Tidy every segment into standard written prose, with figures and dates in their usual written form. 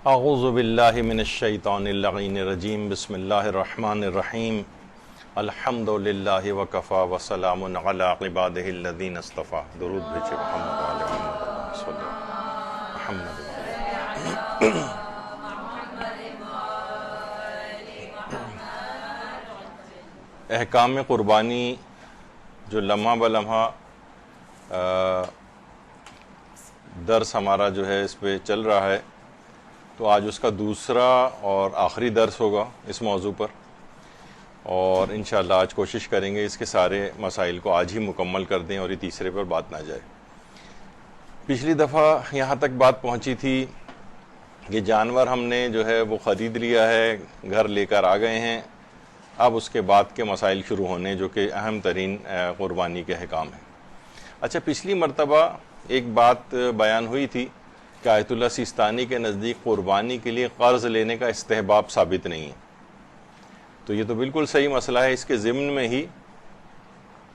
اعوذ باللہ من الشیطان اللعین الرجیم بسم اللہ الرحمن الرحیم الحمد للہ وکفا وسلام علی عبادہ الذین اصطفیٰ. درود بھیجے محمد وعلی محمد صلی اللہ محمد. احکام قربانی جو لمحہ بلمحہ درس ہمارا جو ہے اس پہ چل رہا ہے، تو آج اس کا دوسرا اور آخری درس ہوگا اس موضوع پر، اور انشاءاللہ آج کوشش کریں گے اس کے سارے مسائل کو آج ہی مکمل کر دیں اور یہ تیسرے پر بات نہ جائے. پچھلی دفعہ یہاں تک بات پہنچی تھی کہ جانور ہم نے جو ہے وہ خرید لیا ہے، گھر لے کر آ گئے ہیں، اب اس کے بعد کے مسائل شروع ہونے جو کہ اہم ترین قربانی کے احکام ہیں. اچھا، پچھلی مرتبہ ایک بات بیان ہوئی تھی کہ آیت اللہ سیستانی کے نزدیک قربانی کے لیے قرض لینے کا استحباب ثابت نہیں ہے. تو یہ تو بالکل صحیح مسئلہ ہے. اس کے ضمن میں ہی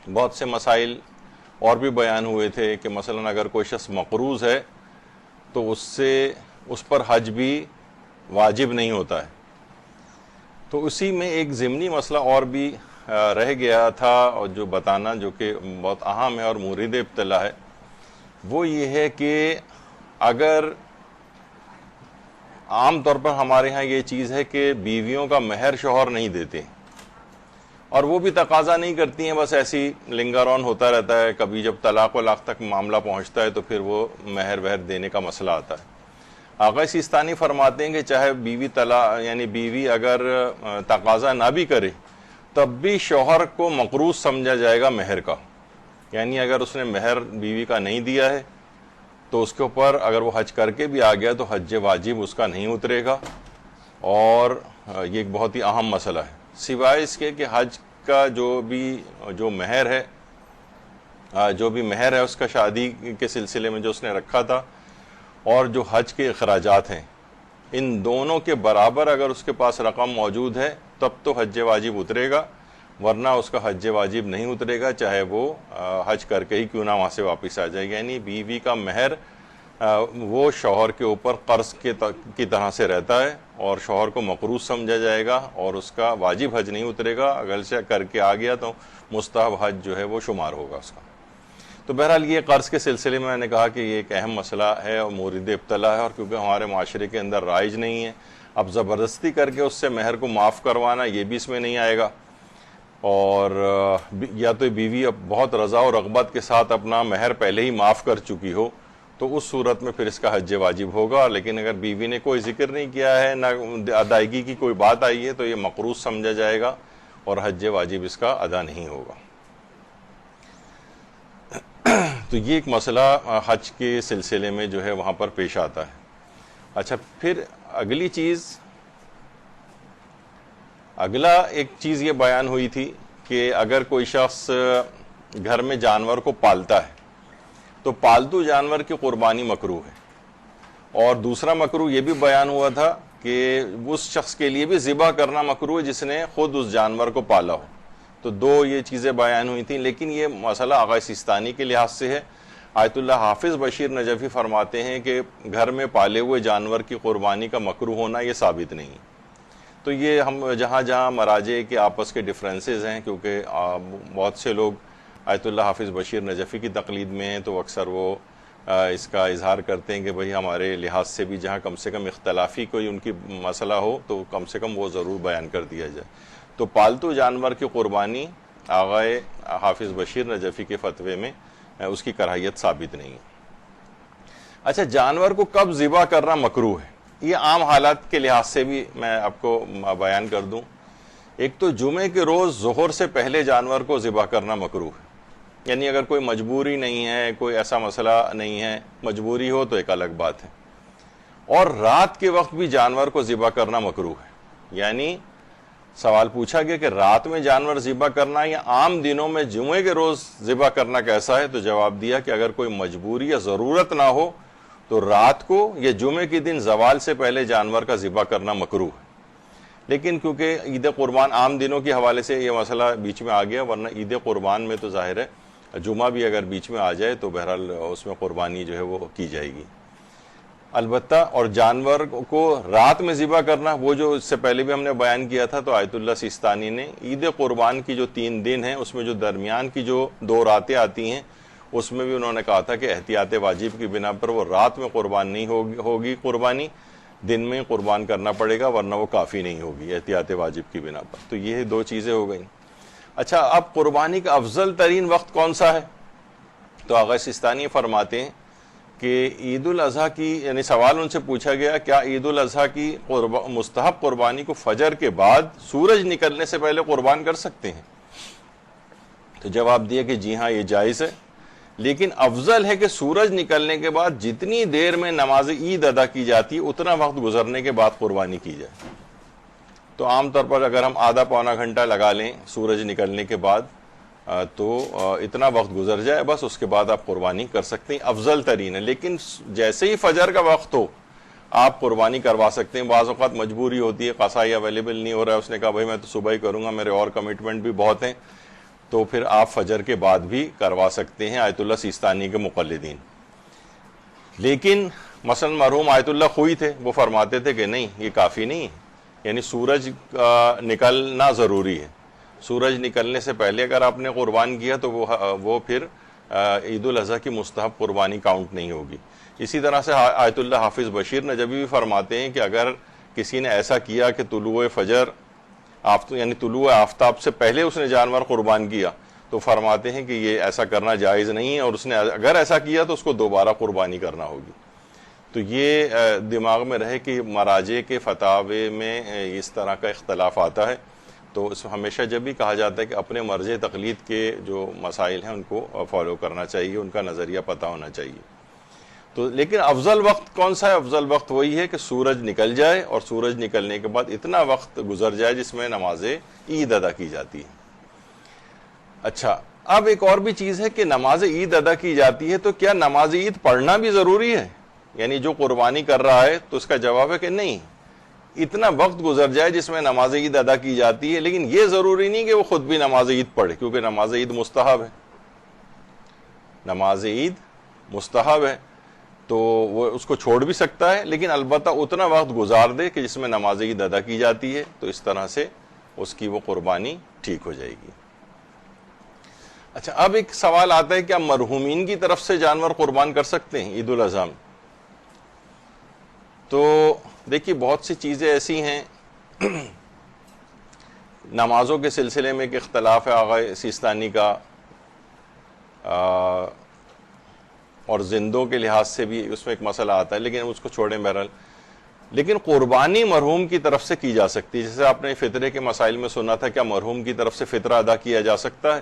بہت سے مسائل اور بھی بیان ہوئے تھے کہ مثلا اگر کوئی شخص مقروض ہے تو اس پر حج بھی واجب نہیں ہوتا ہے. تو اسی میں ایک ضمنی مسئلہ اور بھی رہ گیا تھا، اور جو بتانا جو کہ بہت اہم ہے اور مورد ابتلا ہے، وہ یہ ہے کہ اگر عام طور پر ہمارے ہاں یہ چیز ہے کہ بیویوں کا مہر شوہر نہیں دیتے، اور وہ بھی تقاضا نہیں کرتی ہیں، بس ایسی لنگر آن ہوتا رہتا ہے. کبھی جب طلاق و لاق تک معاملہ پہنچتا ہے تو پھر وہ مہر وہر دینے کا مسئلہ آتا ہے. آقا سیستانی فرماتے ہیں کہ چاہے بیوی اگر تقاضا نہ بھی کرے تب بھی شوہر کو مقروض سمجھا جائے گا مہر کا. یعنی اگر اس نے مہر بیوی کا نہیں دیا ہے تو اس کے اوپر اگر وہ حج کر کے بھی آ گیا تو حج واجب اس کا نہیں اترے گا. اور یہ ایک بہت ہی اہم مسئلہ ہے، سوائے اس کے کہ حج کا جو مہر ہے اس کا شادی کے سلسلے میں جو اس نے رکھا تھا، اور جو حج کے اخراجات ہیں، ان دونوں کے برابر اگر اس کے پاس رقم موجود ہے تب تو حج واجب اترے گا، ورنہ اس کا حج واجب نہیں اترے گا، چاہے وہ حج کر کے ہی کیوں نہ وہاں سے واپس آ جائے گا. یعنی بیوی کا مہر وہ شوہر کے اوپر قرض کی طرح سے رہتا ہے، اور شوہر کو مقروض سمجھا جائے گا، اور اس کا واجب حج نہیں اترے گا. اگر سے کر کے آ گیا تو مستحب حج جو ہے وہ شمار ہوگا اس کا. تو بہرحال یہ قرض کے سلسلے میں نے کہا کہ یہ ایک اہم مسئلہ ہے اور مورد ابتلا ہے، اور کیونکہ ہمارے معاشرے کے اندر رائج نہیں ہے، اب زبردستی کر کے اس سے مہر کو معاف کروانا یہ بھی اس میں نہیں آئے گا. اور یا تو بیوی اب بہت رضا و رغبت کے ساتھ اپنا مہر پہلے ہی معاف کر چکی ہو تو اس صورت میں پھر اس کا حج واجب ہوگا. لیکن اگر بیوی نے کوئی ذکر نہیں کیا ہے، نہ ادائیگی کی کوئی بات آئی ہے، تو یہ مقروض سمجھا جائے گا اور حج واجب اس کا ادا نہیں ہوگا. تو یہ ایک مسئلہ حج کے سلسلے میں جو ہے وہاں پر پیش آتا ہے. اچھا، پھر اگلا ایک چیز یہ بیان ہوئی تھی کہ اگر کوئی شخص گھر میں جانور کو پالتا ہے تو پالتو جانور کی قربانی مکروہ ہے. اور دوسرا مکروہ یہ بھی بیان ہوا تھا کہ اس شخص کے لیے بھی ذبح کرنا مکروہ ہے جس نے خود اس جانور کو پالا ہو. تو دو یہ چیزیں بیان ہوئی تھیں، لیکن یہ مسئلہ آقا سیستانی کے لحاظ سے ہے. آیت اللہ حافظ بشیر نجفی فرماتے ہیں کہ گھر میں پالے ہوئے جانور کی قربانی کا مکروہ ہونا یہ ثابت نہیں. تو یہ ہم جہاں مراجع کے آپس کے ڈفرینسز ہیں، کیونکہ بہت سے لوگ آیت اللہ حافظ بشیر نجفی کی تقلید میں ہیں، تو اکثر وہ اس کا اظہار کرتے ہیں کہ بھئی ہمارے لحاظ سے بھی جہاں کم سے کم اختلافی کوئی ان کی مسئلہ ہو تو کم سے کم وہ ضرور بیان کر دیا جائے. تو پالتو جانور کی قربانی آقا حافظ بشیر نجفی کے فتوے میں اس کی کراہیت ثابت نہیں ہے. اچھا، جانور کو کب ذبح کرنا مکروہ ہے، یہ عام حالات کے لحاظ سے بھی میں آپ کو بیان کر دوں. ایک تو جمعے کے روز ظہر سے پہلے جانور کو ذبح کرنا مکروہ ہے. یعنی اگر کوئی مجبوری نہیں ہے، کوئی ایسا مسئلہ نہیں ہے، مجبوری ہو تو ایک الگ بات ہے. اور رات کے وقت بھی جانور کو ذبح کرنا مکروہ ہے. یعنی سوال پوچھا گیا کہ رات میں جانور ذبح کرنا یا عام دنوں میں جمعے کے روز ذبح کرنا کیسا ہے، تو جواب دیا کہ اگر کوئی مجبوری یا ضرورت نہ ہو تو رات کو یا جمعے کے دن زوال سے پہلے جانور کا ذبح کرنا مکروہ ہے. لیکن کیونکہ عید قربان عام دنوں کے حوالے سے یہ مسئلہ بیچ میں آ گیا، ورنہ عید قربان میں تو ظاہر ہے جمعہ بھی اگر بیچ میں آ جائے تو بہرحال اس میں قربانی جو ہے وہ کی جائے گی. البتہ اور جانور کو رات میں ذبح کرنا، وہ جو اس سے پہلے بھی ہم نے بیان کیا تھا، تو آیت اللہ سیستانی نے عید قربان کی جو 3 دن ہیں اس میں جو درمیان کی جو 2 راتیں آتی ہیں اس میں بھی انہوں نے کہا تھا کہ احتیاط واجب کی بنا پر وہ رات میں قربان نہیں ہوگی قربانی، دن میں قربان کرنا پڑے گا، ورنہ وہ کافی نہیں ہوگی احتیاط واجب کی بنا پر۔ تو یہ 2 چیزیں ہو گئیں۔ اچھا، اب قربانی کا افضل ترین وقت کون سا ہے؟ تو آغا سیستانی فرماتے ہیں کہ عید الاضحیٰ کی، یعنی سوال ان سے پوچھا گیا کیا عید الاضحیٰ کی مستحب قربانی کو فجر کے بعد سورج نکلنے سے پہلے قربان کر سکتے ہیں؟ تو جواب دیا کہ جی ہاں، یہ جائز ہے، لیکن افضل ہے کہ سورج نکلنے کے بعد جتنی دیر میں نماز عید ادا کی جاتی ہے اتنا وقت گزرنے کے بعد قربانی کی جائے۔ تو عام طور پر اگر ہم آدھا پونا گھنٹہ لگا لیں سورج نکلنے کے بعد تو اتنا وقت گزر جائے، بس اس کے بعد آپ قربانی کر سکتے ہیں، افضل ترین ہے۔ لیکن جیسے ہی فجر کا وقت ہو آپ قربانی کروا سکتے ہیں۔ بعض اوقات مجبوری ہوتی ہے، قصائی اویلیبل نہیں ہو رہا ہے، اس نے کہا بھائی میں تو صبح ہی کروں گا، میرے اور کمٹمنٹ بھی بہت ہیں، تو پھر آپ فجر کے بعد بھی کروا سکتے ہیں آیت اللہ سیستانی کے مقلدین۔ لیکن مثلا مرحوم آیت اللہ خوئی تھے، وہ فرماتے تھے کہ نہیں، یہ کافی نہیں ہے، یعنی سورج نکلنا ضروری ہے۔ سورج نکلنے سے پہلے اگر آپ نے قربان کیا تو وہ پھر عید الاضحیٰ کی مستحب قربانی کاؤنٹ نہیں ہوگی۔ اسی طرح سے آیت اللہ حافظ بشیر نجبی بھی فرماتے ہیں کہ اگر کسی نے ایسا کیا کہ طلوع فجر یعنی طلوع آفتاب سے پہلے اس نے جانور قربان کیا تو فرماتے ہیں کہ یہ ایسا کرنا جائز نہیں ہے، اور اس نے اگر ایسا کیا تو اس کو دوبارہ قربانی کرنا ہوگی۔ تو یہ دماغ میں رہے کہ مراجع کے فتاوے میں اس طرح کا اختلاف آتا ہے، تو اس میں ہمیشہ جب بھی کہا جاتا ہے کہ اپنے مرض تقلید کے جو مسائل ہیں ان کو فالو کرنا چاہیے، ان کا نظریہ پتہ ہونا چاہیے۔ تو لیکن افضل وقت کون سا ہے؟ افضل وقت وہی ہے کہ سورج نکل جائے اور سورج نکلنے کے بعد اتنا وقت گزر جائے جس میں نماز عید ادا کی جاتی ہے۔ اچھا، اب ایک اور بھی چیز ہے کہ نماز عید ادا کی جاتی ہے تو کیا نماز عید پڑھنا بھی ضروری ہے؟ یعنی جو قربانی کر رہا ہے تو اس کا جواب ہے کہ نہیں، اتنا وقت گزر جائے جس میں نماز عید ادا کی جاتی ہے، لیکن یہ ضروری نہیں کہ وہ خود بھی نماز عید پڑھے، کیونکہ نماز عید مستحب ہے۔ نماز عید مستحب ہے تو وہ اس کو چھوڑ بھی سکتا ہے، لیکن البتہ اتنا وقت گزار دے کہ جس میں نماز عید ادا کی جاتی ہے، تو اس طرح سے اس کی وہ قربانی ٹھیک ہو جائے گی۔ اچھا، اب ایک سوال آتا ہے کہ آپ مرحومین کی طرف سے جانور قربان کر سکتے ہیں عید الاضحیٰ میں؟ تو دیکھیے بہت سی چیزیں ایسی ہیں، نمازوں کے سلسلے میں ایک اختلاف ہے آغا سیستانی کا، اور زندوں کے لحاظ سے بھی اس میں ایک مسئلہ آتا ہے، لیکن اس کو چھوڑیں بہرحال۔ لیکن قربانی مرحوم کی طرف سے کی جا سکتی ہے، جیسے آپ نے فطرے کے مسائل میں سنا تھا، کیا مرحوم کی طرف سے فطرہ ادا کیا جا سکتا ہے؟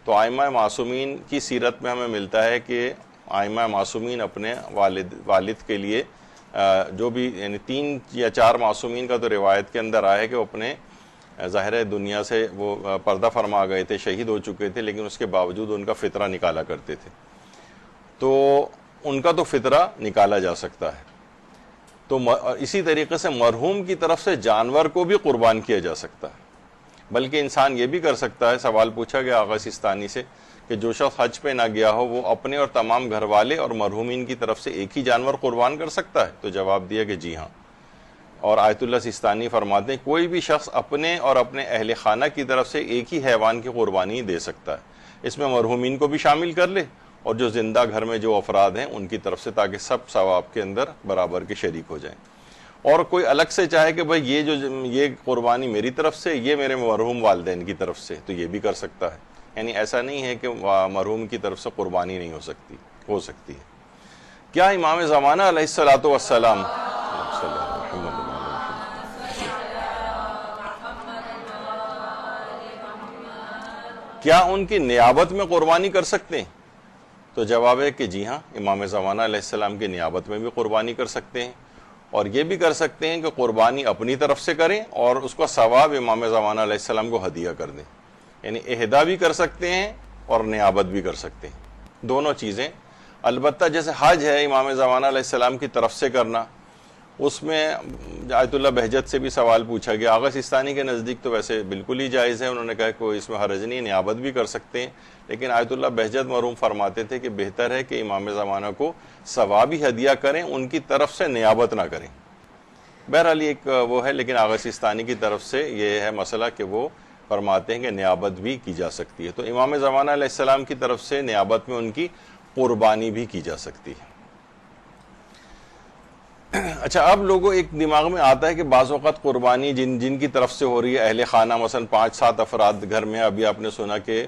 تو ائمہ معصومین کی سیرت میں ہمیں ملتا ہے کہ ائمہ معصومین اپنے والد کے لیے جو بھی، یعنی 3 یا 4 معصومین کا تو روایت کے اندر آیا ہے کہ وہ اپنے ظاہر دنیا سے وہ پردہ فرما گئے تھے، شہید ہو چکے تھے، لیکن اس کے باوجود ان کا فطرہ نکالا کرتے تھے، تو ان کا تو فطرہ نکالا جا سکتا ہے۔ تو اسی طریقے سے مرحوم کی طرف سے جانور کو بھی قربان کیا جا سکتا ہے، بلکہ انسان یہ بھی کر سکتا ہے، سوال پوچھا گیا آغا سیستانی سے کہ جو شخص حج پہ نہ گیا ہو وہ اپنے اور تمام گھر والے اور مرحومین کی طرف سے ایک ہی جانور قربان کر سکتا ہے؟ تو جواب دیا کہ جی ہاں، اور آیت اللہ سیستانی فرماتے ہیں کوئی بھی شخص اپنے اور اپنے اہل خانہ کی طرف سے ایک ہی حیوان کی قربانی دے سکتا ہے، اس میں مرحومین کو بھی شامل کر لے اور جو زندہ گھر میں جو افراد ہیں ان کی طرف سے، تاکہ سب ثواب کے اندر برابر کے شریک ہو جائیں۔ اور کوئی الگ سے چاہے کہ بھئی یہ قربانی میری طرف سے، یہ میرے مرحوم والدین کی طرف سے، تو یہ بھی کر سکتا ہے۔ یعنی ایسا نہیں ہے کہ مرحوم کی طرف سے قربانی نہیں ہو سکتی ہے۔ کیا امام زمانہ علیہ الصلوۃ والسلام کیا ان کی نیابت میں قربانی کر سکتے ہیں؟ تو جواب ہے کہ جی ہاں، امام زمانہ علیہ السلام کی نیابت میں بھی قربانی کر سکتے ہیں، اور یہ بھی کر سکتے ہیں کہ قربانی اپنی طرف سے کریں اور اس کا ثواب امام زمانہ علیہ السلام کو ہدیہ کر دیں، یعنی اہدا بھی کر سکتے ہیں اور نیابت بھی کر سکتے ہیں، دونوں چیزیں۔ البتہ جیسے حج ہے امام زمانہ علیہ السلام کی طرف سے کرنا، اس میں آیت اللہ بہجت سے بھی سوال پوچھا گیا. آغا سیستانی کے نزدیک تو ویسے بالکل ہی جائز ہے, انہوں نے کہا کہ اس میں حرج نہیں, نیابت بھی کر سکتے ہیں, لیکن آیت اللہ بہجت مرحوم فرماتے تھے کہ بہتر ہے کہ امام زمانہ کو ثوابی ہدیہ کریں, ان کی طرف سے نیابت نہ کریں. بہرحال ایک وہ ہے, لیکن آغا سیستانی کی طرف سے یہ ہے مسئلہ کہ وہ فرماتے ہیں کہ نیابت بھی کی جا سکتی ہے. تو امام زمانہ علیہ السلام کی طرف سے نیابت میں ان کی قربانی بھی کی جا سکتی ہے. اچھا, اب لوگوں ایک دماغ میں آتا ہے کہ بعض اوقات قربانی جن کی طرف سے ہو رہی ہے, اہل خانہ مثلا 5-7 افراد گھر میں, ابھی آپ نے سنا کہ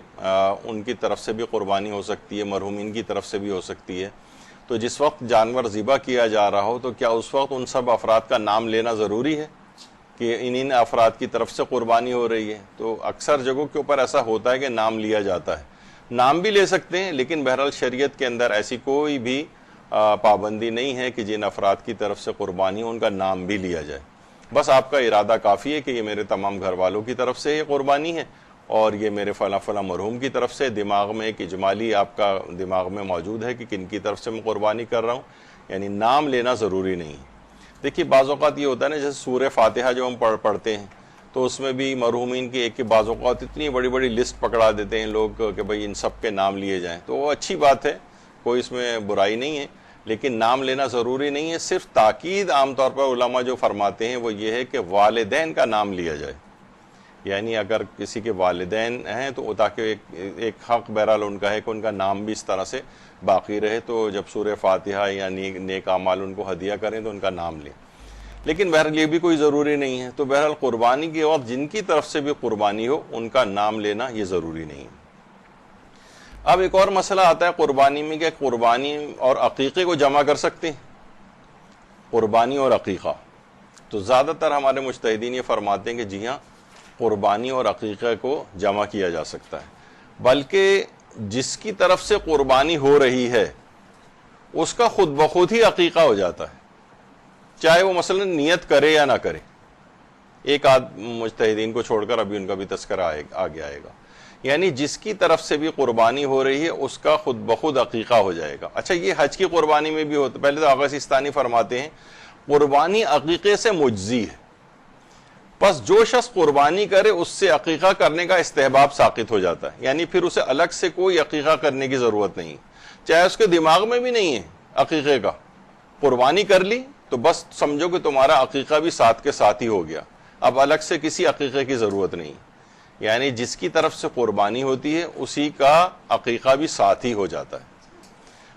ان کی طرف سے بھی قربانی ہو سکتی ہے, مرحومین کی طرف سے بھی ہو سکتی ہے. تو جس وقت جانور ذبح کیا جا رہا ہو تو کیا اس وقت ان سب افراد کا نام لینا ضروری ہے کہ ان افراد کی طرف سے قربانی ہو رہی ہے؟ تو اکثر جگہوں کے اوپر ایسا ہوتا ہے کہ نام لیا جاتا ہے. نام بھی لے سکتے ہیں, لیکن بہرحال شریعت کے اندر ایسی کوئی بھی پابندی نہیں ہے کہ جن افراد کی طرف سے قربانی ان کا نام بھی لیا جائے. بس آپ کا ارادہ کافی ہے کہ یہ میرے تمام گھر والوں کی طرف سے یہ قربانی ہے اور یہ میرے فلاں فلاں مرحوم کی طرف سے. دماغ میں ایک اجمالی آپ کا دماغ میں موجود ہے کہ کن کی طرف سے میں قربانی کر رہا ہوں, یعنی نام لینا ضروری نہیں ہے. دیکھیے بعض اوقات یہ ہوتا ہے نا, جیسے سورہ فاتحہ جو ہم پڑھتے ہیں تو اس میں بھی مرحومین کی ایک بعض اوقات اتنی بڑی بڑی لسٹ پکڑا دیتے ہیں لوگ کہ بھئی ان سب کے نام لیے جائیں. تو وہ اچھی بات ہے, کوئی اس میں برائی نہیں ہے, لیکن نام لینا ضروری نہیں ہے. صرف تاکید عام طور پر علماء جو فرماتے ہیں وہ یہ ہے کہ والدین کا نام لیا جائے. یعنی اگر کسی کے والدین ہیں تو تاکہ ایک حق بہرحال ان کا ہے کہ ان کا نام بھی اس طرح سے باقی رہے, تو جب سورہ فاتحہ یا نیک اعمال ان کو ہدیہ کریں تو ان کا نام لیں. لیکن بہرحال یہ بھی کوئی ضروری نہیں ہے. تو بہرحال قربانی کے وقت جن کی طرف سے بھی قربانی ہو ان کا نام لینا یہ ضروری نہیں ہے. اب ایک اور مسئلہ آتا ہے قربانی میں کہ قربانی اور عقیقے کو جمع کر سکتے ہیں. قربانی اور عقیقہ, تو زیادہ تر ہمارے مجتہدین یہ فرماتے ہیں کہ جی ہاں, قربانی اور عقیقہ کو جمع کیا جا سکتا ہے. بلکہ جس کی طرف سے قربانی ہو رہی ہے اس کا خود بخود ہی عقیقہ ہو جاتا ہے, چاہے وہ مثلا نیت کرے یا نہ کرے. ایک آدھ مجتہدین کو چھوڑ کر ابھی ان کا بھی تذکرہ آگے آئے گا. یعنی جس کی طرف سے بھی قربانی ہو رہی ہے اس کا خود بخود عقیقہ ہو جائے گا. اچھا, یہ حج کی قربانی میں بھی ہوتا ہے. پہلے تو آغا سیستانی فرماتے ہیں قربانی عقیقے سے مجزی ہے, پس جو شخص قربانی کرے اس سے عقیقہ کرنے کا استحباب ساقط ہو جاتا ہے. یعنی پھر اسے الگ سے کوئی عقیقہ کرنے کی ضرورت نہیں, چاہے اس کے دماغ میں بھی نہیں ہے عقیقے کا. قربانی کر لی تو بس سمجھو کہ تمہارا عقیقہ بھی ساتھ کے ساتھ ہی ہو گیا, اب الگ سے کسی عقیقے کی ضرورت نہیں. یعنی جس کی طرف سے قربانی ہوتی ہے اسی کا عقیقہ بھی ساتھ ہی ہو جاتا ہے.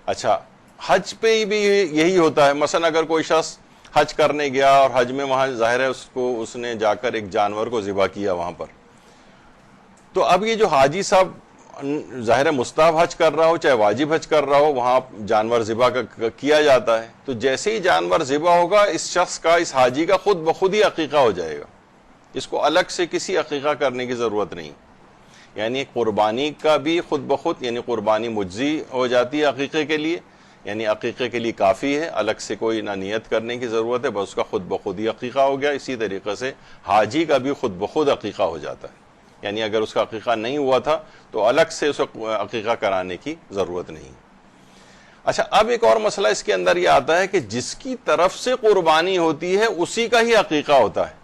اچھا, حج پہ بھی یہی ہوتا ہے. مثلا اگر کوئی شخص حج کرنے گیا اور حج میں وہاں ظاہر ہے اس نے جا کر ایک جانور کو ذبح کیا وہاں پر, تو اب یہ جو حاجی صاحب ظاہر ہے مستحب حج کر رہا ہو چاہے واجب حج کر رہا ہو, وہاں جانور ذبح کیا جاتا ہے. تو جیسے ہی جانور ذبح ہوگا اس شخص کا, اس حاجی کا خود بخود ہی عقیقہ ہو جائے گا, اس کو الگ سے کسی عقیقہ کرنے کی ضرورت نہیں. یعنی قربانی کا بھی خود بخود, یعنی قربانی مجزی ہو جاتی ہے عقیقے کے لیے, یعنی عقیقے کے لیے کافی ہے, الگ سے کوئی نہ نیت کرنے کی ضرورت ہے, بس اس کا خود بخود ہی عقیقہ ہو گیا. اسی طریقے سے حاجی کا بھی خود بخود عقیقہ ہو جاتا ہے. یعنی اگر اس کا عقیقہ نہیں ہوا تھا تو الگ سے اس کو عقیقہ کرانے کی ضرورت نہیں. اچھا, اب ایک اور مسئلہ اس کے اندر یہ آتا ہے کہ جس کی طرف سے قربانی ہوتی ہے اسی کا ہی عقیقہ ہوتا ہے.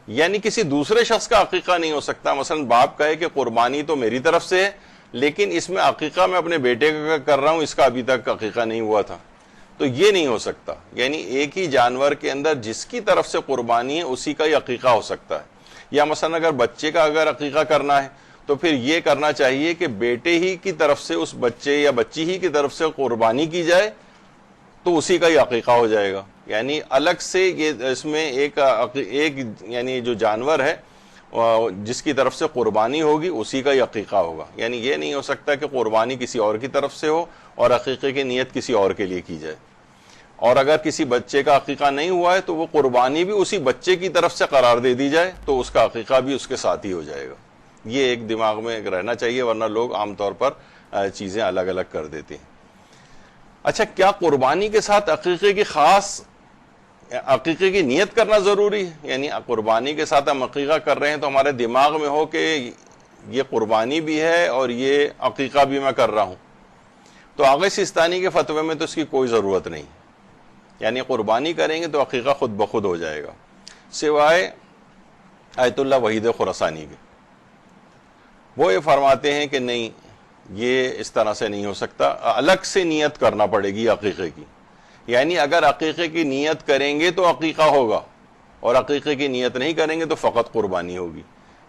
یعنی کسی دوسرے شخص کا عقیقہ نہیں ہو سکتا. مثلا باپ کہے کہ قربانی تو میری طرف سے ہے لیکن اس میں عقیقہ میں اپنے بیٹے کا کر رہا ہوں, اس کا ابھی تک عقیقہ نہیں ہوا تھا, تو یہ نہیں ہو سکتا. یعنی ایک ہی جانور کے اندر جس کی طرف سے قربانی ہے اسی کا ہی عقیقہ ہو سکتا ہے. یا مثلا اگر بچے کا اگر عقیقہ کرنا ہے تو پھر یہ کرنا چاہیے کہ بیٹے ہی کی طرف سے اس بچے یا بچی ہی کی طرف سے قربانی کی جائے تو اسی کا ہی عقیقہ ہو جائے گا. یعنی الگ سے یہ اس میں ایک یعنی جو جانور ہے جس کی طرف سے قربانی ہوگی اسی کا ہی عقیقہ ہوگا. یعنی یہ نہیں ہو سکتا کہ قربانی کسی اور کی طرف سے ہو اور عقیقے کی نیت کسی اور کے لیے کی جائے. اور اگر کسی بچے کا عقیقہ نہیں ہوا ہے تو وہ قربانی بھی اسی بچے کی طرف سے قرار دے دی جائے تو اس کا عقیقہ بھی اس کے ساتھ ہی ہو جائے گا. یہ ایک دماغ میں رہنا چاہیے, ورنہ لوگ عام طور پر چیزیں الگ الگ کر دیتے ہیں. اچھا, کیا قربانی کے ساتھ عقیقے کی نیت کرنا ضروری ہے؟ یعنی قربانی کے ساتھ ہم عقیقہ کر رہے ہیں تو ہمارے دماغ میں ہو کہ یہ قربانی بھی ہے اور یہ عقیقہ بھی میں کر رہا ہوں. تو آغا سیستانی کے فتوے میں تو اس کی کوئی ضرورت نہیں. یعنی قربانی کریں گے تو عقیقہ خود بخود ہو جائے گا، سوائے آیت اللہ وحید خراسانی کے۔ وہ یہ فرماتے ہیں کہ نہیں، یہ اس طرح سے نہیں ہو سکتا، الگ سے نیت کرنا پڑے گی عقیقے کی، یعنی اگر عقیقے کی نیت کریں گے تو عقیقہ ہوگا، اور عقیقے کی نیت نہیں کریں گے تو فقط قربانی ہوگی۔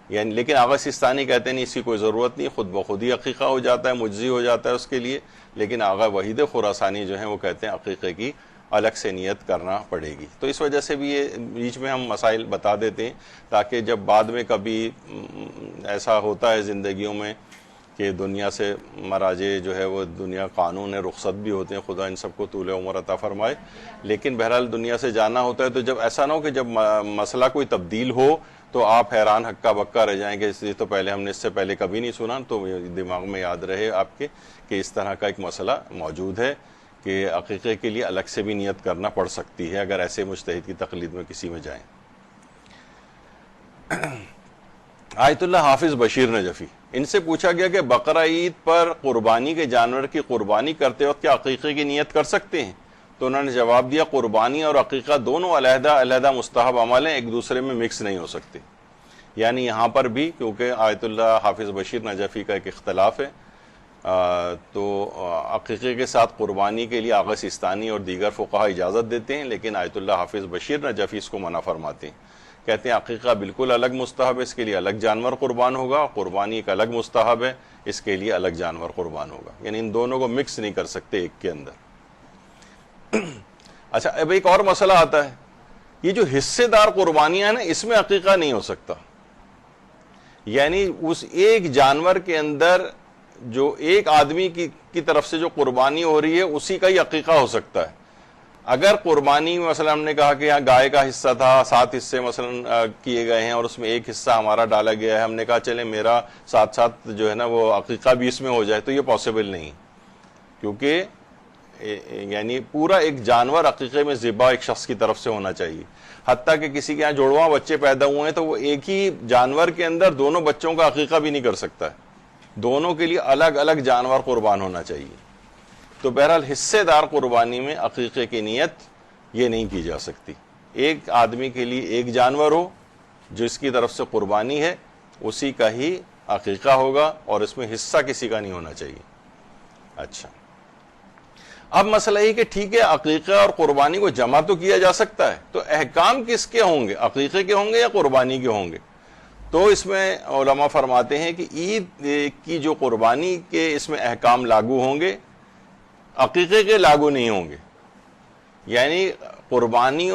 یعنی لیکن آغا سستانی کہتے ہیں اس کی کوئی ضرورت نہیں، خود بخود ہی عقیقہ ہو جاتا ہے، مجزی ہو جاتا ہے اس کے لیے، لیکن آغا وحید خراسانی جو ہیں وہ کہتے ہیں عقیقے کی الگ سے نیت کرنا پڑے گی۔ تو اس وجہ سے بھی یہ بیچ میں ہم مسائل بتا دیتے ہیں تاکہ جب بعد میں کبھی ایسا ہوتا ہے زندگیوں میں کہ دنیا سے مراجع جو ہے وہ دنیا قانون رخصت بھی ہوتے ہیں، خدا ان سب کو طول عمر عطا فرمائے، لیکن بہرحال دنیا سے جانا ہوتا ہے، تو جب ایسا نہ ہو کہ جب مسئلہ کوئی تبدیل ہو تو آپ حیران ہکا بکا رہ جائیں کہ یہ تو پہلے ہم نے اس سے پہلے کبھی نہیں سنا۔ تو دماغ میں یاد رہے آپ کے کہ اس طرح کا ایک مسئلہ موجود ہے کہ عقیقے کے لیے الگ سے بھی نیت کرنا پڑ سکتی ہے اگر ایسے مجتہد کی تقلید میں کسی میں جائیں۔ آیت اللہ حافظ بشیر نجفی، ان سے پوچھا گیا کہ بقرہ عید پر قربانی کے جانور کی قربانی کرتے وقت کیا عقیقے کی نیت کر سکتے ہیں؟ تو انہوں نے جواب دیا قربانی اور عقیقہ دونوں علیحدہ علیحدہ مستحب عمل ہیں، ایک دوسرے میں مکس نہیں ہو سکتے۔ یعنی یہاں پر بھی کیونکہ آیت اللہ حافظ بشیر نجفی کا ایک اختلاف ہے، تو عقیقے کے ساتھ قربانی کے لیے آغا سستانی اور دیگر فقہا اجازت دیتے ہیں، لیکن آیت اللہ حافظ بشیر نجفی اس کو منع فرماتے ہیں، کہتے ہیں عقیقہ بالکل الگ مستحب ہے، اس کے لیے الگ جانور قربان ہوگا، قربانی ایک الگ مستحب ہے، اس کے لیے الگ جانور قربان ہوگا، یعنی ان دونوں کو مکس نہیں کر سکتے ایک کے اندر۔ اچھا، اب ایک اور مسئلہ آتا ہے، یہ جو حصے دار قربانیاں ہیں نا، اس میں عقیقہ نہیں ہو سکتا، یعنی اس ایک جانور کے اندر جو ایک آدمی کی طرف سے جو قربانی ہو رہی ہے اسی کا ہی عقیقہ ہو سکتا ہے۔ اگر قربانی مثلا ہم نے کہا کہ یہاں گائے کا حصہ تھا، 7 حصے مثلا کیے گئے ہیں اور اس میں ایک حصہ ہمارا ڈالا گیا ہے، ہم نے کہا چلے میرا ساتھ ساتھ جو ہے نا وہ عقیقہ بھی اس میں ہو جائے، تو یہ پاسبل نہیں، کیونکہ یعنی پورا ایک جانور عقیقے میں ذبح ایک شخص کی طرف سے ہونا چاہیے۔ حتیٰ کہ کسی کے یہاں جڑواں بچے پیدا ہوئے ہیں تو وہ ایک ہی جانور کے اندر دونوں بچوں کا عقیقہ بھی نہیں کر سکتا ہے، دونوں کے لیے الگ الگ جانور قربان ہونا چاہیے۔ تو بہرحال حصے دار قربانی میں عقیقے کی نیت یہ نہیں کی جا سکتی، ایک آدمی کے لیے ایک جانور ہو جو اس کی طرف سے قربانی ہے اسی کا ہی عقیقہ ہوگا، اور اس میں حصہ کسی کا نہیں ہونا چاہیے۔ اچھا، اب مسئلہ یہ کہ ٹھیک ہے عقیقہ اور قربانی کو جمع تو کیا جا سکتا ہے، تو احکام کس کے ہوں گے، عقیقے کے ہوں گے یا قربانی کے ہوں گے؟ تو اس میں علماء فرماتے ہیں کہ عید کی جو قربانی کے اس میں احکام لاگو ہوں گے، عقیقے کے لاگو نہیں ہوں گے۔ یعنی قربانی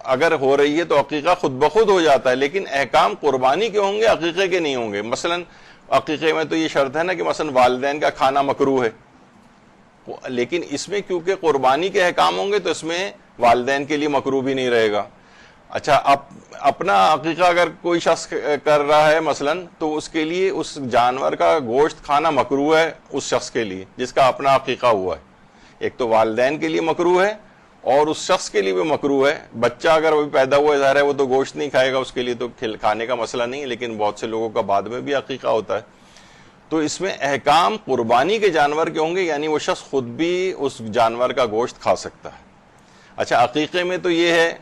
اگر ہو رہی ہے تو عقیقہ خود بخود ہو جاتا ہے، لیکن احکام قربانی کے ہوں گے، عقیقے کے نہیں ہوں گے۔ مثلا عقیقے میں تو یہ شرط ہے نا کہ مثلا والدین کا کھانا مکروہ ہے، لیکن اس میں کیونکہ قربانی کے احکام ہوں گے تو اس میں والدین کے لیے مکروہ بھی نہیں رہے گا۔ اچھا، اپنا عقیقہ اگر کوئی شخص کر رہا ہے مثلا تو اس کے لیے اس جانور کا گوشت کھانا مکروہ ہے اس شخص کے لیے جس کا اپنا عقیقہ ہوا ہے، ایک تو والدین کے لیے مکروہ ہے اور اس شخص کے لیے بھی مکروہ ہے۔ بچہ اگر وہ پیدا ہوا ہے ظاہر ہے وہ تو گوشت نہیں کھائے گا، اس کے لیے تو کھانے کا مسئلہ نہیں ہے، لیکن بہت سے لوگوں کا بعد میں بھی عقیقہ ہوتا ہے، تو اس میں احکام قربانی کے جانور کے ہوں گے، یعنی وہ شخص خود بھی اس جانور کا گوشت کھا سکتا ہے۔ اچھا، عقیقے میں تو یہ ہے،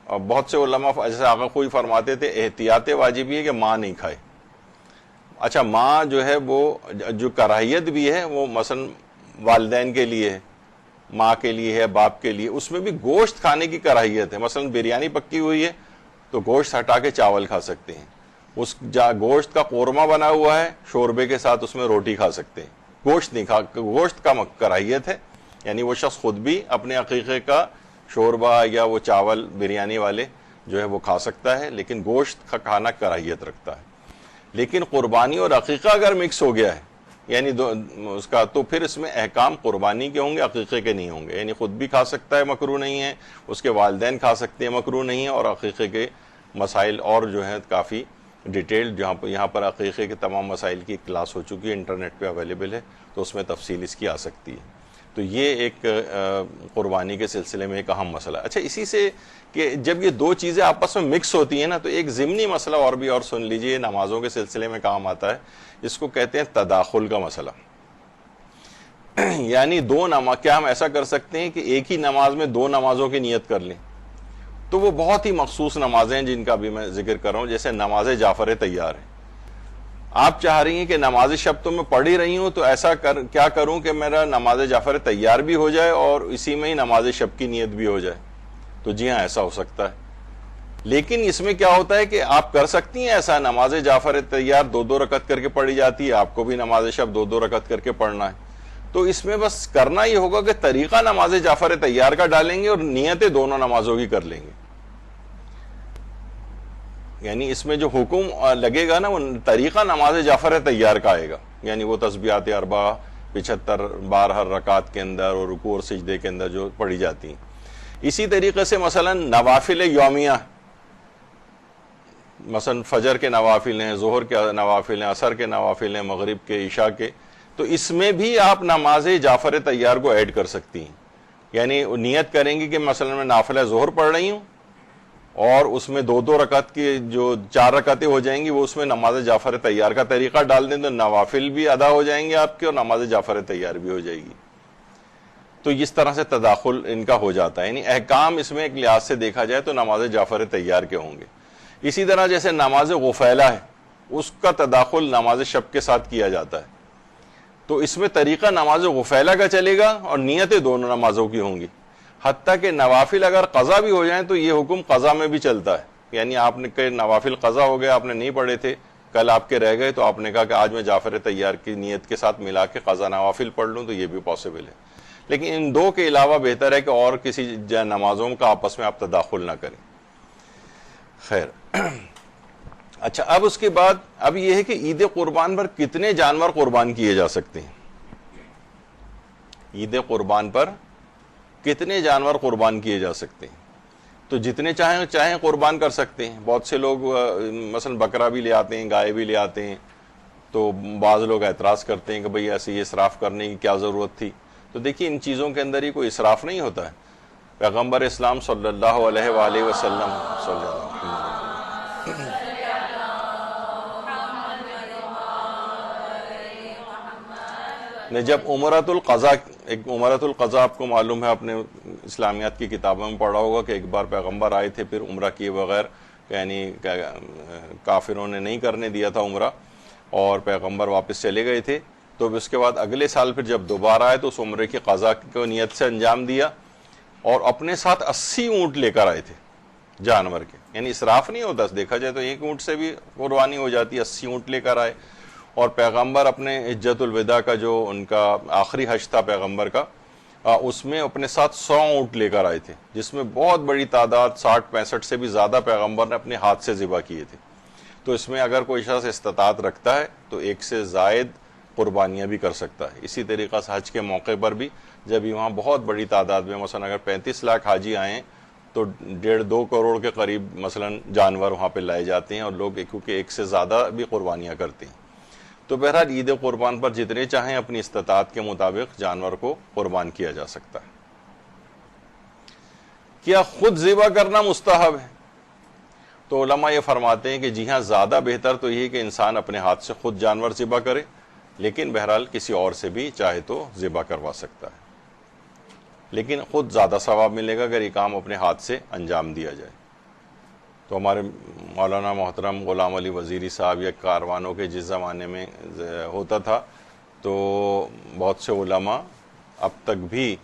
اور بہت سے علماء جیسے آقا کوئی فرماتے تھے احتیاط واجب ہے کہ ماں نہیں کھائے۔ اچھا، ماں جو ہے وہ جو کراہیت بھی ہے وہ مثلا والدین کے لیے ہے، ماں کے لیے ہے، باپ کے لیے، اس میں بھی گوشت کھانے کی کراہیت ہے۔ مثلا بریانی پکی ہوئی ہے تو گوشت ہٹا کے چاول کھا سکتے ہیں، اس گوشت کا قورمہ بنا ہوا ہے شوربے کے ساتھ اس میں روٹی کھا سکتے ہیں، گوشت نہیں گوشت کا کراہیت ہے، یعنی وہ شخص خود بھی اپنے عقیقے کا شوربہ یا وہ چاول بریانی والے جو ہے وہ کھا سکتا ہے، لیکن گوشت کا کھانا کراہیت رکھتا ہے۔ لیکن قربانی اور عقیقہ اگر مکس ہو گیا ہے یعنی اس کا، تو پھر اس میں احکام قربانی کے ہوں گے، عقیقے کے نہیں ہوں گے، یعنی خود بھی کھا سکتا ہے مکروہ نہیں ہے، اس کے والدین کھا سکتے ہیں مکروہ نہیں ہے، اور عقیقے کے مسائل اور جو ہیں کافی ڈیٹیل، یہاں پر عقیقے کے تمام مسائل کی کلاس ہو چکی ہے، انٹرنیٹ پہ اویلیبل ہے، تو اس میں تفصیل اس کی آ سکتی ہے۔ تو یہ ایک قربانی کے سلسلے میں ایک اہم مسئلہ ہے۔ اچھا، اسی سے کہ جب یہ دو چیزیں آپس میں مکس ہوتی ہیں نا، تو ایک ضمنی مسئلہ اور بھی اور سن لیجئے، نمازوں کے سلسلے میں کام آتا ہے، اس کو کہتے ہیں تداخل کا مسئلہ۔ یعنی دو نماز، کیا ہم ایسا کر سکتے ہیں کہ ایک ہی نماز میں دو نمازوں کی نیت کر لیں؟ تو وہ بہت ہی مخصوص نمازیں ہیں جن کا بھی میں ذکر کر رہا ہوں، جیسے نماز جعفر تیار ہے. آپ چاہ رہی ہیں کہ نماز شب تو میں پڑھ ہی رہی ہوں، تو ایسا کیا کروں کہ میرا نماز جعفر تیار بھی ہو جائے اور اسی میں ہی نماز شب کی نیت بھی ہو جائے؟ تو جی ہاں، ایسا ہو سکتا ہے. لیکن اس میں کیا ہوتا ہے کہ آپ کر سکتی ہیں ایسا، نماز جعفر تیار دو دو رکعت کر کے پڑھی جاتی ہے، آپ کو بھی نماز شب دو دو رکعت کر کے پڑھنا ہے. تو اس میں بس کرنا یہ ہوگا کہ طریقہ نماز جعفر تیار کا ڈالیں گے اور نیتیں دونوں نمازوں کی کر لیں گے. یعنی اس میں جو حکم لگے گا نا، وہ طریقہ نماز جعفر تیار کا آئے گا. یعنی وہ تسبیحات اربع 75 بار ہر رکعت کے اندر اور رکوع اور سجدے کے اندر جو پڑھی جاتی ہیں. اسی طریقے سے مثلا نوافل یومیہ، مثلا فجر کے نوافل ہیں، ظہر کے نوافل ہیں، عصر کے نوافل ہیں، مغرب کے، عشاء کے، تو اس میں بھی آپ نماز جعفر تیار کو ایڈ کر سکتی ہیں. یعنی نیت کریں گی کہ مثلا میں نافلہ ظہر پڑھ رہی ہوں اور اس میں دو دو رکعت کی جو 4 رکعتیں ہو جائیں گی، وہ اس میں نماز جعفر تیار کا طریقہ ڈال دیں تو نوافل بھی ادا ہو جائیں گے آپ کے اور نماز جعفر تیار بھی ہو جائے گی. تو اس طرح سے تداخل ان کا ہو جاتا ہے. یعنی احکام اس میں ایک لحاظ سے دیکھا جائے تو نماز جعفر تیار کے ہوں گے. اسی طرح جیسے نماز غفیلہ ہے، اس کا تداخل نماز شب کے ساتھ کیا جاتا ہے. تو اس میں طریقہ نماز غفیلہ کا چلے گا اور نیتیں دونوں نمازوں کی ہوں گی. حتیٰ کہ نوافل اگر قضا بھی ہو جائیں تو یہ حکم قضا میں بھی چلتا ہے. یعنی آپ نے کہ نوافل قضا ہو گئے، آپ نے نہیں پڑھے تھے، کل آپ کے رہ گئے، تو آپ نے کہا کہ آج میں جعفر تیار کی نیت کے ساتھ ملا کے قضا نوافل پڑھ لوں، تو یہ بھی پاسبل ہے. لیکن ان دو کے علاوہ بہتر ہے کہ اور کسی نمازوں کا آپس میں آپ تداخل نہ کریں. خیر، اچھا، اب اس کے بعد اب یہ ہے کہ عید قربان پر کتنے جانور قربان کیے جا سکتے ہیں؟ عید قربان پر کتنے جانور قربان کیے جا سکتے ہیں؟ تو جتنے چاہیں قربان کر سکتے ہیں. بہت سے لوگ مثلا بکرا بھی لے آتے ہیں، گائے بھی لے آتے ہیں. تو بعض لوگ اعتراض کرتے ہیں کہ بھئی ایسے یہ اسراف کرنے کی کیا ضرورت تھی. تو دیکھیے، ان چیزوں کے اندر ہی کوئی اسراف نہیں ہوتا ہے. پیغمبر اسلام صلی اللہ علیہ وآلہ وسلم نے جب عمرۃ القضاء آپ کو معلوم ہے، اپنے اسلامیات کی کتابوں میں پڑھا ہوگا کہ ایک بار پیغمبر آئے تھے، پھر عمرہ کیے بغیر، یعنی کافروں نے نہیں کرنے دیا تھا عمرہ، اور پیغمبر واپس چلے گئے تھے. تو اس کے بعد اگلے سال پھر جب دوبارہ آئے تو اس عمرے کی قضا کو نیت سے انجام دیا اور اپنے ساتھ 80 اونٹ لے کر آئے تھے جانور کے. یعنی اسراف نہیں ہوتا، دیکھا جائے تو ایک اونٹ سے بھی قربانی ہو جاتی ہے. 80 اونٹ لے کر آئے اور پیغمبر اپنے حجۃ الوداع کا جو ان کا آخری حج تھا پیغمبر کا، اس میں اپنے ساتھ 100 اونٹ لے کر آئے تھے، جس میں بہت بڑی تعداد 60-65 سے بھی زیادہ پیغمبر نے اپنے ہاتھ سے ذبح کیے تھے. تو اس میں اگر کوئی شخص استطاعت رکھتا ہے تو ایک سے زائد قربانیاں بھی کر سکتا ہے. اسی طریقہ سے حج کے موقع پر بھی جب وہاں بہت بڑی تعداد میں، مثلا اگر 35 لاکھ حاجی آئیں تو 1.5-2 کروڑ کے قریب مثلا جانور وہاں پہ لائے جاتے ہیں، اور لوگ کیونکہ ایک سے زیادہ بھی قربانیاں کرتے ہیں. تو بہرحال عید قربان پر جتنے چاہیں اپنی استطاعت کے مطابق جانور کو قربان کیا جا سکتا ہے. کیا خود ذبح کرنا مستحب ہے؟ تو علماء یہ فرماتے ہیں کہ جی ہاں، زیادہ بہتر تو یہ کہ انسان اپنے ہاتھ سے خود جانور ذبح کرے، لیکن بہرحال کسی اور سے بھی چاہے تو ذبح کروا سکتا ہے. لیکن خود زیادہ ثواب ملے گا اگر یہ کام اپنے ہاتھ سے انجام دیا جائے. تو ہمارے مولانا محترم غلام علی وزیری صاحب یا کاروانوں کے جس زمانے میں ہوتا تھا، تو بہت سے علماء اب تک بھی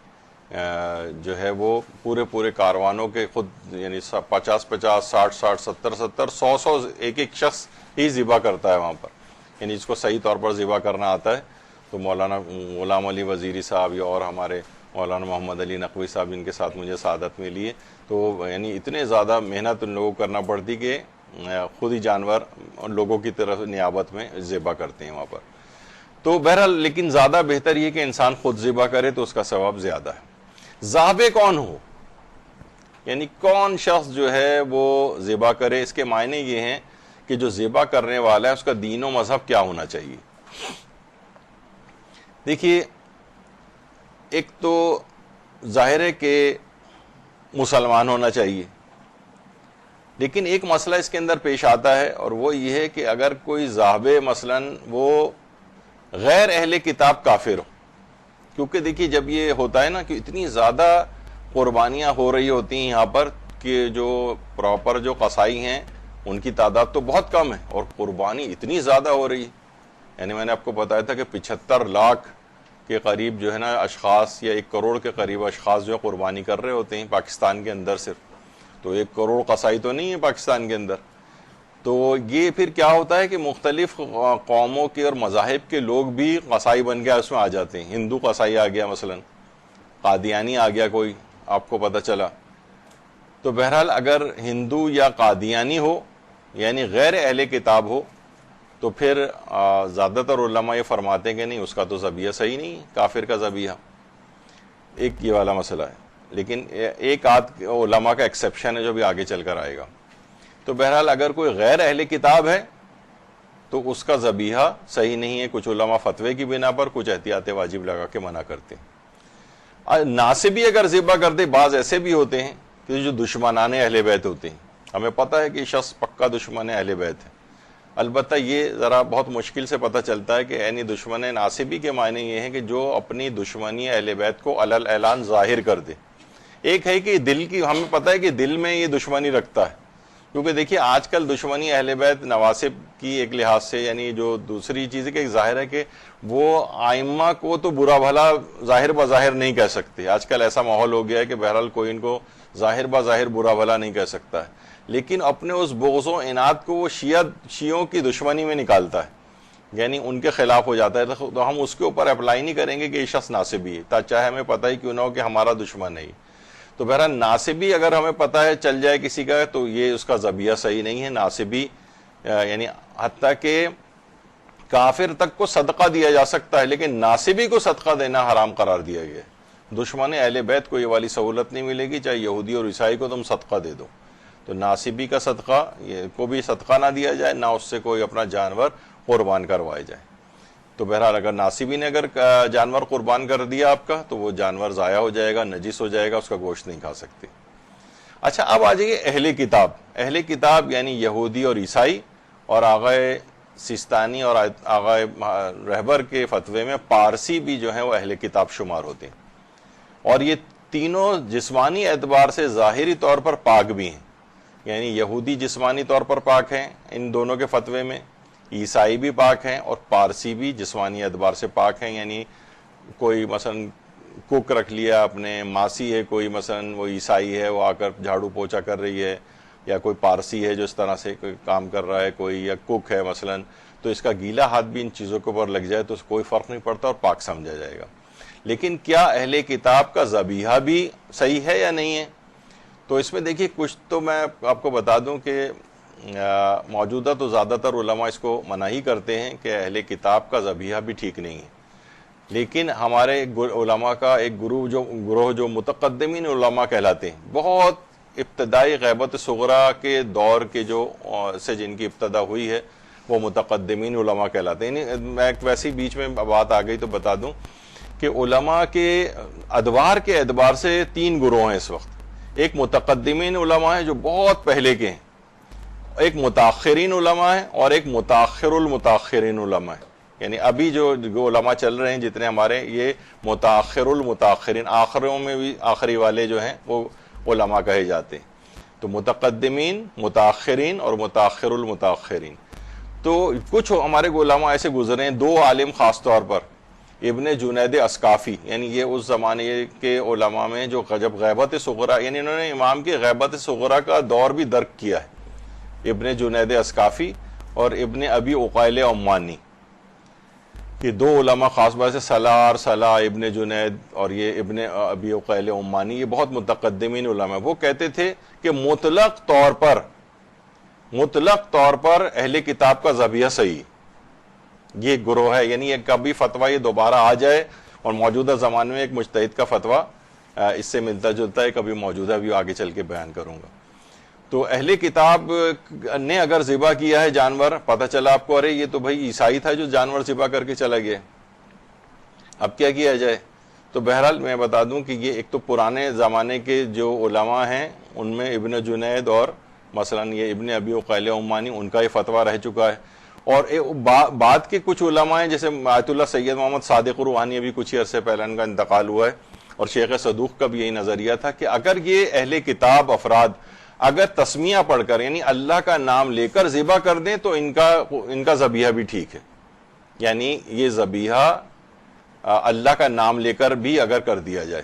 جو ہے وہ پورے کاروانوں کے خود، یعنی 50-50، 60-60، 70-70، 100 ایک شخص ہی ذبح کرتا ہے وہاں پر. یعنی جس کو صحیح طور پر ذبح کرنا آتا ہے. تو مولانا غلام علی وزیری صاحب یا اور ہمارے مولانا محمد علی نقوی صاحب، ان کے ساتھ مجھے سعادت ملی ہے. تو یعنی اتنے زیادہ محنت ان لوگوں کو کرنا پڑتی کہ خود ہی جانور لوگوں کی طرف نیابت میں ذبح کرتے ہیں وہاں پر. تو بہرحال لیکن زیادہ بہتر یہ کہ انسان خود ذبح کرے تو اس کا ثواب زیادہ ہے. ذابح کون ہو، یعنی کون شخص جو ہے وہ ذبح کرے، اس کے معنی یہ ہیں کہ جو ذبح کرنے والا ہے اس کا دین و مذہب کیا ہونا چاہیے. دیکھیے، ایک تو ظاہر ہے کہ مسلمان ہونا چاہیے، لیکن ایک مسئلہ اس کے اندر پیش آتا ہے، اور وہ یہ ہے کہ اگر کوئی ذابح مثلاً وہ غیر اہل کتاب کافر ہو، کیونکہ دیکھیے جب یہ ہوتا ہے نا کہ اتنی زیادہ قربانیاں ہو رہی ہوتی ہیں یہاں پر کہ جو پراپر جو قصائی ہیں ان کی تعداد تو بہت کم ہے اور قربانی اتنی زیادہ ہو رہی ہے. یعنی میں نے آپ کو بتایا تھا کہ 75 لاکھ کے قریب جو ہے نا اشخاص یا 1 کروڑ کے قریب اشخاص جو ہے قربانی کر رہے ہوتے ہیں پاکستان کے اندر صرف. تو 1 کروڑ قصائی تو نہیں ہے پاکستان کے اندر. تو یہ پھر کیا ہوتا ہے کہ مختلف قوموں کے اور مذاہب کے لوگ بھی قصائی بن کے اس میں آ جاتے ہیں. ہندو قصائی آ گیا مثلا, قادیانی آ گیا کوئی, آپ کو پتہ چلا. تو بہرحال اگر ہندو یا قادیانی ہو یعنی غیر اہل کتاب ہو تو پھر زیادہ تر علماء یہ فرماتے ہیں کہ نہیں, اس کا تو ذبیحہ صحیح نہیں, کافر کا ذبیحہ. ایک یہ والا مسئلہ ہے. لیکن ایک آدھ علماء کا ایکسیپشن ہے جو بھی آگے چل کر آئے گا. تو بہرحال اگر کوئی غیر اہل کتاب ہے تو اس کا ذبیحہ صحیح نہیں ہے. کچھ علماء فتوے کی بنا پر کچھ احتیاط واجب لگا کے منع کرتے ہیں. ناسبی اگر ذبح کر دے, بعض ایسے بھی ہوتے ہیں کہ جو دشمنان اہل بیت ہوتے ہیں. ہمیں پتہ ہے کہ شخص پکا دشمن اہل بیت ہے. البتہ یہ ذرا بہت مشکل سے پتہ چلتا ہے کہ یعنی دشمن ناسبی کے معنی یہ ہیں کہ جو اپنی دشمنی اہل بیت کو علل اعلان ظاہر کر دے. ایک ہے کہ دل کی, ہمیں پتہ ہے کہ دل میں یہ دشمنی رکھتا ہے. کیونکہ دیکھیے آج کل دشمنی اہل بیت نواسب کی ایک لحاظ سے, یعنی جو دوسری چیز ہے کہ ظاہر ہے کہ وہ آئمہ کو تو برا بھلا ظاہر بظاہر نہیں کہہ سکتے. آج کل ایسا ماحول ہو گیا ہے کہ بہرحال کوئی ان کو ظاہر بظاہر برا بھلا نہیں کہہ سکتا ہے, لیکن اپنے اس بغض و عناد کو وہ شیعوں کی دشمنی میں نکالتا ہے, یعنی ان کے خلاف ہو جاتا ہے. تو ہم اس کے اوپر اپلائی نہیں کریں گے کہ یہ شخص ناسبی ہے, چاہے ہمیں پتہ ہی کیوں نہ ہو کہ ہمارا دشمن ہے. تو بہرحال ناسبی اگر ہمیں پتہ ہے چل جائے کسی کا تو یہ اس کا ذبیحہ صحیح نہیں ہے. ناسبی یعنی حتیٰ کہ کافر تک کو صدقہ دیا جا سکتا ہے, لیکن ناسبی کو صدقہ دینا حرام قرار دیا گیا ہے. دشمن اہل بیت کو یہ والی سہولت نہیں ملے گی, چاہے یہودی اور عیسائی کو تم صدقہ دے دو. تو ناسبی کا صدقہ یہ کو بھی صدقہ نہ دیا جائے, نہ اس سے کوئی اپنا جانور قربان کروائے جائے. تو بہرحال اگر ناسبی نے اگر جانور قربان کر دیا آپ کا تو وہ جانور ضائع ہو جائے گا, نجس ہو جائے گا, اس کا گوشت نہیں کھا سکتے. اچھا اب آ جائیے اہل کتاب. اہل کتاب یعنی یہودی اور عیسائی, اور آغائے سیستانی اور آغائے رہبر کے فتوے میں پارسی بھی جو ہیں وہ اہل کتاب شمار ہوتے ہیں. اور یہ تینوں جسمانی اعتبار سے ظاہری طور پر پاک بھی ہیں. یعنی یہودی جسمانی طور پر پاک ہیں ان دونوں کے فتوے میں, عیسائی بھی پاک ہیں, اور پارسی بھی جسمانی اعتبار سے پاک ہیں. یعنی کوئی مثلا کوک رکھ لیا اپنے, ماسی ہے کوئی مثلا وہ عیسائی ہے, وہ آ کر جھاڑو پوچھا کر رہی ہے, یا کوئی پارسی ہے جو اس طرح سے کوئی کام کر رہا ہے کوئی, یا کوک ہے مثلا, تو اس کا گیلا ہاتھ بھی ان چیزوں کے اوپر لگ جائے تو کوئی فرق نہیں پڑتا اور پاک سمجھا جائے گا. لیکن کیا اہل کتاب کا ذبیحہ بھی صحیح ہے یا نہیں ہے؟ تو اس میں دیکھیے کچھ تو میں آپ کو بتا دوں کہ موجودہ تو زیادہ تر علماء اس کو منع ہی کرتے ہیں کہ اہل کتاب کا ذبیحہ بھی ٹھیک نہیں ہے. لیکن ہمارے علماء کا ایک گروہ جو متقدمین علماء کہلاتے ہیں, بہت ابتدائی غیبت صغریٰ کے دور کے جو سے جن کی ابتدا ہوئی ہے وہ متقدمین علماء کہلاتے ہیں. میں ایک ویسی بیچ میں بات آ گئی تو بتا دوں کہ علماء کے ادوار کے اعتبار سے 3 گروہ ہیں اس وقت. ایک متقدمین علماء ہیں جو بہت پہلے کے ہیں, ایک متاخرین علماء ہیں, اور ایک متاخر المتاخرین علماء ہیں. یعنی ابھی جو علماء چل رہے ہیں جتنے ہمارے, یہ متاخر المتاخرین, آخروں میں بھی آخری والے جو ہیں وہ علماء کہے جاتے ہیں. تو متقدمین, متاخرین اور متاخر المتاخرین. تو کچھ ہمارے علماء ایسے گزرے ہیں, 2 عالم خاص طور پر, ابن جنید اسقافی, یعنی یہ اس زمانے کے علماء میں جو جب غیبت صغریٰ, یعنی انہوں نے امام کی غیبت صغریٰ کا دور بھی درک کیا ہے. ابن جنید اسقافی اور ابن ابی عقیل عمانی, یہ 2 علماء خاص بات سے, صلاح ابن جنید اور یہ ابن ابی عقیل عمانی, یہ بہت متقدمین علماء. وہ کہتے تھے کہ مطلق طور پر اہل کتاب کا ذبیحہ صحیح, یہ گروہ ہے. یعنی یہ کبھی فتویٰ یہ دوبارہ آ جائے, اور موجودہ زمانے میں ایک مجتہد کا فتویٰ اس سے ملتا جلتا ہے, کبھی موجودہ بھی آگے چل کے بیان کروں گا. تو اہل کتاب نے اگر ذبح کیا ہے جانور, پتہ چلا آپ کو ارے یہ تو بھائی عیسائی تھا جو جانور ذبح کر کے چلا گیا, اب کیا کیا جائے؟ تو بہرحال میں بتا دوں کہ یہ ایک تو پرانے زمانے کے جو علماء ہیں ان میں ابن جنید اور مثلا یہ ابن ابی عقیل عمانی, ان کا یہ فتویٰ رہ چکا ہے. اور بعد کے کچھ علماء ہیں جیسے آیت اللہ سید محمد صادق روحانی، ابھی کچھ ہی عرصے پہلے ان کا انتقال ہوا ہے، اور شیخ صدوق کا بھی یہی نظریہ تھا کہ اگر یہ اہل کتاب افراد اگر تسمیہ پڑھ کر یعنی اللہ کا نام لے کر ذبح کر دیں تو ان کا ذبیحہ بھی ٹھیک ہے، یعنی یہ ذبیحہ اللہ کا نام لے کر بھی اگر کر دیا جائے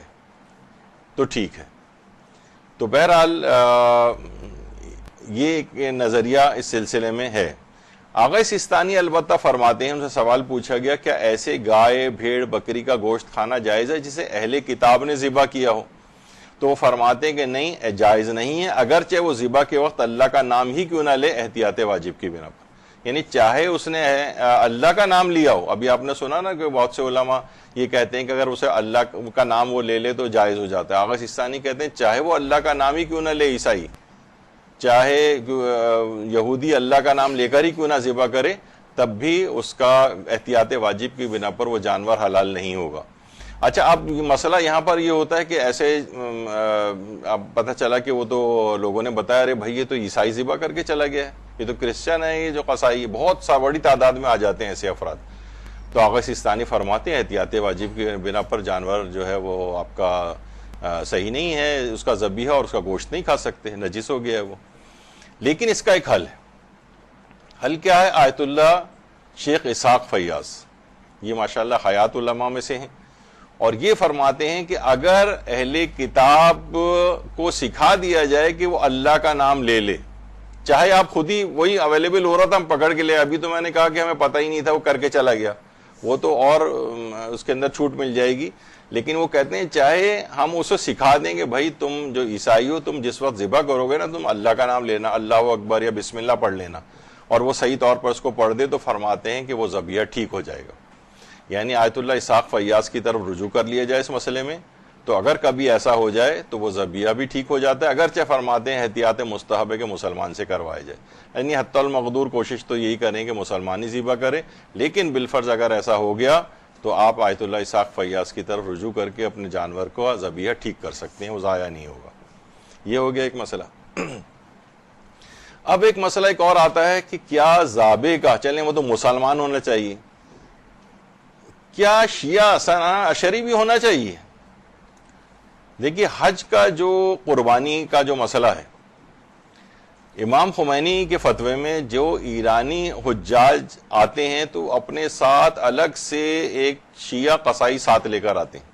تو ٹھیک ہے۔ تو بہرحال یہ ایک نظریہ اس سلسلے میں ہے۔ آغا سیستانی البتہ فرماتے ہیں، ان سے سوال پوچھا گیا کیا ایسے گائے بھیڑ بکری کا گوشت کھانا جائز ہے جسے اہل کتاب نے ذبح کیا ہو؟ تو وہ فرماتے ہیں کہ نہیں، جائز نہیں ہے، اگرچہ وہ ذبح کے وقت اللہ کا نام ہی کیوں نہ لے احتیاط واجب کی بنا پر، یعنی چاہے اس نے اللہ کا نام لیا ہو۔ ابھی آپ نے سنا نا کہ بہت سے علماء یہ کہتے ہیں کہ اگر اسے اللہ کا نام وہ لے لے تو جائز ہو جاتا ہے۔ آغا سیستانی کہتے ہیں چاہے وہ اللہ کا نام ہی کیوں نہ لے، عیسائی چاہے یہودی اللہ کا نام لے کر ہی کیوں نہ ذبح کرے، تب بھی اس کا احتیاط واجب کی بنا پر وہ جانور حلال نہیں ہوگا۔ اچھا، اب مسئلہ یہاں پر یہ ہوتا ہے کہ ایسے اب پتہ چلا کہ وہ تو لوگوں نے بتایا ارے بھائی یہ تو عیسائی ذبح کر کے چلا گیا ہے، یہ تو کرسچن ہے، یہ جو قصائی، بہت سا بڑی تعداد میں آ جاتے ہیں ایسے افراد۔ تو آغا سیستانی فرماتے ہیں احتیاط واجب کی بنا پر جانور جو ہے وہ آپ کا صحیح نہیں ہے، اس کا ذبیحہ اور اس کا گوشت نہیں کھا سکتے، نجس ہو گیا ہے وہ۔ لیکن اس کا ایک حل ہے۔ حل کیا ہے؟ آیت اللہ شیخ اسحاق فیاض، یہ ماشاءاللہ حیات علماء میں سے ہیں، اور یہ فرماتے ہیں کہ اگر اہل کتاب کو سکھا دیا جائے کہ وہ اللہ کا نام لے لے، چاہے آپ خود ہی وہی اویلیبل ہو رہا تھا ہم پکڑ کے لے، ابھی تو میں نے کہا کہ ہمیں پتہ ہی نہیں تھا وہ کر کے چلا گیا، وہ تو اور اس کے اندر چھوٹ مل جائے گی، لیکن وہ کہتے ہیں چاہے ہم اسے سکھا دیں کہ بھائی تم جو عیسائی ہو، تم جس وقت ذبح کرو گے نا تم اللہ کا نام لینا، اللہ اکبر یا بسم اللہ پڑھ لینا، اور وہ صحیح طور پر اس کو پڑھ دے، تو فرماتے ہیں کہ وہ ذبیحہ ٹھیک ہو جائے گا۔ یعنی آیت اللہ اسحاق فیاض کی طرف رجوع کر لیا جائے اس مسئلے میں، تو اگر کبھی ایسا ہو جائے تو وہ ذبیحہ بھی ٹھیک ہو جاتا ہے، اگرچہ فرماتے ہیں احتیاط مستحب ہے کہ مسلمان سے کروائے جائے، یعنی حتی المقدور کوشش تو یہی کریں کہ مسلمان ہی ذبح کرے، لیکن بالفرض اگر ایسا ہو گیا تو آپ آیت اللہ اسحاق فیاض کی طرف رجوع کر کے اپنے جانور کو ذبیحہ ٹھیک کر سکتے ہیں، وہ ضائع نہیں ہوگا۔ یہ ہو گیا ایک مسئلہ۔ اب ایک مسئلہ ایک اور آتا ہے کہ کیا ذابح کا، چلیں وہ تو مسلمان ہونا چاہیے، کیا شیعہ اشعری بھی ہونا چاہیے؟ دیکھیے حج کا جو قربانی کا جو مسئلہ ہے، امام خمینی کے فتوے میں جو ایرانی حجاج آتے ہیں تو اپنے ساتھ الگ سے ایک شیعہ قصائی ساتھ لے کر آتے ہیں،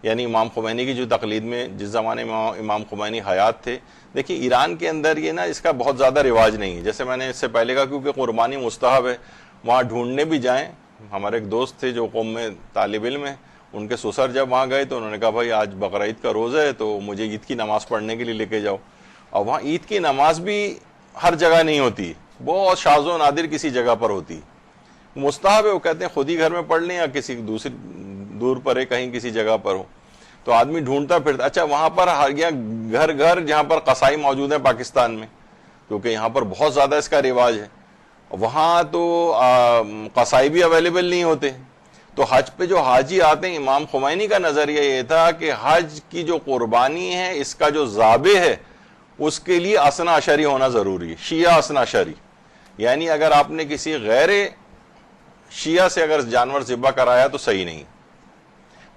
یعنی امام خمینی کی جو تقلید میں جس زمانے میں امام خمینی حیات تھے، دیکھیے ایران کے اندر یہ نا اس کا بہت زیادہ رواج نہیں ہے، جیسے میں نے اس سے پہلے کہا کیونکہ قربانی مستحب ہے، وہاں ڈھونڈنے بھی جائیں، ہمارے ایک دوست تھے جو قوم میں طالب علم ہیں، ان کے سسر جب وہاں گئے تو انہوں نے کہا بھائی آج بقرعید کا روزہ ہے تو مجھے عید کی نماز پڑھنے کے لیے لے کے جاؤ، اور وہاں عید کی نماز بھی ہر جگہ نہیں ہوتی، بہت شاذ و نادر کسی جگہ پر ہوتی، مستحب ہے، وہ کہتے ہیں خود ہی گھر میں پڑھ لیں یا کسی دوسری دور پر ہے کہیں کسی جگہ پر ہو، تو آدمی ڈھونڈتا پھرتا۔ اچھا وہاں پر گھر گھر جہاں پر قصائی موجود ہیں پاکستان میں، کیونکہ یہاں پر بہت زیادہ اس کا رواج ہے، وہاں تو قصائی بھی اویلیبل نہیں ہوتے، تو حج پہ جو حاجی آتے ہیں، امام خمینی کا نظریہ یہ تھا کہ حج کی جو قربانی ہے اس کا جو ذابح ہے اس کے لیے اثنا عشری ہونا ضروری ہے، شیعہ اثنا عشری، یعنی اگر آپ نے کسی غیر شیعہ سے اگر جانور ذبح کرایا تو صحیح نہیں،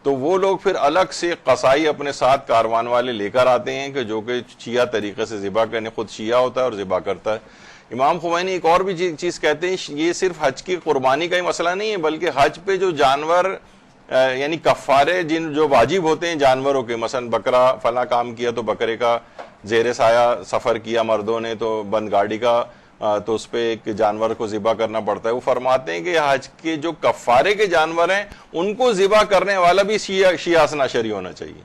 تو وہ لوگ پھر الگ سے قصائی اپنے ساتھ کاروان والے لے کر آتے ہیں کہ جو کہ شیعہ طریقے سے ذبح کرنے، خود شیعہ ہوتا ہے اور ذبح کرتا ہے۔ امام خمینی ایک اور بھی چیز کہتے ہیں، یہ صرف حج کی قربانی کا ہی مسئلہ نہیں ہے، بلکہ حج پہ جو جانور یعنی کفارے جو واجب ہوتے ہیں جانوروں کے، مثلا بکرا فلاں کام کیا تو بکرے کا زیر سایہ سفر کیا مردوں نے تو بند گاڑی کا تو اس پہ ایک جانور کو ذبح کرنا پڑتا ہے، وہ فرماتے ہیں کہ حج کے جو کفارے کے جانور ہیں ان کو ذبح کرنے والا بھی شیعہ اثنا عشری ہونا چاہیے،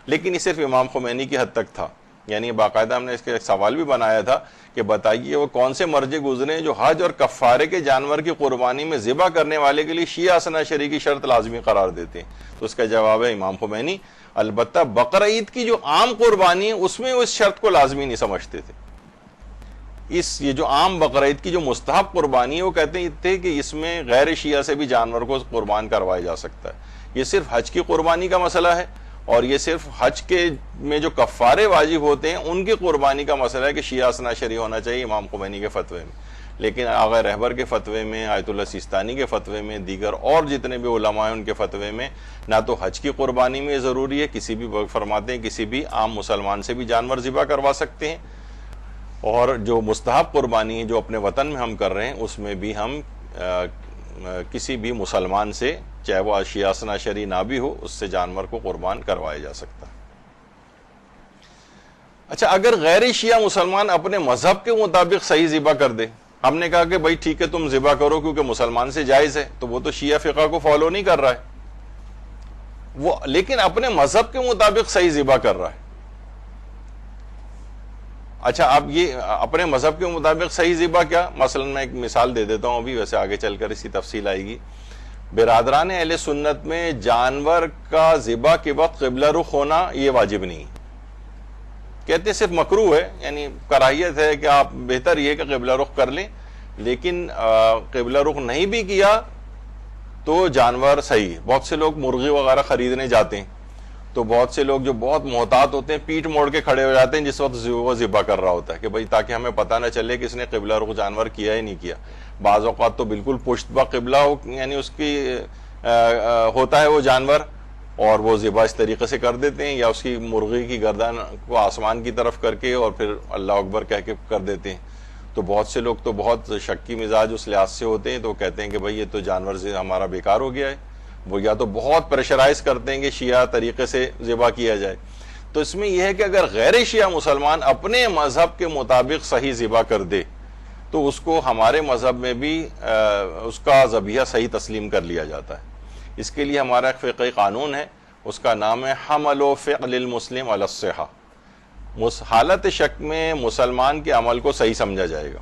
لیکن یہ صرف امام خمینی کی حد تک تھا، یعنی باقاعدہ ہم نے اس کا ایک سوال بھی بنایا تھا کہ بتائیے وہ کون سے مرجع گزرے ہیں جو حج اور کفارے کے جانور کی قربانی میں ذبح کرنے والے کے لیے شیعہ اثنا عشری کی شرط لازمی قرار دیتے ہیں، تو اس کا جواب ہے امام خمینی۔ البتہ بقرعید کی جو عام قربانی ہے اس میں وہ اس شرط کو لازمی نہیں سمجھتے تھے، یہ جو عام بقرعید کی جو مستحب قربانی ہے وہ کہتے تھے کہ اس میں غیر شیعہ سے بھی جانور کو قربان کروایا جا سکتا ہے، یہ صرف حج کی قربانی کا مسئلہ ہے، اور یہ صرف حج کے میں جو کفارے واجب ہوتے ہیں ان کی قربانی کا مسئلہ ہے کہ شیعہ اثنا عشری ہونا چاہیے امام خمینی کے فتوے میں۔ لیکن آغا رہبر کے فتوے میں، آیت اللہ سیستانی کے فتوے میں، دیگر اور جتنے بھی علماء ہیں ان کے فتوے میں نہ تو حج کی قربانی میں ضروری ہے، کسی بھی فرماتے ہیں کسی بھی عام مسلمان سے بھی جانور ذبح کروا سکتے ہیں، اور جو مستحب قربانی ہے جو اپنے وطن میں ہم کر رہے ہیں اس میں بھی ہم کسی بھی مسلمان سے، چاہے وہ شیعہ اثنا عشری نہ بھی ہو، اس سے جانور کو قربان کروایا جا سکتا ہے۔ اچھا، اگر غیر شیعہ مسلمان اپنے مذہب کے مطابق صحیح ذبح کر دے، ہم نے کہا کہ بھائی ٹھیک ہے تم ذبح کرو کیونکہ مسلمان سے جائز ہے، تو وہ تو شیعہ فقہ کو فالو نہیں کر رہا ہے، وہ لیکن اپنے مذہب کے مطابق صحیح ذبح کر رہا ہے۔ اچھا، اب یہ اپنے مذہب کے مطابق صحیح ذبح کیا؟ مثلا میں ایک مثال دے دیتا ہوں، ابھی ویسے آگے چل کر اسی تفصیل آئے گی۔ برادران اہل سنت میں جانور کا ذبح کے وقت قبلہ رخ ہونا یہ واجب نہیں، کہتے ہیں صرف مکروہ ہے، یعنی کراہیت ہے کہ آپ بہتر یہ کہ قبلہ رخ کر لیں، لیکن قبلہ رخ نہیں بھی کیا تو جانور صحیح ہے۔ بہت سے لوگ مرغی وغیرہ خریدنے جاتے ہیں تو بہت سے لوگ جو بہت محتاط ہوتے ہیں پیٹھ موڑ کے کھڑے ہو جاتے ہیں جس وقت وہ ذبح کر رہا ہوتا ہے کہ بھئی تاکہ ہمیں پتہ نہ چلے کہ اس نے قبلہ رخ جانور کیا ہی نہیں کیا۔ بعض اوقات تو بالکل پشت بہ قبلہ ہو، یعنی اس کی ہوتا ہے وہ جانور، اور وہ ذبح اس طریقے سے کر دیتے ہیں، یا اس کی مرغی کی گردن کو آسمان کی طرف کر کے اور پھر اللہ اکبر کہہ کے کر دیتے ہیں۔ تو بہت سے لوگ تو بہت شکی مزاج اس لحاظ سے ہوتے ہیں تو کہتے ہیں کہ بھئی یہ تو جانور ہمارا بیکار ہو گیا ہے، وہ یا تو بہت پریشرائز کرتے ہیں کہ شیعہ طریقے سے ذبح کیا جائے۔ تو اس میں یہ ہے کہ اگر غیر شیعہ مسلمان اپنے مذہب کے مطابق صحیح ذبح کر دے تو اس کو ہمارے مذہب میں بھی اس کا ذبیحہ صحیح تسلیم کر لیا جاتا ہے۔ اس کے لیے ہمارا ایک فقہی قانون ہے، اس کا نام ہے حمل و فعل المسلم علی الصحہ۔ حالت شک میں مسلمان کے عمل کو صحیح سمجھا جائے گا۔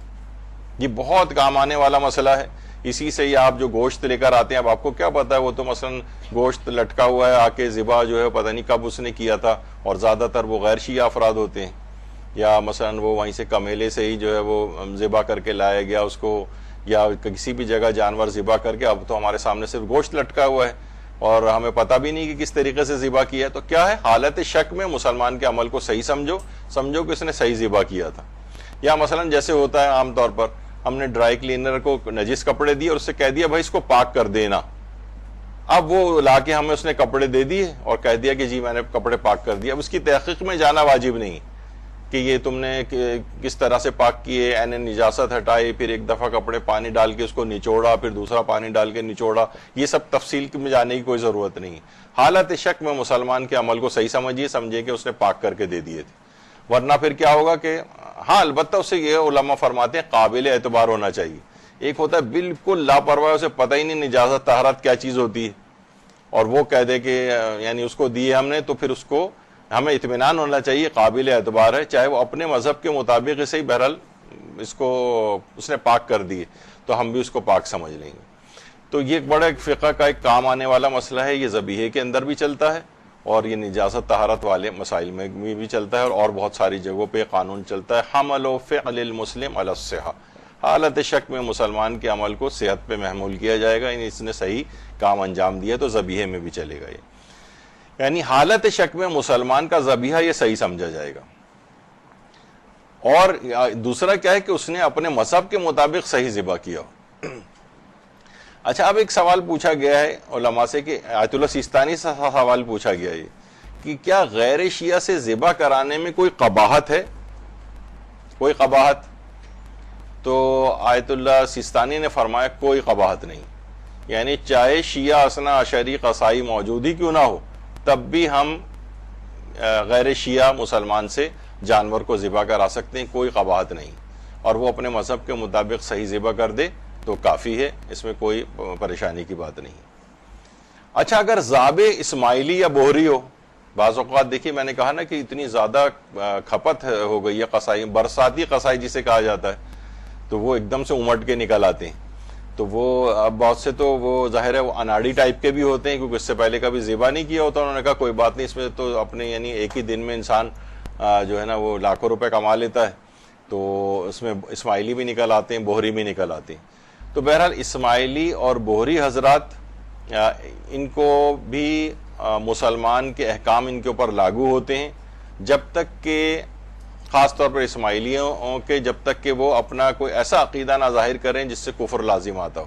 یہ بہت کام آنے والا مسئلہ ہے، اسی سے ہی آپ جو گوشت لے کر آتے ہیں، اب آپ کو کیا پتا ہے وہ تو مثلا گوشت لٹکا ہوا ہے، آ کے ذبح جو ہے پتہ نہیں کب اس نے کیا تھا، اور زیادہ تر وہ غیر شیعہ افراد ہوتے ہیں، یا مثلا وہ وہیں سے کمیلے سے ہی جو ہے وہ ذبح کر کے لایا گیا اس کو، یا کسی بھی جگہ جانور ذبح کر کے اب تو ہمارے سامنے صرف گوشت لٹکا ہوا ہے اور ہمیں پتہ بھی نہیں کہ کس طریقے سے ذبح کیا ہے۔ تو کیا ہے، حالت شک میں مسلمان کے عمل کو صحیح سمجھو کہ اس نے صحیح ذبح کیا تھا۔ یا مثلا جیسے ہوتا ہے عام طور پر ہم نے ڈرائی کلینر کو نجس کپڑے دیے اور اس سے کہہ دیا بھائی اس کو پاک کر دینا، اب وہ لا کے ہمیں اس نے کپڑے دے دیے اور کہہ دیا کہ جی میں نے کپڑے پاک کر دیا۔ اب اس کی تحقیق میں جانا واجب نہیں کہ یہ تم نے کس طرح سے پاک کیے، یعنی نجاست ہٹائی، پھر ایک دفعہ کپڑے پانی ڈال کے اس کو نچوڑا، پھر دوسرا پانی ڈال کے نچوڑا، یہ سب تفصیل میں جانے کی کوئی ضرورت نہیں۔ حالت شک میں مسلمان کے عمل کو صحیح سمجھے کہ اس نے پاک کر کے دے دیے تھے، ورنہ پھر کیا ہوگا کہ ہاں البتہ اسے یہ علماء فرماتے ہیں قابل اعتبار ہونا چاہیے۔ ایک ہوتا ہے بالکل لاپرواہ، اسے پتہ ہی نہیں نجاست طہارت کیا چیز ہوتی ہے، اور وہ کہہ دے کہ یعنی اس کو دیے ہم نے، تو پھر اس کو ہمیں اطمینان ہونا چاہیے قابل اعتبار ہے، چاہے وہ اپنے مذہب کے مطابق اسے ہی بہرحال اس نے پاک کر دیے تو ہم بھی اس کو پاک سمجھ لیں گے۔ تو یہ بڑا ایک فقہ کا ایک کام آنے والا مسئلہ ہے، یہ ذبیحے کے اندر بھی چلتا ہے اور یہ نجاست طہارت والے مسائل میں بھی چلتا ہے، اور بہت ساری جگہوں پہ قانون چلتا ہے حمل و فعل المسلم علی الصحہ۔ حالت شک میں مسلمان کے عمل کو صحت پہ محمول کیا جائے گا، یعنی اس نے صحیح کام انجام دیا تو ذبیحے میں بھی چلے گا، یعنی حالت شک میں مسلمان کا ذبیحہ یہ صحیح سمجھا جائے گا۔ اور دوسرا کیا ہے کہ اس نے اپنے مذہب کے مطابق صحیح ذبح کیا ہو۔ اچھا، اب ایک سوال پوچھا گیا ہے علماء سے کہ آیت اللہ سیستانی سے سوال پوچھا گیا ہے کہ کیا غیر شیعہ سے ذبح کرانے میں کوئی قباحت ہے؟ کوئی قباحت؟ تو آیت اللہ سیستانی نے فرمایا کوئی قباحت نہیں، یعنی چاہے شیعہ اثنا عشری قصائی موجود ہی کیوں نہ ہو تب بھی ہم غیر شیعہ مسلمان سے جانور کو ذبح کرا سکتے ہیں، کوئی قباحت نہیں، اور وہ اپنے مذہب کے مطابق صحیح ذبح کر دے تو کافی ہے، اس میں کوئی پریشانی کی بات نہیں۔ اچھا، اگر ذابح اسماعیلی یا بوہری ہو، بعض اوقات دیکھیے میں نے کہا نا کہ اتنی زیادہ کھپت ہو گئی ہے قصائی، برساتی قصائی جسے کہا جاتا ہے، تو وہ ایک دم سے امٹ کے نکل آتے ہیں، تو وہ اب بہت سے تو وہ ظاہر ہے وہ اناڑی ٹائپ کے بھی ہوتے ہیں کیونکہ اس سے پہلے کبھی ذبح نہیں کیا ہوتا، انہوں نے کہا کوئی بات نہیں، اس میں تو اپنے یعنی ایک ہی دن میں انسان جو ہے نا وہ لاکھوں روپے کما لیتا ہے، تو اس میں اسماعیلی بھی نکل آتے ہیں، بوہری بھی نکل آتے ہیں۔ تو بہرحال اسماعیلی اور بوہری حضرات ان کو بھی مسلمان کے احکام ان کے اوپر لاگو ہوتے ہیں جب تک کہ خاص طور پر اسماعیلیوں کے، جب تک کہ وہ اپنا کوئی ایسا عقیدہ نہ ظاہر کریں جس سے کفر لازم آتا ہو،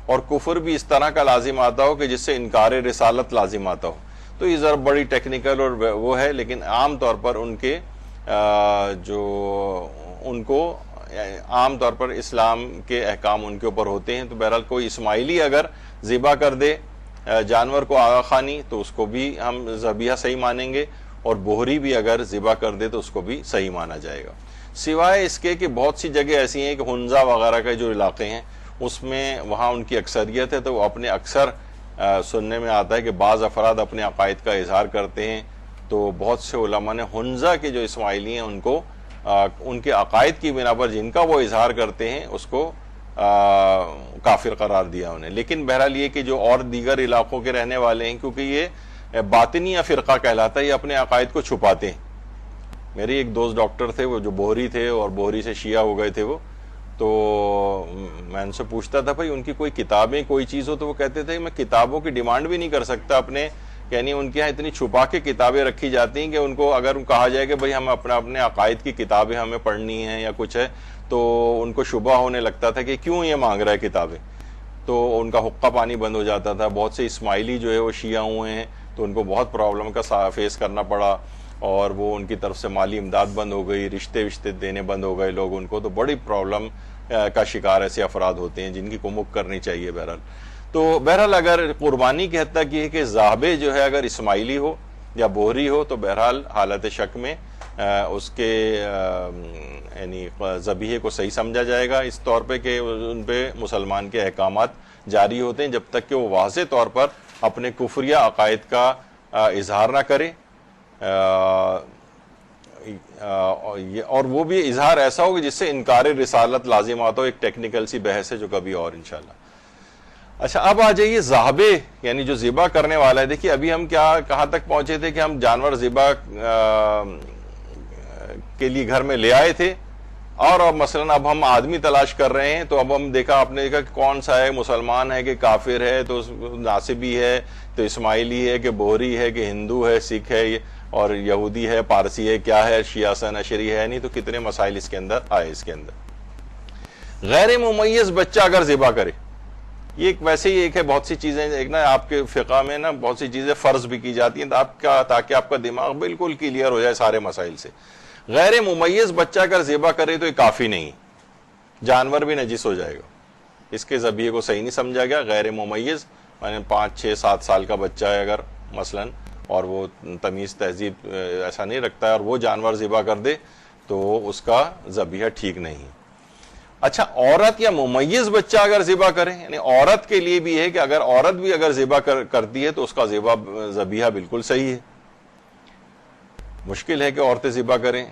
اور کفر بھی اس طرح کا لازم آتا ہو کہ جس سے انکار رسالت لازم آتا ہو. تو یہ ذرا بڑی ٹیکنیکل اور وہ ہے، لیکن عام طور پر ان کے ان کو عام طور پر اسلام کے احکام ان کے اوپر ہوتے ہیں. تو بہرحال کوئی اسماعیلی اگر ذبح کر دے جانور کو آغا خانی تو اس کو بھی ہم ذبیحہ صحیح مانیں گے، اور بوہری بھی اگر ذبح کر دے تو اس کو بھی صحیح مانا جائے گا. سوائے اس کے کہ بہت سی جگہ ایسی ہیں کہ ہنزا وغیرہ کے جو علاقے ہیں اس میں وہاں ان کی اکثریت ہے، تو وہ اپنے اکثر سننے میں آتا ہے کہ بعض افراد اپنے عقائد کا اظہار کرتے ہیں. تو بہت سے علماء نے ہنزا کے جو اسماعیلی ہیں ان کو ان کے عقائد کی بنا پر جن کا وہ اظہار کرتے ہیں اس کو کافر قرار دیا انہیں. لیکن بہرحال یہ کہ جو اور دیگر علاقوں کے رہنے والے ہیں، کیونکہ یہ باطنیہ فرقہ کہلاتا ہے، یہ اپنے عقائد کو چھپاتے ہیں. میرے ایک دوست ڈاکٹر تھے، وہ جو بوہری تھے اور بوہری سے شیعہ ہو گئے تھے وہ، تو میں ان سے پوچھتا تھا بھائی ان کی کوئی کتابیں کوئی چیز ہو، تو وہ کہتے تھے میں کتابوں کی ڈیمانڈ بھی نہیں کر سکتا اپنے، یعنی ان کے یہاں اتنی چھپا کے کتابیں رکھی جاتی ہیں کہ ان کو اگر کہا جائے کہ بھائی ہم اپنے عقائد کی کتابیں ہمیں پڑھنی ہیں یا کچھ ہے، تو ان کو شبہ ہونے لگتا تھا کہ کیوں یہ مانگ رہا ہے کتابیں. تو ان کا حقہ پانی بند ہو جاتا تھا. بہت سے اسماعیلی جو ہے وہ شیعہ ہوئے ہیں تو ان کو بہت پرابلم کا فیس کرنا پڑا، اور وہ ان کی طرف سے مالی امداد بند ہو گئی، رشتے دینے بند ہو گئے لوگ ان کو. تو بڑی پرابلم کا شکار ایسے افراد ہوتے ہیں جن کی کمک کرنی چاہیے. بہرحال اگر قربانی کی حد تک یہ ہے کہ ذابح جو ہے اگر اسماعیلی ہو یا بوہری ہو تو بہرحال حالت شک میں اس کے یعنی ذبیحے کو صحیح سمجھا جائے گا، اس طور پہ کہ ان پہ مسلمان کے احکامات جاری ہوتے ہیں جب تک کہ وہ واضح طور پر اپنے کفریہ عقائد کا اظہار نہ کرے، اور وہ بھی اظہار ایسا ہوگا جس سے انکار رسالت لازم آتا ہو. ایک ٹیکنیکل سی بحث ہے جو کبھی اور انشاءاللہ. اچھا اب آ جائیے ذابح یعنی جو ذبح کرنے والا ہے. دیکھیے ابھی ہم کہاں تک پہنچے تھے کہ ہم جانور ذبح کے لیے گھر میں لے آئے تھے، اور اب مثلا اب ہم آدمی تلاش کر رہے ہیں. تو اب ہم آپ نے دیکھا کہ کون سا ہے، مسلمان ہے کہ کافر ہے، تو ناصبی ہے تو اسماعیلی ہے کہ بوہری ہے کہ ہندو ہے، سکھ ہے اور یہودی ہے، پارسی ہے، کیا ہے، شیعہ سنشری ہے. نہیں تو کتنے مسائل اس کے اندر آئے. اس کے اندر غیر ممیز بچہ اگر ذبح کرے، یہ ویسے ہی ایک ہے، بہت سی چیزیں ایک نا آپ کے فقہ میں نا بہت سی چیزیں فرض بھی کی جاتی ہیں تاکہ آپ کا دماغ بالکل کلیئر ہو جائے سارے مسائل سے. غیر ممیز بچہ اگر ذبح کرے تو یہ کافی نہیں، جانور بھی نجس ہو جائے گا. اس کے ذبیحے کو صحیح نہیں سمجھا گیا. غیر ممیز یعنی 5 6 7 سال کا بچہ ہے اگر مثلا، اور وہ تمیز تہذیب ایسا نہیں رکھتا ہے اور وہ جانور ذبح کر دے تو اس کا ذبیحہ ٹھیک نہیں. اچھا عورت یا ممیز بچہ اگر ذبح کرے، یعنی عورت کے لیے بھی ہے کہ اگر عورت بھی اگر ذبح کرتی ہے تو اس کا ذبیحہ بالکل صحیح ہے. مشکل ہے کہ عورتیں ذبح کریں،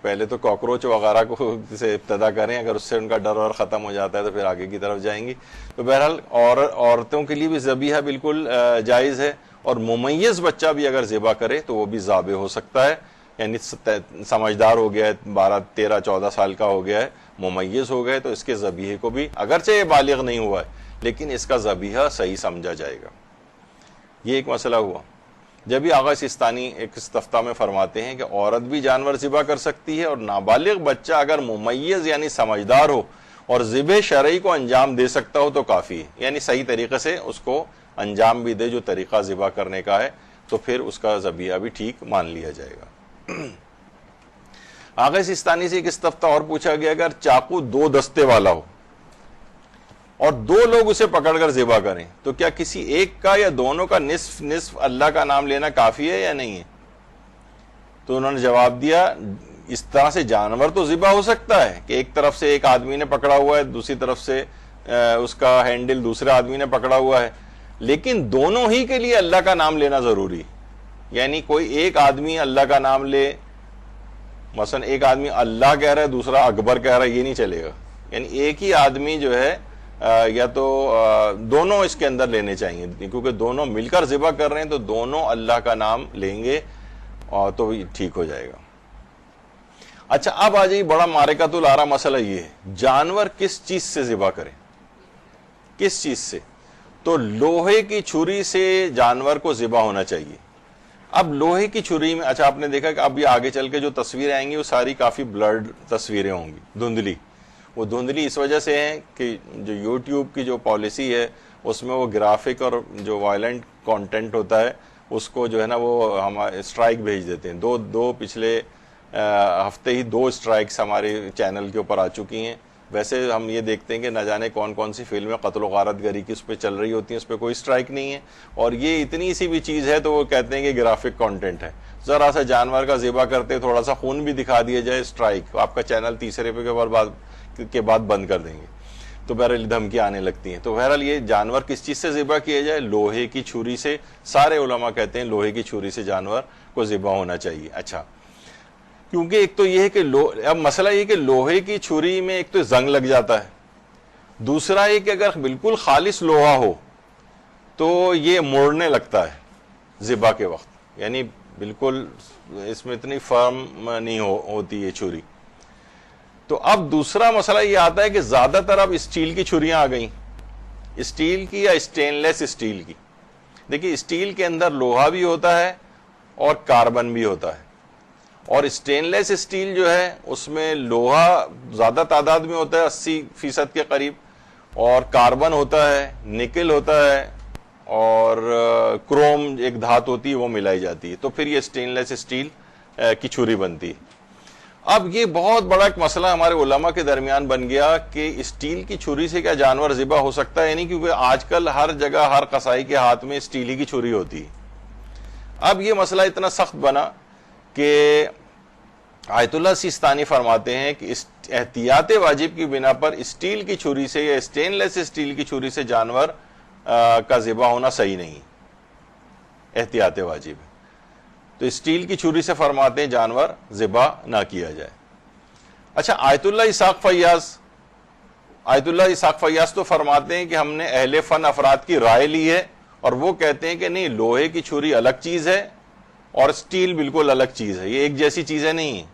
پہلے تو کاکروچ وغیرہ کو سے ابتدا کریں، اگر اس سے ان کا ڈر اور ختم ہو جاتا ہے تو پھر آگے کی طرف جائیں گی. تو بہرحال عورتوں کے لیے بھی ذبیحہ بالکل جائز ہے، اور ممیز بچہ بھی اگر ذبح کرے تو وہ بھی ذابح ہو سکتا ہے. یعنی سمجھدار ہو گیا ہے، 12 13 14 سال کا ہو گیا ہے، ممیز ہو گئے، تو اس کے ذبیحے کو بھی اگرچہ یہ بالغ نہیں ہوا ہے لیکن اس کا ذبیحہ صحیح سمجھا جائے گا. یہ ایک مسئلہ ہوا. جب بھی آغا سستانی ایک استفتاء میں فرماتے ہیں کہ عورت بھی جانور ذبح کر سکتی ہے، اور نابالغ بچہ اگر ممیز یعنی سمجھدار ہو اور ذبح شرعی کو انجام دے سکتا ہو تو کافی ہے. یعنی صحیح طریقے سے اس کو انجام بھی دے جو طریقہ ذبح کرنے کا ہے، تو پھر اس کا ذبیحہ بھی ٹھیک مان لیا جائے گا. آغا سستانی سے ایک استفتاء اور پوچھا گیا، اگر چاقو 2 دستے والا ہو اور 2 لوگ اسے پکڑ کر ذبح کریں تو کیا کسی ایک کا یا دونوں کا نصف اللہ کا نام لینا کافی ہے یا نہیں ہے؟ تو انہوں نے جواب دیا، اس طرح سے جانور تو ذبح ہو سکتا ہے کہ ایک طرف سے ایک آدمی نے پکڑا ہوا ہے، دوسری طرف سے اس کا ہینڈل دوسرے آدمی نے پکڑا ہوا ہے، لیکن دونوں ہی کے لیے اللہ کا نام لینا ضروری. یعنی کوئی ایک آدمی اللہ کا نام لے، مثلا ایک آدمی اللہ کہہ رہا ہے دوسرا اکبر کہہ رہا ہے، یہ نہیں چلے گا. یعنی ایک ہی آدمی جو ہے یا تو دونوں اس کے اندر لینے چاہیے، کیونکہ دونوں مل کر ذبح کر رہے ہیں تو دونوں اللہ کا نام لیں گے اور تو ٹھیک ہو جائے گا. اچھا اب آ جائیے بڑا معرکۃ الآراء مسئلہ یہ ہے، جانور کس چیز سے ذبح کریں، کس چیز سے؟ تو لوہے کی چھری سے جانور کو ذبح ہونا چاہیے. اب لوہے کی چھری میں اچھا آپ نے دیکھا کہ اب یہ آگے چل کے جو تصویریں آئیں گی وہ ساری کافی بلرڈ تصویریں ہوں گی، دھندلی. وہ دھندلی اس وجہ سے ہیں کہ جو یوٹیوب کی جو پالیسی ہے اس میں وہ گرافک اور جو وائلنٹ کانٹینٹ ہوتا ہے اس کو جو ہے نا وہ ہم اسٹرائک بھیج دیتے ہیں. دو پچھلے ہفتے ہی 2 اسٹرائکس ہمارے چینل کے اوپر آ چکی ہیں. ویسے ہم یہ دیکھتے ہیں کہ نہ جانے کون کون سی فلمیں قتل و غارت گری کی اس پہ چل رہی ہوتی ہیں، اس پہ کوئی اسٹرائک نہیں ہے. اور یہ اتنی سی بھی چیز ہے تو وہ کہتے ہیں کہ گرافک کانٹینٹ ہے. ذرا سا جانور کا ذبح کرتے تھوڑا سا خون بھی دکھا دیا جائے، اسٹرائک، آپ کا چینل تیسرے کے بعد بند کر دیں گے. تو بہرحال دھمکی آنے لگتی ہیں. تو بہرحال یہ جانور کس چیز سے ذبح کیا جائے؟ لوہے کی چھری سے. سارے علماء کہتے ہیں لوہے کی چھری سے جانور کو ذبح ہونا چاہیے. اچھا، کیونکہ ایک تو یہ ہے کہ اب مسئلہ یہ کہ لوہے کی چھری میں ایک تو زنگ لگ جاتا ہے، دوسرا یہ کہ اگر بالکل خالص لوہا ہو تو یہ مڑنے لگتا ہے ذبح کے وقت، یعنی بالکل اس میں اتنی فرم نہیں ہوتی یہ چھری. تو اب دوسرا مسئلہ یہ آتا ہے کہ زیادہ تر اب اسٹیل کی چھریاں آ گئیں، اسٹیل کی یا اسٹین لیس اسٹیل کی. دیکھیے اسٹیل کے اندر لوہا بھی ہوتا ہے اور کاربن بھی ہوتا ہے، اور اسٹین لیس اسٹیل جو ہے اس میں لوہا زیادہ تعداد میں ہوتا ہے 80% کے قریب، اور کاربن ہوتا ہے، نکل ہوتا ہے، اور کروم ایک دھات ہوتی ہے وہ ملائی جاتی ہے. تو پھر یہ اسٹین لیس اسٹیل کی چھری بنتی ہے. اب یہ بہت بڑا ایک مسئلہ ہمارے علماء کے درمیان بن گیا کہ اسٹیل کی چھری سے کیا جانور ذبح ہو سکتا ہے؟ نہیں، کیونکہ آج کل ہر جگہ ہر قصائی کے ہاتھ میں اسٹیل ہی کی چھری ہوتی ہے. اب یہ مسئلہ اتنا سخت بنا کہ آیت اللہ سیستانی فرماتے ہیں کہ احتیاط واجب کی بنا پر اسٹیل کی چھری سے یا اسٹین لیس اسٹیل کی چھری سے جانور کا ذبح ہونا صحیح نہیں، احتیاط واجب ہے. تو اسٹیل کی چھری سے فرماتے ہیں جانور ذبح نہ کیا جائے. اچھا، آیت اللہ اسحاق فیاض تو فرماتے ہیں کہ ہم نے اہل فن افراد کی رائے لی ہے، اور وہ کہتے ہیں کہ نہیں، لوہے کی چھری الگ چیز ہے اور اسٹیل بالکل الگ چیز ہے، یہ ایک جیسی چیزیں نہیں ہیں.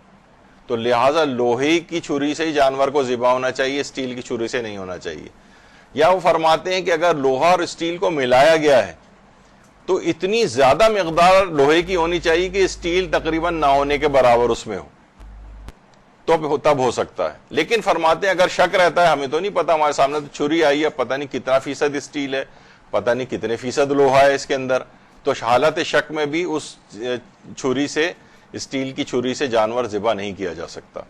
تو لہٰذا لوہے کی چھری سے ہی جانور کو ذبح ہونا چاہیے، اسٹیل کی چھری سے نہیں ہونا چاہیے. یا وہ فرماتے ہیں کہ اگر لوہا اور اسٹیل کو ملایا گیا ہے تو اتنی زیادہ مقدار لوہے کی ہونی چاہیے کہ اسٹیل تقریباً نہ ہونے کے برابر اس میں ہو، تو تب ہو سکتا ہے. لیکن فرماتے ہیں اگر شک رہتا ہے، ہمیں تو نہیں پتا، ہمارے سامنے تو چھری آئی ہے، پتہ نہیں کتنا فیصد اسٹیل ہے، پتہ نہیں کتنے فیصد لوہا ہے اس کے اندر، تو حالت شک میں بھی اس چھری سے، اسٹیل کی چھری سے جانور ذبح نہیں کیا جا سکتا.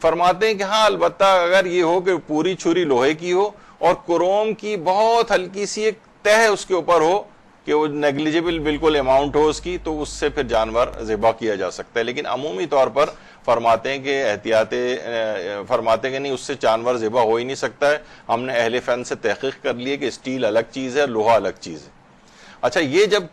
فرماتے ہیں کہ ہاں البتہ اگر یہ ہو کہ پوری چھری لوہے کی ہو اور کروم کی بہت ہلکی سی ایک تہ اس کے اوپر ہو کہ وہ نیگلیجیبل بالکل اماؤنٹ ہو اس کی، تو اس سے پھر جانور ذبح کیا جا سکتا ہے. لیکن عمومی طور پر فرماتے ہیں کہ فرماتے ہیں کہ نہیں، اس سے جانور ذبح ہو ہی نہیں سکتا ہے. ہم نے اہل فن سے تحقیق کر لی ہے کہ اسٹیل الگ چیز ہے، لوہا الگ چیز ہے. اچھا، یہ جب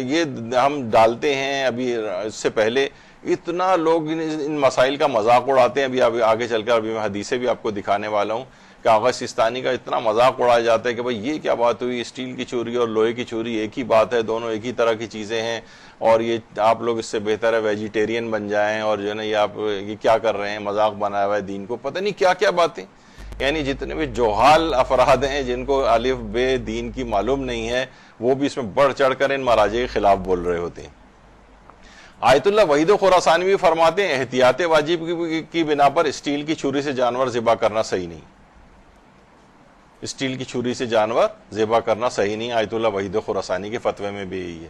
یہ ہم ڈالتے ہیں، ابھی اس سے پہلے اتنا لوگ ان مسائل کا مذاق اڑاتے ہیں. ابھی آگے چل کر ابھی میں حدیثیں بھی آپ کو دکھانے والا ہوں کہ آغا سیستانی کا اتنا مذاق اڑایا جاتا ہے کہ بھئی یہ کیا بات ہوئی، اسٹیل کی چھری اور لوہے کی چھری ایک ہی بات ہے، دونوں ایک ہی طرح کی چیزیں ہیں، اور یہ آپ لوگ اس سے بہتر ہے ویجیٹیرین بن جائیں، اور جو ہے نا یہ آپ یہ کیا کر رہے ہیں، مذاق بنایا ہوا ہے دین کو، پتہ نہیں کیا کیا باتیں. یعنی جتنے بھی جوہال افراد ہیں جن کو الف بے دین کی معلوم نہیں ہے، وہ بھی اس میں بڑھ چڑھ کر ان مراجع کے خلاف بول رہے ہوتے ہیں. آیت اللہ وحید خراسانی بھی فرماتے ہیں احتیاط واجب کی بنا پر اسٹیل کی چھری سے جانور ذبح کرنا صحیح نہیں، اسٹیل کی چھری سے جانور ذبح کرنا صحیح نہیں. آیت اللہ وحید خراسانی کے فتوے میں بھی یہی ہے.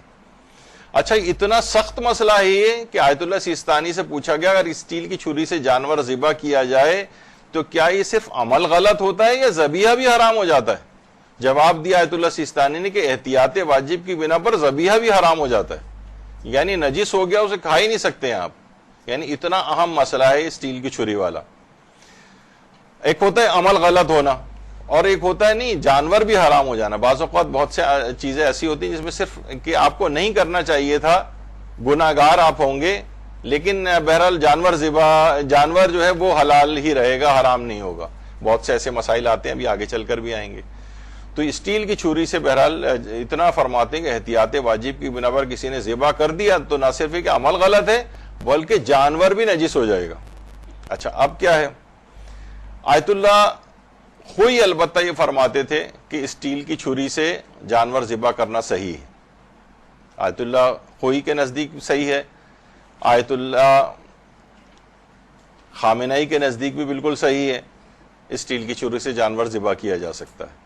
اچھا، اتنا سخت مسئلہ ہے یہ کہ آیت اللہ سیستانی سے پوچھا گیا اگر اسٹیل کی چھری سے جانور ذبح کیا جائے تو کیا یہ صرف عمل غلط ہوتا ہے یا ذبیحہ بھی حرام ہو جاتا ہے؟ جواب دیا آیت اللہ سیستانی نے کہ احتیاط واجب کی بنا پر ذبیحہ بھی حرام ہو جاتا ہے، یعنی نجس ہو گیا، اسے کھا ہی نہیں سکتے ہیں آپ. یعنی اتنا اہم مسئلہ ہے اسٹیل کی چھری والا. ایک ہوتا ہے عمل غلط ہونا، اور ایک ہوتا ہے نہیں جانور بھی حرام ہو جانا. بعض اوقات بہت سے چیزیں ایسی ہوتی ہیں جس میں صرف کہ آپ کو نہیں کرنا چاہیے تھا، گناہگار آپ ہوں گے، لیکن بہرحال جانور جو ہے وہ حلال ہی رہے گا، حرام نہیں ہوگا. بہت سے ایسے مسائل آتے ہیں، ابھی آگے چل کر بھی آئیں گے. تو اسٹیل کی چھری سے بہرحال اتنا فرماتے ہیں کہ احتیاط واجب کی بنا پر کسی نے ذبح کر دیا تو نہ صرف کہ عمل غلط ہے بلکہ جانور بھی نجس ہو جائے گا. اچھا، اب کیا ہے؟ آیت اللہ خوئی البتہ یہ فرماتے تھے کہ اسٹیل کی چھری سے جانور ذبح کرنا صحیح ہے. آیت اللہ خوئی کے نزدیک صحیح ہے، آیت اللہ خامنئی کے نزدیک بھی بالکل صحیح ہے، اسٹیل کی چھری سے جانور ذبح کیا جا سکتا ہے۔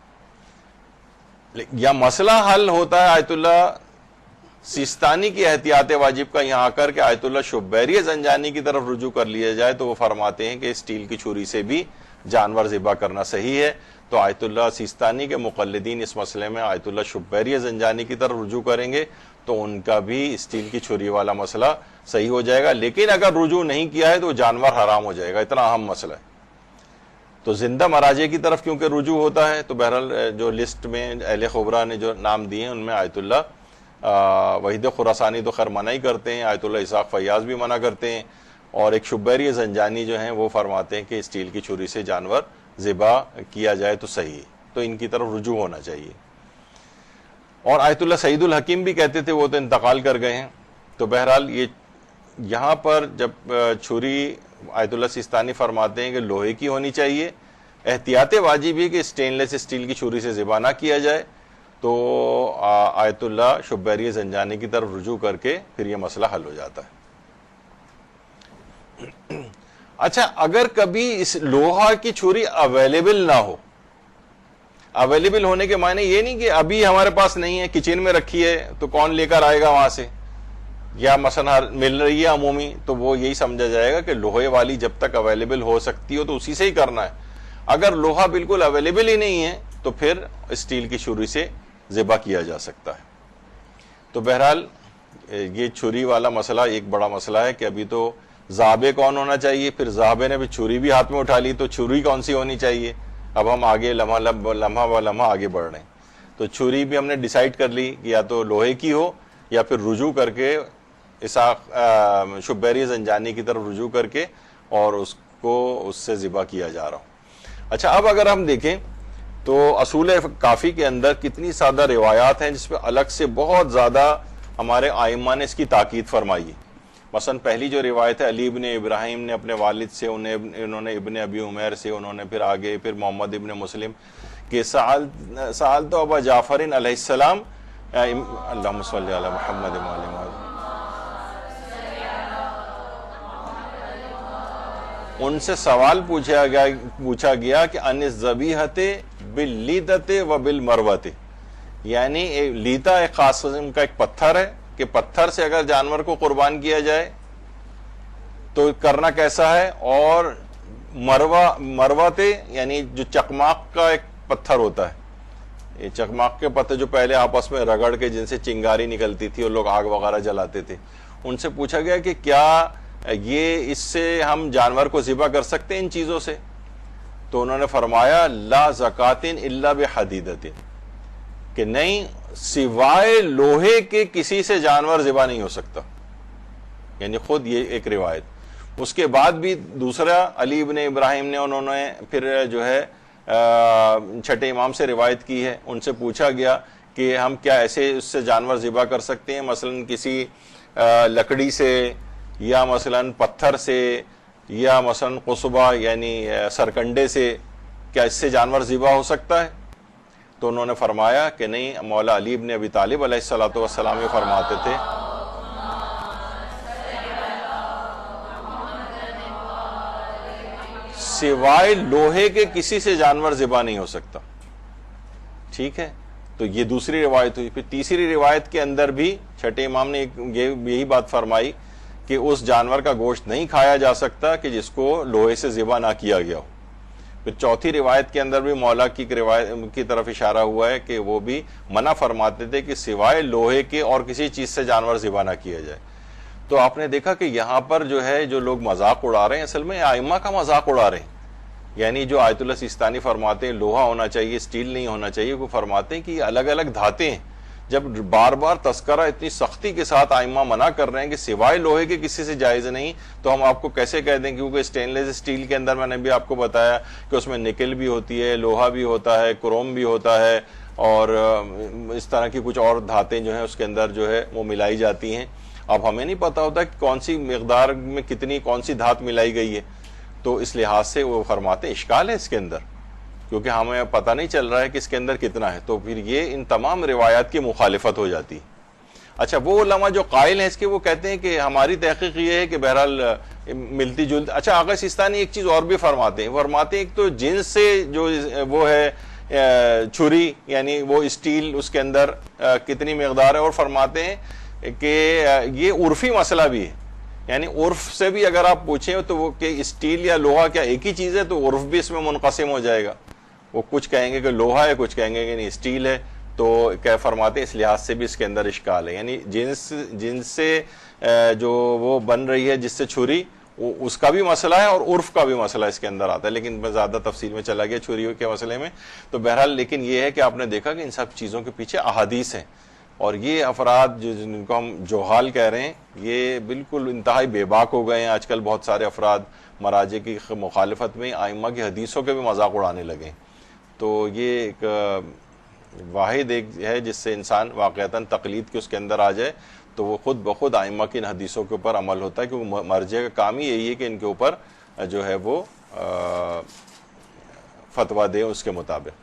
یا مسئلہ حل ہوتا ہے آیت اللہ سیستانی کی احتیاط واجب کا یہاں آ کر کے آیت اللہ شبیری زنجانی کی طرف رجوع کر لیا جائے، تو وہ فرماتے ہیں کہ اسٹیل کی چھری سے بھی جانور ذبح کرنا صحیح ہے۔ تو آیت اللہ سیستانی کے مقلدین اس مسئلے میں آیت اللہ شبیری زنجانی کی طرف رجوع کریں گے تو ان کا بھی اسٹیل کی چھری والا مسئلہ صحیح ہو جائے گا، لیکن اگر رجوع نہیں کیا ہے تو جانور حرام ہو جائے گا، اتنا اہم مسئلہ ہے۔ تو زندہ مراجع کی طرف کیونکہ رجوع ہوتا ہے، تو بہرحال جو لسٹ میں اہل خبرہ نے جو نام دیے ہیں ان میں آیت اللہ وحید خراسانی تو خیر منع ہی کرتے ہیں، آیت اللہ اسحاق فیاض بھی منع کرتے ہیں، اور ایک شبیری زنجانی جو ہیں وہ فرماتے ہیں کہ اسٹیل کی چھری سے جانور ذبح کیا جائے تو صحیح ہے، تو ان کی طرف رجوع ہونا چاہیے۔ اور آیت اللہ سعید الحکیم بھی کہتے تھے، وہ تو انتقال کر گئے ہیں۔ تو بہرحال یہ یہاں پر جب چھری آیت اللہ سیستانی فرماتے ہیں کہ لوہے کی ہونی چاہیے، احتیاط واجب ہے کہ اسٹین لیس اسٹیل کی چھری سے ذبح نہ کیا جائے، تو آیت اللہ شبیری زنجانی کی طرف رجوع کر کے پھر یہ مسئلہ حل ہو جاتا ہے۔ اچھا، اگر کبھی اس لوہا کی چھری اویلیبل نہ ہو، اویلیبل ہونے کے معنی یہ نہیں کہ ابھی ہمارے پاس نہیں ہے، کچن میں رکھی ہے تو کون لے کر آئے گا وہاں سے، یا مثلا مل رہی ہے عمومی، تو وہ یہی سمجھا جائے گا کہ لوہے والی جب تک اویلیبل ہو سکتی ہو تو اسی سے ہی کرنا ہے۔ اگر لوہا بالکل اویلیبل ہی نہیں ہے تو پھر اسٹیل کی چھری سے ذبح کیا جا سکتا ہے۔ تو بہرحال یہ چھری والا مسئلہ ایک بڑا مسئلہ ہے کہ ابھی تو ذابے کون ہونا چاہیے، پھر ذابے نے بھی چھری بھی ہاتھ میں اٹھا لی تو چھری کون سی ہونی چاہیے، اب ہم آگے لمحہ و لمحہ آگے بڑھ رہے ہیں۔ تو چھری بھی ہم نے ڈیسائیڈ کر لی کہ یا تو لوہے کی ہو یا پھر رجوع کر کے اسحاق شبیری زنجانی کی طرف رجوع کر کے اور اس کو اس سے ذبح کیا جا رہا ہو۔ اچھا، اب اگر ہم دیکھیں تو اصول کافی کے اندر کتنی سادہ روایات ہیں جس پہ الگ سے بہت زیادہ ہمارے ائمہ نے اس کی تاکید فرمائی ہے۔ مثلا پہلی جو روایت ہے علی ابن ابراہیم نے اپنے والد سے، انہوں نے ابن ابی عمیر سے، انہوں نے پھر آگے پھر محمد ابن مسلم کہ سألت ابا جعفر علیہ السلام، اللہم صلی علی محمد وعلی محمد، ان سے سوال پوچھا گیا کہ ان الذبیحۃ باللیدۃ و بالمروۃ، یعنی لیتا ایک خاص قسم کا ایک پتھر ہے کہ پتھر سے اگر جانور کو قربان کیا جائے تو کرنا کیسا ہے، اور مروۃ یعنی جو چکماق کا ایک پتھر ہوتا ہے، یہ چکماق کے پتھر جو پہلے آپس میں رگڑ کے جن سے چنگاری نکلتی تھی اور لوگ آگ وغیرہ جلاتے تھے، ان سے پوچھا گیا کہ کیا یہ اس سے ہم جانور کو ذبح کر سکتے ہیں ان چیزوں سے؟ تو انہوں نے فرمایا لا زکات الا بحدیدۃ، کہ نہیں، سوائے لوہے کے کسی سے جانور ذبح نہیں ہو سکتا، یعنی خود یہ ایک روایت۔ اس کے بعد بھی دوسرا علی ابن ابراہیم نے انہوں نے پھر جو ہے چھٹے امام سے روایت کی ہے، ان سے پوچھا گیا کہ ہم کیا ایسے اس سے جانور ذبح کر سکتے ہیں، مثلا کسی لکڑی سے یا مثلا پتھر سے یا مثلا قصبہ یعنی سرکنڈے سے، کیا اس سے جانور ذبح ہو سکتا ہے؟ تو انہوں نے فرمایا کہ نہیں، مولا علی ابن ابی طالب علیہ الصلوۃ والسلام یہ فرماتے تھے سوائے لوہے کے کسی سے جانور ذبح نہیں ہو سکتا۔ ٹھیک ہے، تو یہ دوسری روایت ہوئی۔ پھر تیسری روایت کے اندر بھی چھٹے امام نے یہی بات فرمائی کہ اس جانور کا گوشت نہیں کھایا جا سکتا کہ جس کو لوہے سے ذبح نہ کیا گیا ہو۔ پھر چوتھی روایت کے اندر بھی مولا کی روایت کی طرف اشارہ ہوا ہے کہ وہ بھی منع فرماتے تھے کہ سوائے لوہے کے اور کسی چیز سے جانور ذبح نہ کیا جائے۔ تو آپ نے دیکھا کہ یہاں پر جو ہے جو لوگ مذاق اڑا رہے ہیں اصل میں ائمہ کا مذاق اڑا رہے ہیں، یعنی جو آیت اللہ سیستانی فرماتے ہیں لوہا ہونا چاہیے، اسٹیل نہیں ہونا چاہیے، وہ فرماتے ہیں کہ یہ الگ الگ دھاتیں ہیں۔ جب بار بار تذکرہ اتنی سختی کے ساتھ ائمہ منع کر رہے ہیں کہ سوائے لوہے کے کسی سے جائز نہیں، تو ہم آپ کو کیسے کہہ دیں؟ کیونکہ اسٹین لیس اسٹیل کے اندر میں نے بھی آپ کو بتایا کہ اس میں نکل بھی ہوتی ہے، لوہا بھی ہوتا ہے، کروم بھی ہوتا ہے، اور اس طرح کی کچھ اور دھاتیں جو ہیں اس کے اندر جو ہے وہ ملائی جاتی ہیں۔ اب ہمیں نہیں پتا ہوتا کہ کون سی مقدار میں کتنی کون سی دھات ملائی گئی ہے، تو اس لحاظ سے وہ فرماتے اشکال ہے اس کے اندر، کیونکہ ہمیں پتہ نہیں چل رہا ہے کہ اس کے اندر کتنا ہے، تو پھر یہ ان تمام روایات کی مخالفت ہو جاتی۔ اچھا وہ علماء جو قائل ہیں اس کے وہ کہتے ہیں کہ ہماری تحقیق یہ ہے کہ بہرحال ملتی جلتی. اچھا آقا سیستانی ایک چیز اور بھی فرماتے ہیں ایک تو جنس سے جو وہ ہے چھری یعنی وہ اسٹیل اس کے اندر کتنی مقدار ہے, اور فرماتے ہیں کہ یہ عرفی مسئلہ بھی ہے, یعنی عرف سے بھی اگر آپ پوچھیں تو وہ کہ اسٹیل یا لوہا کیا ایک ہی چیز ہے, تو عرف بھی اس میں منقسم ہو جائے گا. وہ کچھ کہیں گے کہ لوہا ہے, کچھ کہیں گے کہ نہیں اسٹیل ہے. تو کیا فرماتے ہیں اس لحاظ سے بھی اس کے اندر اشکال ہے, یعنی جنس سے جو وہ بن رہی ہے جس سے چھری, اس کا بھی مسئلہ ہے اور عرف کا بھی مسئلہ اس کے اندر آتا ہے. لیکن میں زیادہ تفصیل میں چلا گیا چھریوں کے مسئلے میں. تو بہرحال لیکن یہ ہے کہ آپ نے دیکھا کہ ان سب چیزوں کے پیچھے احادیث ہیں, اور یہ افراد جن کو ہم جوہال کہہ رہے ہیں یہ بالکل انتہائی بے باک ہو گئے ہیں. آج کل بہت سارے افراد مراجع کی مخالفت میں ائمہ کی حدیثوں کے بھی مذاق اڑانے لگے. تو یہ ایک واحد ایک ہے جس سے انسان واقعتاً تقلید کی اس کے اندر آ جائے تو وہ خود بخود ائمہ کی ان حدیثوں کے اوپر عمل ہوتا ہے, کہ وہ مرجع کا کام ہی یہی ہے کہ ان کے اوپر جو ہے وہ فتویٰ دیں اس کے مطابق.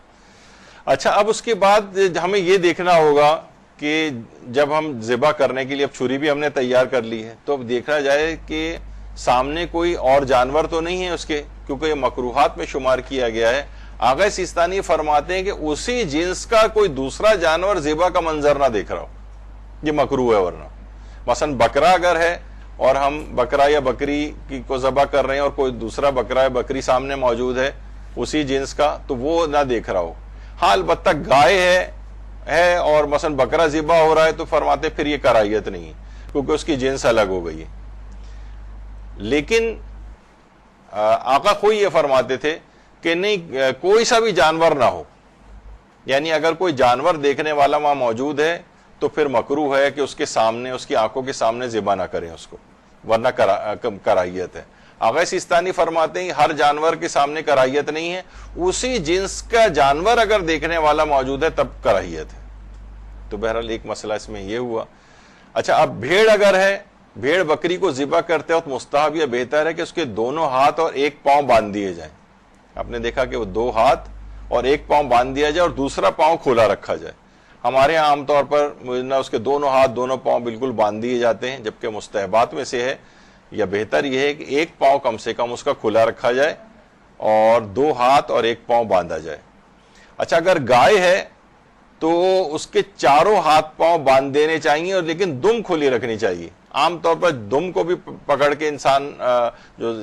اچھا اب اس کے بعد ہمیں یہ دیکھنا ہوگا کہ جب ہم ذبح کرنے کے لیے, اب چھری بھی ہم نے تیار کر لی ہے, تو اب دیکھنا جائے کہ سامنے کوئی اور جانور تو نہیں ہے اس کے, کیونکہ یہ مکروہات میں شمار کیا گیا ہے. آغا سیستانی فرماتے ہیں کہ اسی جنس کا کوئی دوسرا جانور ذبح کا منظر نہ دیکھ رہا ہو, یہ مکروہ ہے. ورنہ مثلا بکرا اگر ہے اور ہم بکرا یا بکری کو ذبح کر رہے ہیں اور کوئی دوسرا بکرا یا بکری سامنے موجود ہے اسی جنس کا, تو وہ نہ دیکھ رہا ہو. ہاں البتہ گائے ہے اور مثلا بکرا ذبح ہو رہا ہے تو فرماتے پھر یہ کراہیت نہیں ہے, کیونکہ اس کی جنس الگ ہو گئی ہے. لیکن آقا خود یہ فرماتے تھے کہ نہیں کوئی سا بھی جانور نہ ہو, یعنی اگر کوئی جانور دیکھنے والا وہاں موجود ہے تو پھر مکروہ ہے کہ اس کے سامنے, اس کی آنکھوں کے سامنے ذبح نہ کریں اس کو, ورنہ کراہیت ہے. آغا سیستانی فرماتے ہیں ہر جانور کے سامنے کراہیت نہیں ہے, اسی جنس کا جانور اگر دیکھنے والا موجود ہے تب کراہیت ہے. تو بہرحال ایک مسئلہ اس میں یہ ہوا. اچھا اب بھیڑ اگر ہے, بھیڑ بکری کو ذبح کرتے وقت مستحب یا بہتر ہے کہ اس کے دونوں ہاتھ اور ایک پاؤں باندھ دیے جائیں. آپ نے دیکھا کہ وہ دو ہاتھ اور ایک پاؤں باندھ دیا جائے اور دوسرا پاؤں کھلا رکھا جائے. ہمارے یہاں عام طور پر اس کے دونوں ہاتھ دونوں پاؤں بالکل باندھ دیے جاتے ہیں, جبکہ مستحبات میں سے ہے یا بہتر یہ ہے کہ ایک پاؤں کم سے کم اس کا کھلا رکھا جائے اور دو ہاتھ اور ایک پاؤں باندھا جائے. اچھا اگر گائے ہے تو اس کے چاروں ہاتھ پاؤں باندھ دینے چاہیے, اور لیکن دم کھلی رکھنی چاہیے. عام طور پر دم کو بھی پکڑ کے انسان جو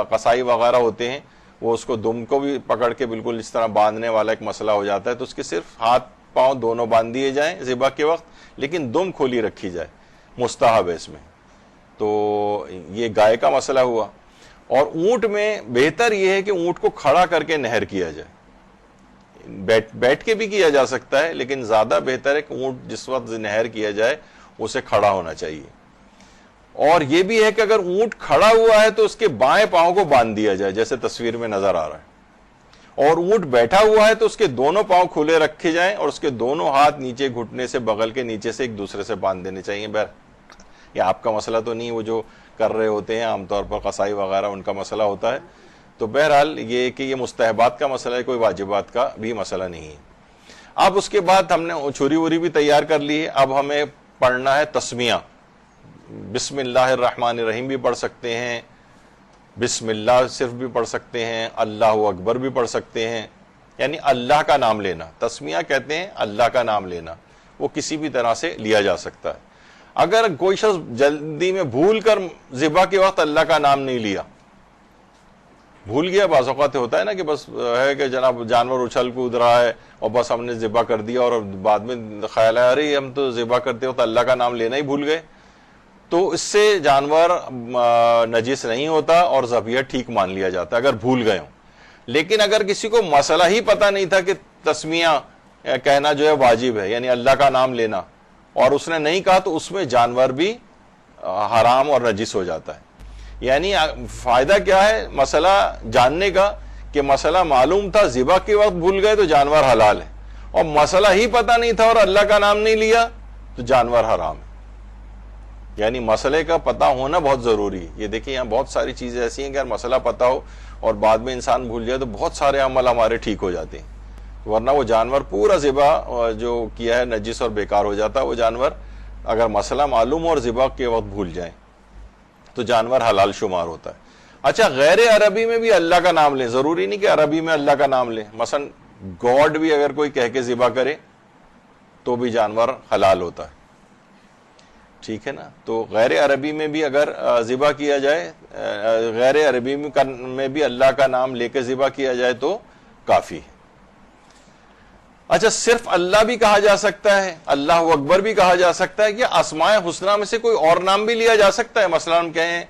قصائی وغیرہ ہوتے ہیں وہ اس کو دم کو بھی پکڑ کے بالکل اس طرح باندھنے والا ایک مسئلہ ہو جاتا ہے, تو اس کے صرف ہاتھ پاؤں دونوں باندھ دیے جائیں ذبح کے وقت, لیکن دم کھلی رکھی جائے, مستحب ہے اس میں. تو یہ گائے کا مسئلہ ہوا. اور اونٹ میں بہتر یہ ہے کہ اونٹ کو کھڑا کر کے نہر کیا جائے. بیٹھ کے بھی کیا جا سکتا ہے, لیکن زیادہ بہتر ہے کہ اونٹ جس وقت نہر کیا جائے اسے کھڑا ہونا چاہیے. اور یہ بھی ہے کہ اگر اونٹ کھڑا ہوا ہے تو اس کے بائیں پاؤں کو باندھ دیا جائے جیسے تصویر میں نظر آ رہا ہے, اور اونٹ بیٹھا ہوا ہے تو اس کے دونوں پاؤں کھلے رکھے جائیں اور اس کے دونوں ہاتھ نیچے گھٹنے سے بغل کے نیچے سے ایک دوسرے سے باندھ دینے چاہیے. یہ آپ کا مسئلہ تو نہیں, وہ جو کر رہے ہوتے ہیں عام طور پر قصائی وغیرہ ان کا مسئلہ ہوتا ہے. تو بہرحال یہ کہ یہ مستحبات کا مسئلہ ہے, کوئی واجبات کا بھی مسئلہ نہیں ہے. اب اس کے بعد ہم نے چھری وری بھی تیار کر لی ہے. اب ہمیں پڑھنا ہے تسمیہ. بسم اللہ الرحمن الرحیم بھی پڑھ سکتے ہیں, بسم اللہ صرف بھی پڑھ سکتے ہیں, اللہ اکبر بھی پڑھ سکتے ہیں, یعنی اللہ کا نام لینا. تسمیہ کہتے ہیں اللہ کا نام لینا, وہ کسی بھی طرح سے لیا جا سکتا ہے. اگر کوئی شخص جلدی میں بھول کر ذبح کے وقت اللہ کا نام نہیں لیا, بھول گیا, بعض اوقات ہوتا ہے نا کہ بس ہے کہ جناب جانور اچھل کود رہا ہے اور بس ہم نے ذبح کر دیا اور بعد میں خیال ہے ارے ہم تو ذبح کرتے وقت اللہ کا نام لینا ہی بھول گئے, تو اس سے جانور نجس نہیں ہوتا اور ذبیحہ ٹھیک مان لیا جاتا ہے اگر بھول گئے ہوں. لیکن اگر کسی کو مسئلہ ہی پتہ نہیں تھا کہ تسمیہ کہنا جو ہے واجب ہے, یعنی اللہ کا نام لینا, اور اس نے نہیں کہا, تو اس میں جانور بھی حرام اور نجس ہو جاتا ہے. یعنی فائدہ کیا ہے مسئلہ جاننے کا, کہ مسئلہ معلوم تھا ذبح کے وقت بھول گئے تو جانور حلال ہے, اور مسئلہ ہی پتہ نہیں تھا اور اللہ کا نام نہیں لیا تو جانور حرام ہے. یعنی مسئلے کا پتہ ہونا بہت ضروری ہے. یہ دیکھیں یہاں بہت ساری چیزیں ایسی ہیں کہ اگر مسئلہ پتہ ہو اور بعد میں انسان بھول جائے تو بہت سارے عمل ہمارے ٹھیک ہو جاتے ہیں, ورنہ وہ جانور پورا ذبح جو کیا ہے نجس اور بیکار ہو جاتا ہے وہ جانور, اگر مسئلہ معلوم ہو اور ذبح کے وقت بھول جائیں تو جانور حلال شمار ہوتا ہے. اچھا غیر عربی میں بھی اللہ کا نام لیں, ضروری نہیں کہ عربی میں اللہ کا نام لیں, مثلا گاڈ بھی اگر کوئی کہہ کے ذبح کرے تو بھی جانور حلال ہوتا ہے, ٹھیک ہے نا. تو غیر عربی میں بھی اگر ذبح کیا جائے, غیر عربی میں بھی اللہ کا نام لے کے ذبح کیا جائے تو کافی ہے. اچھا صرف اللہ بھی کہا جا سکتا ہے, اللہ اکبر بھی کہا جا سکتا ہے, کہ اسماء حسنہ میں سے کوئی اور نام بھی لیا جا سکتا ہے؟ مثلا ہم کہیں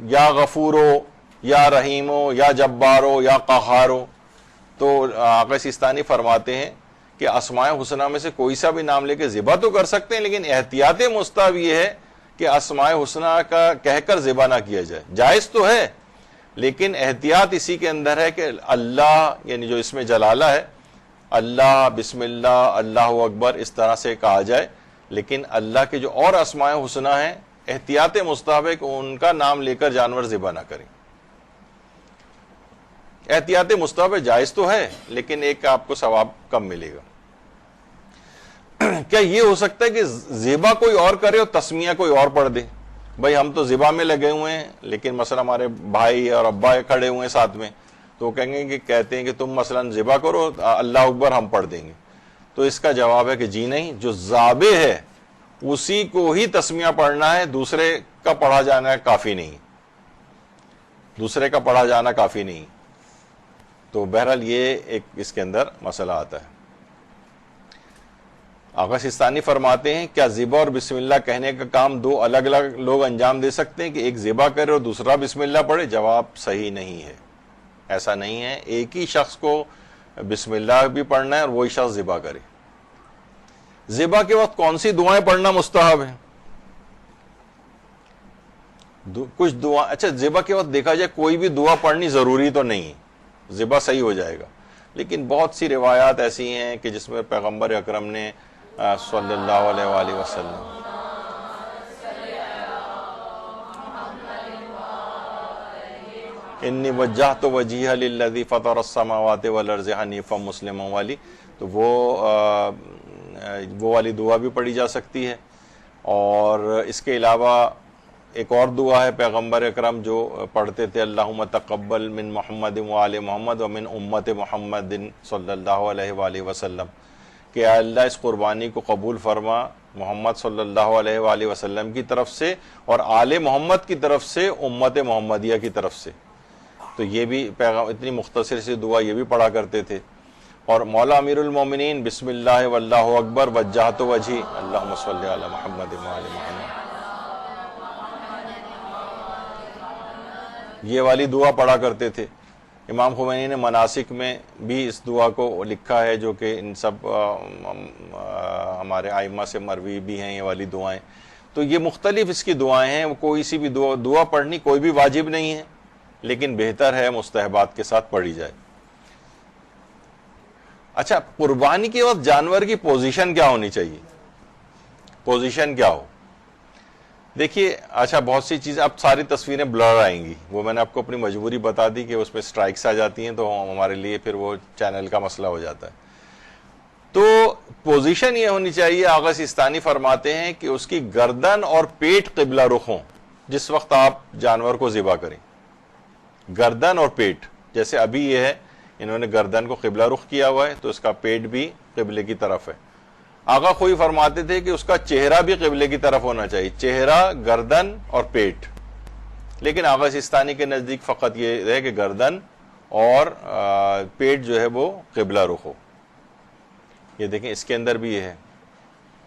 یا غفورو, یا رحیمو, یا جبارو, یا قہارو. تو آقا سیستانی فرماتے ہیں کہ اسماء حسنہ میں سے کوئی سا بھی نام لے کے ذبح تو کر سکتے ہیں, لیکن احتیاط مستحب یہ ہے کہ اسماء حسنہ کا کہہ کر ذبح نہ کیا جائے. جائز تو ہے لیکن احتیاط اسی کے اندر ہے کہ اللہ یعنی جو اس میں جلالہ ہے, اللہ, بسم اللہ, اللہ اکبر اس طرح سے کہا جائے, لیکن اللہ کے جو اور اسماء حسنہ ہیں احتیاط مستحب ہے کہ ان کا نام لے کر جانور ذبح نہ کریں. احتیاط مستحب ہے, جائز تو ہے لیکن ایک آپ کو ثواب کم ملے گا. کیا یہ ہو سکتا ہے کہ ذبح کوئی اور کرے اور تسمیہ کوئی اور پڑھ دے؟ بھائی ہم تو ذبح میں لگے ہوئے ہیں لیکن مثلا ہمارے بھائی اور ابا کھڑے ہوئے ہیں ساتھ میں, تو وہ کہیں گے کہ کہتے ہیں کہ تم مثلا ذبح کرو, اللہ اکبر ہم پڑھ دیں گے. تو اس کا جواب ہے کہ جی نہیں, جو ذابح ہے اسی کو ہی تسمیہ پڑھنا ہے, دوسرے کا پڑھا جانا کافی نہیں, دوسرے کا پڑھا جانا کافی نہیں. تو بہرحال یہ ایک اس کے اندر مسئلہ آتا ہے. آقا سیستانی فرماتے ہیں کیا ذبح اور بسم اللہ کہنے کا کام دو الگ الگ لوگ انجام دے سکتے ہیں, کہ ایک ذبح کرے اور دوسرا بسم اللہ پڑھے؟ جواب صحیح نہیں ہے, ایسا نہیں ہے. ایک ہی شخص کو بسم اللہ بھی پڑھنا ہے اور وہی شخص ذبح کرے. ذبح کے وقت کون سی دعائیں پڑھنا مستحب ہے؟ کچھ دعا, اچھا ذبح کے وقت دیکھا جائے کوئی بھی دعا پڑھنی ضروری تو نہیں ہے, ذبح صحیح ہو جائے گا, لیکن بہت سی روایات ایسی ہیں کہ جس میں پیغمبر اکرم نے صلی اللہ علیہ وآلہ وسلم انی وجہت وجیہ للذی فطر السماوات والارض حنیفا مسلما والی, تو وہ والی دعا بھی پڑھی جا سکتی ہے. اور اس کے علاوہ ایک اور دعا ہے پیغمبر اکرم جو پڑھتے تھے, اللہم تقبل من محمد وآل محمد ومن امت محمد صلی اللہ علیہ وآلہ وسلم, کہ اے اللہ اس قربانی کو قبول فرما محمد صلی اللہ علیہ وآلہ وسلم کی طرف سے اور آل محمد کی طرف سے, امت محمدیہ کی طرف سے. تو یہ بھی اتنی مختصر سی دعا یہ بھی پڑھا کرتے تھے. اور مولا امیر المومنین بسم اللہ واللہ اکبر وجہت وجہی اللہم صلی علی محمد وآل محمد, یہ والی دعا پڑھا کرتے تھے. امام خمینی نے مناسک میں بھی اس دعا کو لکھا ہے, جو کہ ان سب ہمارے ائمہ سے مروی بھی ہیں یہ والی دعائیں. تو یہ مختلف اس کی دعائیں ہیں, کوئی سی بھی دعا پڑھنی کوئی بھی واجب نہیں ہے, لیکن بہتر ہے مستحبات کے ساتھ پڑھی جائے. اچھا قربانی کے وقت جانور کی پوزیشن کیا ہونی چاہیے؟ پوزیشن کیا ہو؟ دیکھیے اچھا بہت سی چیزیں, اب ساری تصویریں بلر آئیں گی, وہ میں نے آپ کو اپنی مجبوری بتا دی کہ اس پہ سٹرائکس آ جاتی ہیں تو ہمارے لیے پھر وہ چینل کا مسئلہ ہو جاتا ہے. تو پوزیشن یہ ہونی چاہیے, آغا سیستانی فرماتے ہیں کہ اس کی گردن اور پیٹ قبلہ رخ ہوں جس وقت آپ جانور کو ذبح کریں. گردن اور پیٹ, جیسے ابھی یہ ہے انہوں نے گردن کو قبلہ رخ کیا ہوا ہے تو اس کا پیٹ بھی قبلے کی طرف ہے. آقا خوئی فرماتے تھے کہ اس کا چہرہ بھی قبلے کی طرف ہونا چاہیے, چہرہ, گردن اور پیٹ. لیکن آقا سیستانی کے نزدیک فقط یہ ہے کہ گردن اور پیٹ جو ہے وہ قبلہ رخ ہو. یہ دیکھیں اس کے اندر بھی یہ ہے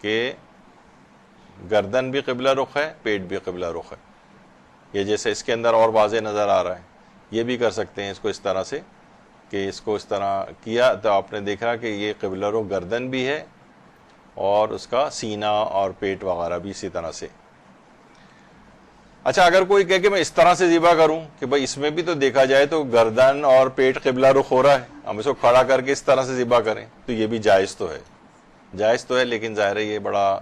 کہ گردن بھی قبلہ رخ ہے, پیٹ بھی قبلہ رخ ہے. یہ جیسے اس کے اندر اور واضح نظر آ رہا ہے, یہ بھی کر سکتے ہیں اس کو اس طرح سے, کہ اس کو اس طرح کیا تو آپ نے دیکھا کہ یہ قبلہ رخ گردن بھی ہے اور اس کا سینہ اور پیٹ وغیرہ بھی اسی طرح سے. اچھا اگر کوئی کہے کہ میں اس طرح سے ذبح کروں, کہ بھائی اس میں بھی تو دیکھا جائے تو گردن اور پیٹ قبلہ رخ ہو رہا ہے, ہم اس کو کھڑا کر کے اس طرح سے ذبح کریں, تو یہ بھی جائز تو ہے, جائز تو ہے, لیکن ظاہر ہے یہ بڑا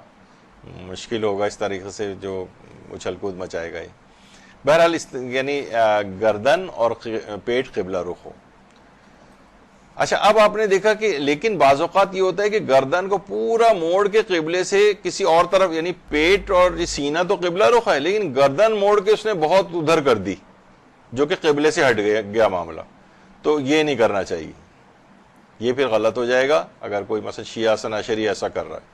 مشکل ہوگا اس طریقے سے جو اچھل کود مچائے گا یہ. بہرحال یعنی گردن اور پیٹ قبلہ رخ ہو. اچھا اب آپ نے دیکھا کہ لیکن بعض اوقات یہ ہوتا ہے کہ گردن کو پورا موڑ کے قبلے سے کسی اور طرف، یعنی پیٹ اور سینہ تو قبلہ رخ ہے لیکن گردن موڑ کے اس نے بہت ادھر کر دی جو کہ قبلے سے ہٹ گیا معاملہ، تو یہ نہیں کرنا چاہیے، یہ پھر غلط ہو جائے گا۔ اگر کوئی مثلا شیعہ حسن عشری ایسا کر رہا ہے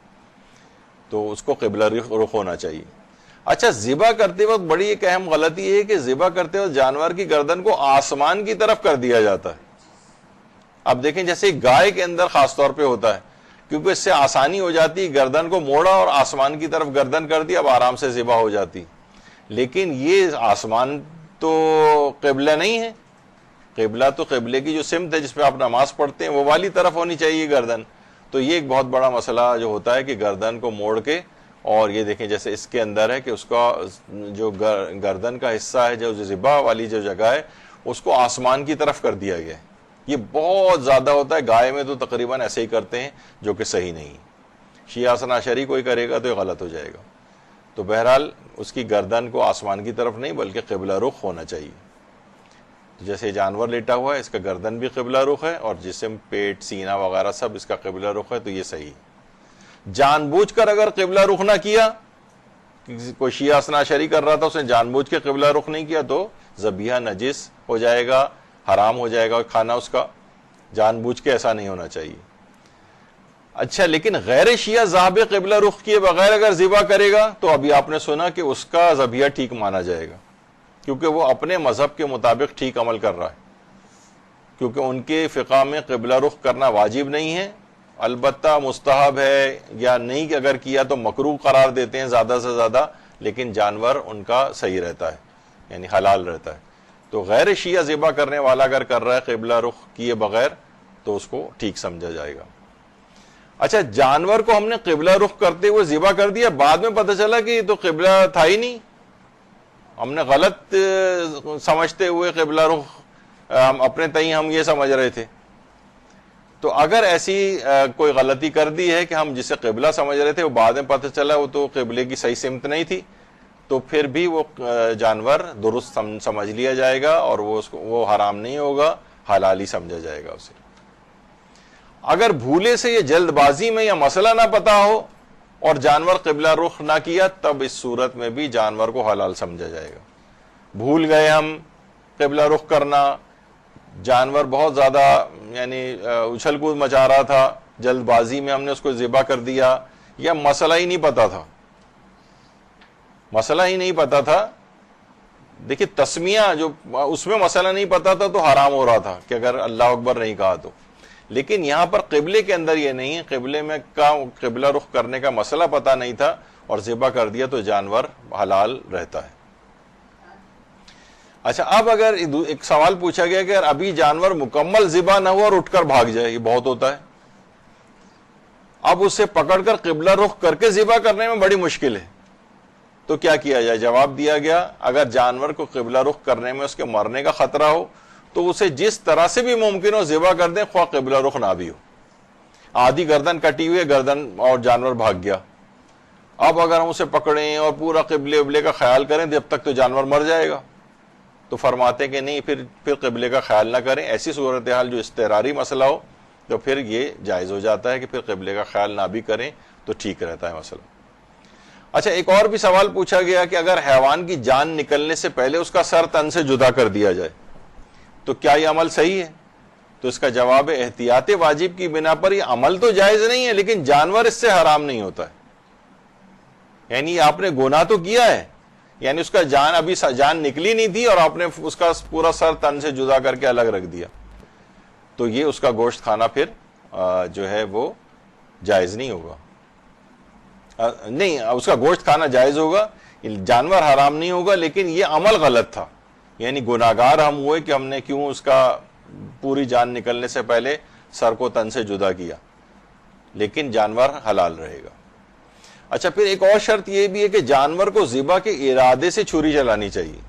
تو اس کو قبلہ رخ ہونا چاہیے۔ اچھا ذبح کرتے وقت بڑی ایک اہم غلطی یہ ہے کہ ذبح کرتے وقت جانور کی گردن کو آسمان کی طرف کر دیا جاتا ہے۔ اب دیکھیں جیسے گائے کے اندر خاص طور پہ ہوتا ہے، کیونکہ اس سے آسانی ہو جاتی، گردن کو موڑا اور آسمان کی طرف گردن کر دی، اب آرام سے ذبح ہو جاتی۔ لیکن یہ آسمان تو قبلہ نہیں ہے، قبلہ تو قبلے کی جو سمت ہے جس پہ آپ نماز پڑھتے ہیں وہ والی طرف ہونی چاہیے گردن۔ تو یہ ایک بہت بڑا مسئلہ جو ہوتا ہے کہ گردن کو موڑ کے، اور یہ دیکھیں جیسے اس کے اندر ہے کہ اس کا جو گردن کا حصہ ہے، جو ذبح والی جو جگہ ہے اس کو آسمان کی طرف کر دیا گیا ہے۔ یہ بہت زیادہ ہوتا ہے، گائے میں تو تقریباً ایسے ہی کرتے ہیں جو کہ صحیح نہیں۔ شیعہ حسن عشری کوئی کرے گا تو یہ غلط ہو جائے گا۔ تو بہرحال اس کی گردن کو آسمان کی طرف نہیں بلکہ قبلہ رخ ہونا چاہیے۔ جیسے جانور لیٹا ہوا ہے اس کا گردن بھی قبلہ رخ ہے اور جسم، پیٹ، سینہ وغیرہ سب اس کا قبلہ رخ ہے، تو یہ صحیح۔ جان بوجھ کر اگر قبلہ رخ نہ کیا، کوئی شیعہ حسن عشری کر رہا تھا اس نے جان بوجھ کے قبلہ رخ نہیں کیا تو ذبیحہ نجس ہو جائے گا، حرام ہو جائے گا کھانا اس کا، جان بوجھ کے ایسا نہیں ہونا چاہیے۔ اچھا لیکن غیر شیعہ ذابح قبلہ رخ کیے بغیر اگر ذبح کرے گا تو ابھی آپ نے سنا کہ اس کا ذبیحہ ٹھیک مانا جائے گا، کیونکہ وہ اپنے مذہب کے مطابق ٹھیک عمل کر رہا ہے، کیونکہ ان کے فقہ میں قبلہ رخ کرنا واجب نہیں ہے، البتہ مستحب ہے، یا نہیں کہ اگر کیا تو مکروہ قرار دیتے ہیں زیادہ سے زیادہ، لیکن جانور ان کا صحیح رہتا ہے، یعنی حلال رہتا ہے۔ تو غیر شیعہ ذبح کرنے والا اگر کر رہا ہے قبلہ رخ کیے بغیر تو اس کو ٹھیک سمجھا جائے گا۔ اچھا جانور کو ہم نے قبلہ رخ کرتے ہوئے ذبح کر دیا، بعد میں پتہ چلا کہ یہ تو قبلہ تھا ہی نہیں، ہم نے غلط سمجھتے ہوئے قبلہ رخ اپنے تئیں ہم یہ سمجھ رہے تھے۔ تو اگر ایسی کوئی غلطی کر دی ہے کہ ہم جسے قبلہ سمجھ رہے تھے وہ بعد میں پتہ چلا وہ تو قبلے کی صحیح سمت نہیں تھی، تو پھر بھی وہ جانور درست سمجھ لیا جائے گا اور وہ حرام نہیں ہوگا، حلال ہی سمجھا جائے گا اسے۔ اگر بھولے سے یہ جلد بازی میں یا مسئلہ نہ پتا ہو اور جانور قبلہ رخ نہ کیا، تب اس صورت میں بھی جانور کو حلال سمجھا جائے گا۔ بھول گئے ہم قبلہ رخ کرنا، جانور بہت زیادہ یعنی اچھل کود مچا رہا تھا، جلد بازی میں ہم نے اس کو ذبح کر دیا، یا مسئلہ ہی نہیں پتا تھا، مسئلہ ہی نہیں پتا تھا۔ دیکھیے تسمیہ جو اس میں مسئلہ نہیں پتا تھا تو حرام ہو رہا تھا کہ اگر اللہ اکبر نہیں کہا تو، لیکن یہاں پر قبلے کے اندر یہ نہیں ہے، قبلے میں قبلہ رخ کرنے کا مسئلہ پتا نہیں تھا اور ذبح کر دیا تو جانور حلال رہتا ہے۔ اچھا اب اگر ایک سوال پوچھا گیا کہ ابھی جانور مکمل ذبح نہ ہوا اور اٹھ کر بھاگ جائے، یہ بہت ہوتا ہے، اب اسے پکڑ کر قبلہ رخ کر کے ذبح کرنے میں بڑی مشکل ہے، تو کیا کیا جائے؟ جواب دیا گیا اگر جانور کو قبلہ رخ کرنے میں اس کے مرنے کا خطرہ ہو تو اسے جس طرح سے بھی ممکن ہو ذبح کر دیں، خواہ قبلہ رخ نہ بھی ہو۔ آدھی گردن کٹی ہوئی ہے، گردن اور جانور بھاگ گیا، اب اگر ہم اسے پکڑیں اور پورا قبلے ابلے کا خیال کریں جب تک تو جانور مر جائے گا، تو فرماتے کہ نہیں، پھر قبلے کا خیال نہ کریں۔ ایسی صورتحال جو اضطراری مسئلہ ہو تو پھر یہ جائز ہو جاتا ہے کہ پھر قبلے کا خیال نہ بھی کریں تو ٹھیک رہتا ہے مسئلہ۔ اچھا ایک اور بھی سوال پوچھا گیا کہ اگر حیوان کی جان نکلنے سے پہلے اس کا سر تن سے جدا کر دیا جائے تو کیا یہ عمل صحیح ہے؟ تو اس کا جواب ہے احتیاط واجب کی بنا پر یہ عمل تو جائز نہیں ہے، لیکن جانور اس سے حرام نہیں ہوتا ہے۔ یعنی آپ نے گناہ تو کیا ہے، یعنی اس کا جان ابھی جان نکلی نہیں تھی اور آپ نے اس کا پورا سر تن سے جدا کر کے الگ رکھ دیا، تو یہ اس کا گوشت کھانا پھر جو ہے وہ جائز نہیں ہوگا۔ نہیں، اس کا گوشت کھانا جائز ہوگا، جانور حرام نہیں ہوگا، لیکن یہ عمل غلط تھا، یعنی گناہگار ہم ہوئے کہ ہم نے کیوں اس کا پوری جان نکلنے سے پہلے سر کو تن سے جدا کیا، لیکن جانور حلال رہے گا۔ اچھا پھر ایک اور شرط یہ بھی ہے کہ جانور کو ذبح کے ارادے سے چھری چلانی چاہیے۔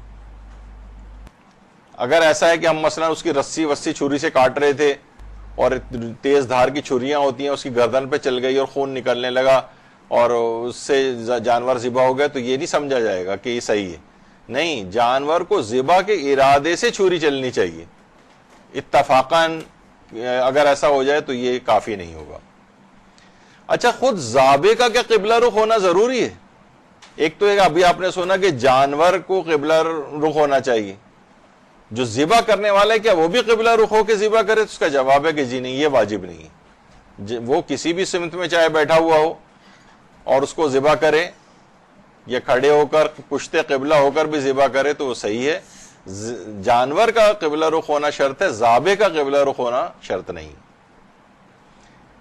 اگر ایسا ہے کہ ہم مثلا اس کی رسی وسی چھری سے کاٹ رہے تھے اور تیز دھار کی چھریاں ہوتی ہیں، اس کی گردن پہ چل گئی اور خون نکلنے لگا اور اس سے جانور ذبح ہو گیا، تو یہ نہیں سمجھا جائے گا کہ یہ صحیح ہے۔ نہیں، جانور کو ذبح کے ارادے سے چھری چلنی چاہیے، اتفاقاً اگر ایسا ہو جائے تو یہ کافی نہیں ہوگا. اچھا خود ذابح کا کیا قبلہ رخ ہونا ضروری ہے؟ ایک تو ابھی آپ نے سنا کہ جانور کو قبلہ رخ ہونا چاہیے، جو ذبح کرنے والا ہے کیا وہ بھی قبلہ رخ ہو کے ذبح کرے؟ تو اس کا جواب ہے کہ جی نہیں، یہ واجب نہیں ہے. وہ کسی بھی سمت میں چاہے بیٹھا ہوا ہو اور اس کو ذبح کرے، یا کھڑے ہو کر پشت قبلہ ہو کر بھی ذبح کرے تو وہ صحیح ہے. جانور کا قبلہ رخ ہونا شرط ہے، ذابح کا قبلہ رخ ہونا شرط نہیں.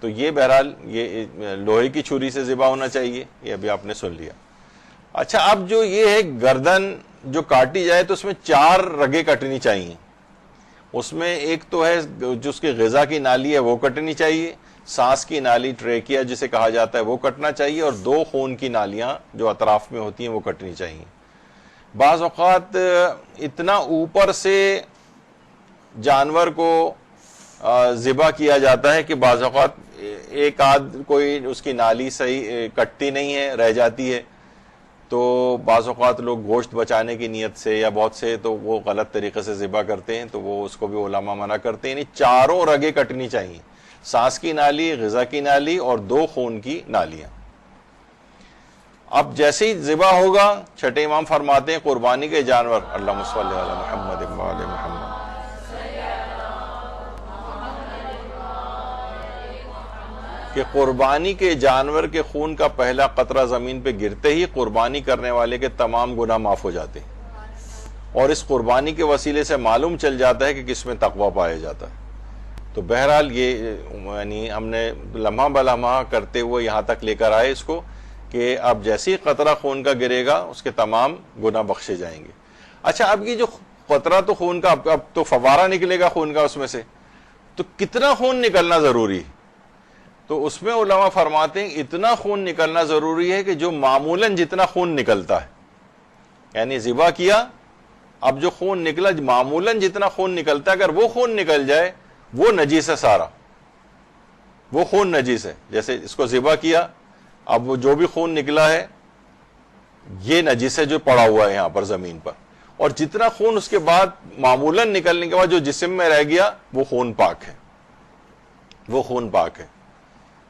تو یہ بہرحال یہ لوہے کی چھری سے ذبح ہونا چاہیے، یہ ابھی آپ نے سن لیا. اچھا اب جو یہ ہے گردن جو کاٹی جائے تو اس میں 4 رگیں کٹنی چاہیے. اس میں ایک تو ہے جو اس کی غذا کی نالی ہے وہ کٹنی چاہیے، سانس کی نالی ٹریکیا جسے کہا جاتا ہے وہ کٹنا چاہیے، اور 2 خون کی نالیاں جو اطراف میں ہوتی ہیں وہ کٹنی چاہیے. بعض اوقات اتنا اوپر سے جانور کو ذبح کیا جاتا ہے کہ بعض اوقات ایک آدھ کوئی اس کی نالی صحیح کٹتی نہیں ہے، رہ جاتی ہے، تو بعض اوقات لوگ گوشت بچانے کی نیت سے یا بہت سے تو وہ غلط طریقے سے ذبح کرتے ہیں، تو وہ اس کو بھی علماء منع کرتے ہیں. یعنی 4 رگیں کٹنی چاہیے، سانس کی نالی، غذا کی نالی اور 2 خون کی نالیاں. اب جیسے ہی ذبح ہوگا چھٹے امام فرماتے ہیں قربانی کے جانور، اللہم صلی علی محمد و آل محمد، کہ قربانی کے جانور کے خون کا پہلا قطرہ زمین پہ گرتے ہی قربانی کرنے والے کے تمام گناہ معاف ہو جاتے ہیں، اور اس قربانی کے وسیلے سے معلوم چل جاتا ہے کہ کس میں تقویٰ پایا جاتا ہے. تو بہرحال یہ یعنی ہم نے لمحہ بلمحہ کرتے ہوئے یہاں تک لے کر آئے اس کو کہ اب جیسی قطرہ خون کا گرے گا اس کے تمام گناہ بخشے جائیں گے. اچھا اب یہ جو قطرہ تو خون کا اب تو فوارہ نکلے گا خون کا اس میں سے، تو کتنا خون نکلنا ضروری ہے؟ تو اس میں علماء فرماتے ہیں اتنا خون نکلنا ضروری ہے کہ جو معمولاً جتنا خون نکلتا ہے، یعنی ذبح کیا اب جو خون نکلا معمولاً جتنا خون نکلتا ہے اگر وہ خون نکل جائے وہ نجیس ہے، سارا وہ خون نجیس ہے. جیسے اس کو ذبح کیا اب وہ جو بھی خون نکلا ہے یہ نجیس ہے جو پڑا ہوا ہے یہاں پر زمین پر، اور جتنا خون اس کے بعد معمولاً نکلنے کے بعد جو جسم میں رہ گیا وہ خون پاک ہے، وہ خون پاک ہے.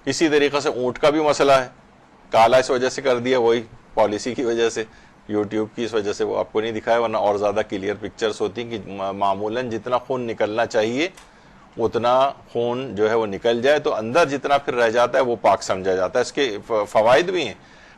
اسی طریقے سے اونٹ کا بھی مسئلہ ہے، کالا اس وجہ سے کر دیا، وہی پالیسی کی وجہ سے، یوٹیوب کی اس وجہ سے وہ آپ کو نہیں دکھایا، ورنہ اور زیادہ کلیئر پکچرز ہوتی ہیں کہ معمولاً جتنا خون نکلنا چاہیے اتنا خون جو ہے وہ نکل جائے تو اندر جتنا پھر رہ جاتا ہے وہ پاک سمجھا جاتا ہے. اس کے فوائد بھی ہیں،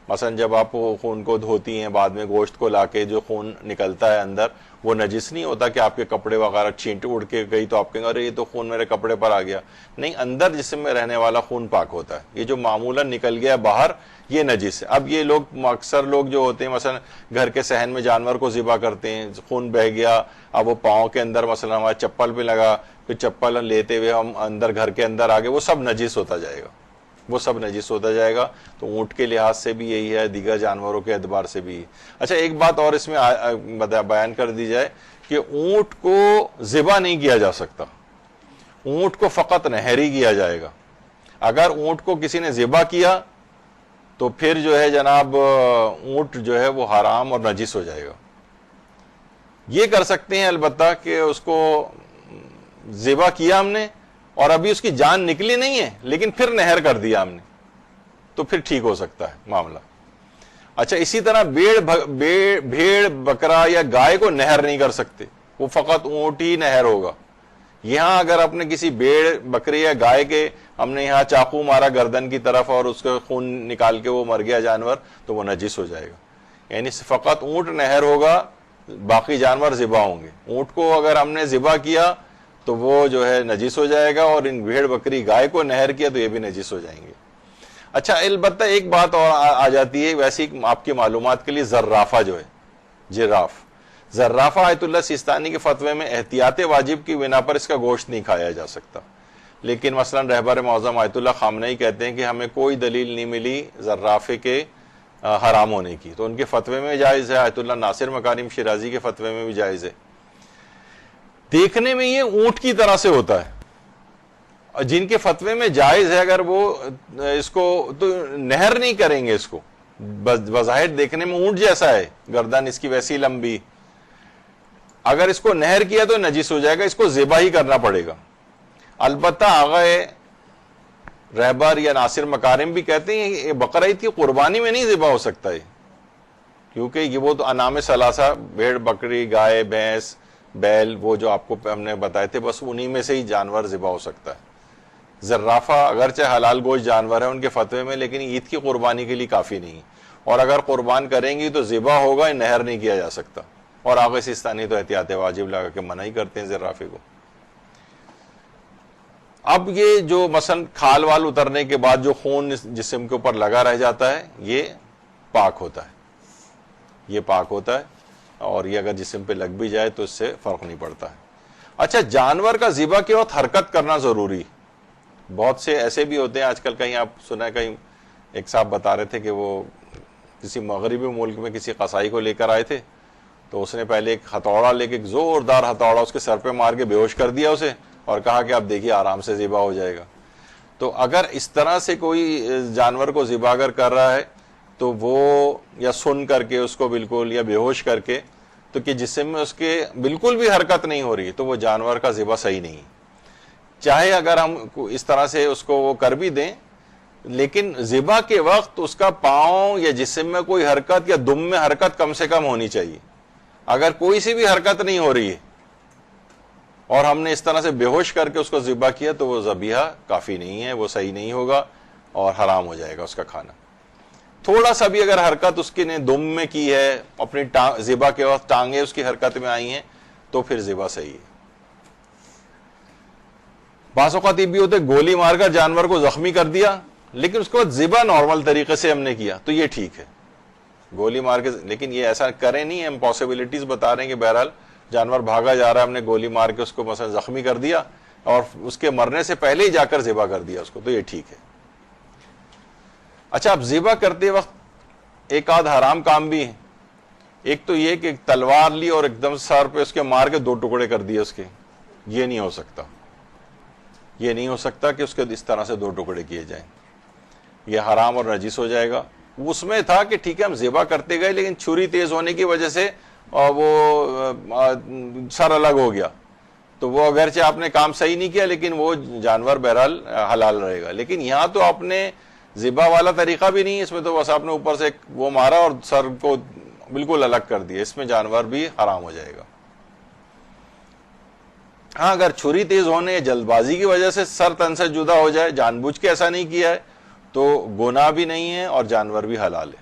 مثلا جب آپ خون کو دھوتی ہیں بعد میں گوشت کو لا کے جو خون نکلتا ہے اندر وہ نجس نہیں ہوتا کہ آپ کے کپڑے وغیرہ چھینٹ اڑ کے گئی تو آپ کہیں ارے یہ تو خون میرے کپڑے پر آ گیا، نہیں، اندر جسم میں رہنے والا خون پاک ہوتا ہے. یہ جو معمولاً نکل گیا باہر یہ نجس ہے. اب یہ لوگ اکثر لوگ جو ہوتے ہیں مثلا گھر کے صحن میں جانور کو ذبح کرتے ہیں، خون بہہ گیا، اب وہ پاؤں کے اندر مثلا ہمارا چپل پہ لگا، پھر چپل لیتے ہوئے ہم اندر گھر کے اندر آگے، وہ سب نجس ہوتا جائے گا، وہ سب نجس ہوتا جائے گا. تو اونٹ کے لحاظ سے بھی یہی ہے، دیگر جانوروں کے اعتبار سے بھی. اچھا ایک بات اور اس میں بیان کر دی جائے کہ اونٹ کو ذبح نہیں کیا جا سکتا، اونٹ کو فقط نہری کیا جائے گا. اگر اونٹ کو کسی نے ذبح کیا تو پھر جو ہے جناب اونٹ جو ہے وہ حرام اور نجس ہو جائے گا. یہ کر سکتے ہیں البتہ کہ اس کو ذبح کیا ہم نے اور ابھی اس کی جان نکلی نہیں ہے لیکن پھر نہر کر دیا ہم نے تو پھر ٹھیک ہو سکتا ہے معاملہ. اچھا اسی طرح بھیڑ بکرا یا گائے کو نہر نہیں کر سکتے، وہ فقط اونٹ ہی نہر ہوگا. یہاں اگر آپ نے کسی بھیڑ بکری یا گائے کے ہم نے یہاں چاقو مارا گردن کی طرف اور اس کا خون نکال کے وہ مر گیا جانور تو وہ نجس ہو جائے گا. یعنی فقط اونٹ نہر ہوگا، باقی جانور ذبح ہوں گے. اونٹ کو اگر ہم نے ذبح کیا تو وہ جو ہے نجس ہو جائے گا، اور ان بھیڑ بکری گائے کو نہر کیا تو یہ بھی نجس ہو جائیں گے. اچھا البتہ ایک بات اور آ جاتی ہے ویسی آپ کی معلومات کے لیے، زرافہ جو ہے، جراف، زرافہ آیت اللہ سیستانی کے فتوے میں احتیاط واجب کی بنا پر اس کا گوشت نہیں کھایا جا سکتا، لیکن مثلا رہبر معظم آیت اللہ خامنئی کہتے ہیں کہ ہمیں کوئی دلیل نہیں ملی زرافے کے حرام ہونے کی، تو ان کے فتوے میں جائز ہے. آیت اللہ ناصر مکارم شیرازی کے فتوے میں بھی جائز ہے. دیکھنے میں یہ اونٹ کی طرح سے ہوتا ہے، جن کے فتوے میں جائز ہے اگر وہ اس کو تو نہر نہیں کریں گے، اس کو بظاہر دیکھنے میں اونٹ جیسا ہے، گردن اس کی ویسی لمبی، اگر اس کو نہر کیا تو نجس ہو جائے گا، اس کو ذبح ہی کرنا پڑے گا. البتہ آغا رہبر یا ناصر مکارم بھی کہتے ہیں یہ بقرعید کی قربانی میں نہیں ذبح ہو سکتا ہے، کیونکہ یہ وہ تو انعام ثلاثہ بھیڑ بکری گائے بھینس بیل وہ جو آپ کو ہم نے بتائے تھے بس انہی میں سے ہی جانور ذبح ہو سکتا ہے۔ زرافہ اگرچہ حلال گوشت جانور ہے ان کے فتوے میں، لیکن عید کی قربانی کے لیے کافی نہیں، اور اگر قربان کریں گی تو ذبح ہوگا، نہر نہیں کیا جا سکتا، اور آغا سیستانی تو احتیاط واجب لگا کے منع ہی کرتے ہیں زرافے کو۔ اب یہ جو مثلا کھال وال اترنے کے بعد جو خون جسم کے اوپر لگا رہ جاتا ہے یہ پاک ہوتا ہے، یہ پاک ہوتا ہے، اور یہ اگر جسم پہ لگ بھی جائے تو اس سے فرق نہیں پڑتا ہے۔ اچھا، جانور کا ذبح کے وقت حرکت کرنا ضروری، بہت سے ایسے بھی ہوتے ہیں آج کل، کہیں آپ سنا ہے، کہیں ایک صاحب بتا رہے تھے کہ وہ کسی مغربی ملک میں کسی قصائی کو لے کر آئے تھے، تو اس نے پہلے ایک ہتھوڑا لے کے ایک زوردار ہتھوڑا اس کے سر پہ مار کے بے ہوش کر دیا اسے، اور کہا کہ آپ دیکھیے آرام سے ذبح ہو جائے گا۔ تو اگر اس طرح سے کوئی جانور کو ذبح اگر کر رہا ہے تو وہ یا سن کر کے اس کو بالکل یا بے ہوش کر کے، تو کہ جسم میں اس کے بالکل بھی حرکت نہیں ہو رہی، تو وہ جانور کا ذبح صحیح نہیں، چاہے اگر ہم اس طرح سے اس کو وہ کر بھی دیں، لیکن ذبح کے وقت اس کا پاؤں یا جسم میں کوئی حرکت یا دم میں حرکت کم سے کم ہونی چاہیے۔ اگر کوئی سی بھی حرکت نہیں ہو رہی ہے اور ہم نے اس طرح سے بے ہوش کر کے اس کو ذبح کیا تو وہ ذبیحہ کافی نہیں ہے، وہ صحیح نہیں ہوگا اور حرام ہو جائے گا اس کا کھانا۔ تھوڑا سا بھی اگر حرکت اس کی نے دم میں کی ہے، اپنی ذبح کے وقت ٹانگیں اس کی حرکت میں آئی ہیں، تو پھر ذبح صحیح ہے۔ بعض اوقات یہ بھی ہوتے گولی مار کر جانور کو زخمی کر دیا، لیکن اس کے بعد ذبح نارمل طریقے سے ہم نے کیا تو یہ ٹھیک ہے، گولی مار کے، لیکن یہ ایسا کریں نہیں، ہم پاسبلٹیز بتا رہے ہیں کہ بہرحال جانور بھاگا جا رہا ہے، ہم نے گولی مار کے اس کو مثلا زخمی کر دیا اور اس کے مرنے سے پہلے ہی جا کر ذبح کر دیا اس کو، تو یہ ٹھیک ہے۔ اچھا، اب ذبح کرتے وقت ایک آدھ حرام کام بھی ہے، ایک تو یہ کہ تلوار لی اور ایک دم سر پہ اس کے مار کے 2 ٹکڑے کر دیے اس کے، یہ نہیں ہو سکتا، یہ نہیں ہو سکتا کہ اس کے اس طرح سے 2 ٹکڑے کیے جائیں، یہ حرام اور نجس ہو جائے گا۔ اس میں تھا کہ ٹھیک ہے ہم ذبح کرتے گئے لیکن چھری تیز ہونے کی وجہ سے وہ سر الگ ہو گیا، تو وہ اگرچہ آپ نے کام صحیح نہیں کیا لیکن وہ جانور بہرحال حلال رہے گا۔ لیکن یہاں تو آپ نے ذبح والا طریقہ بھی نہیں، اس میں تو بس آپ نے اوپر سے وہ مارا اور سر کو بالکل الگ کر دیا، اس میں جانور بھی حرام ہو جائے گا۔ ہاں، اگر چھری تیز ہونے جلد بازی کی وجہ سے سر تن سے جدا ہو جائے، جان بوجھ کے ایسا نہیں کیا ہے، تو گناہ بھی نہیں ہے اور جانور بھی حلال ہے۔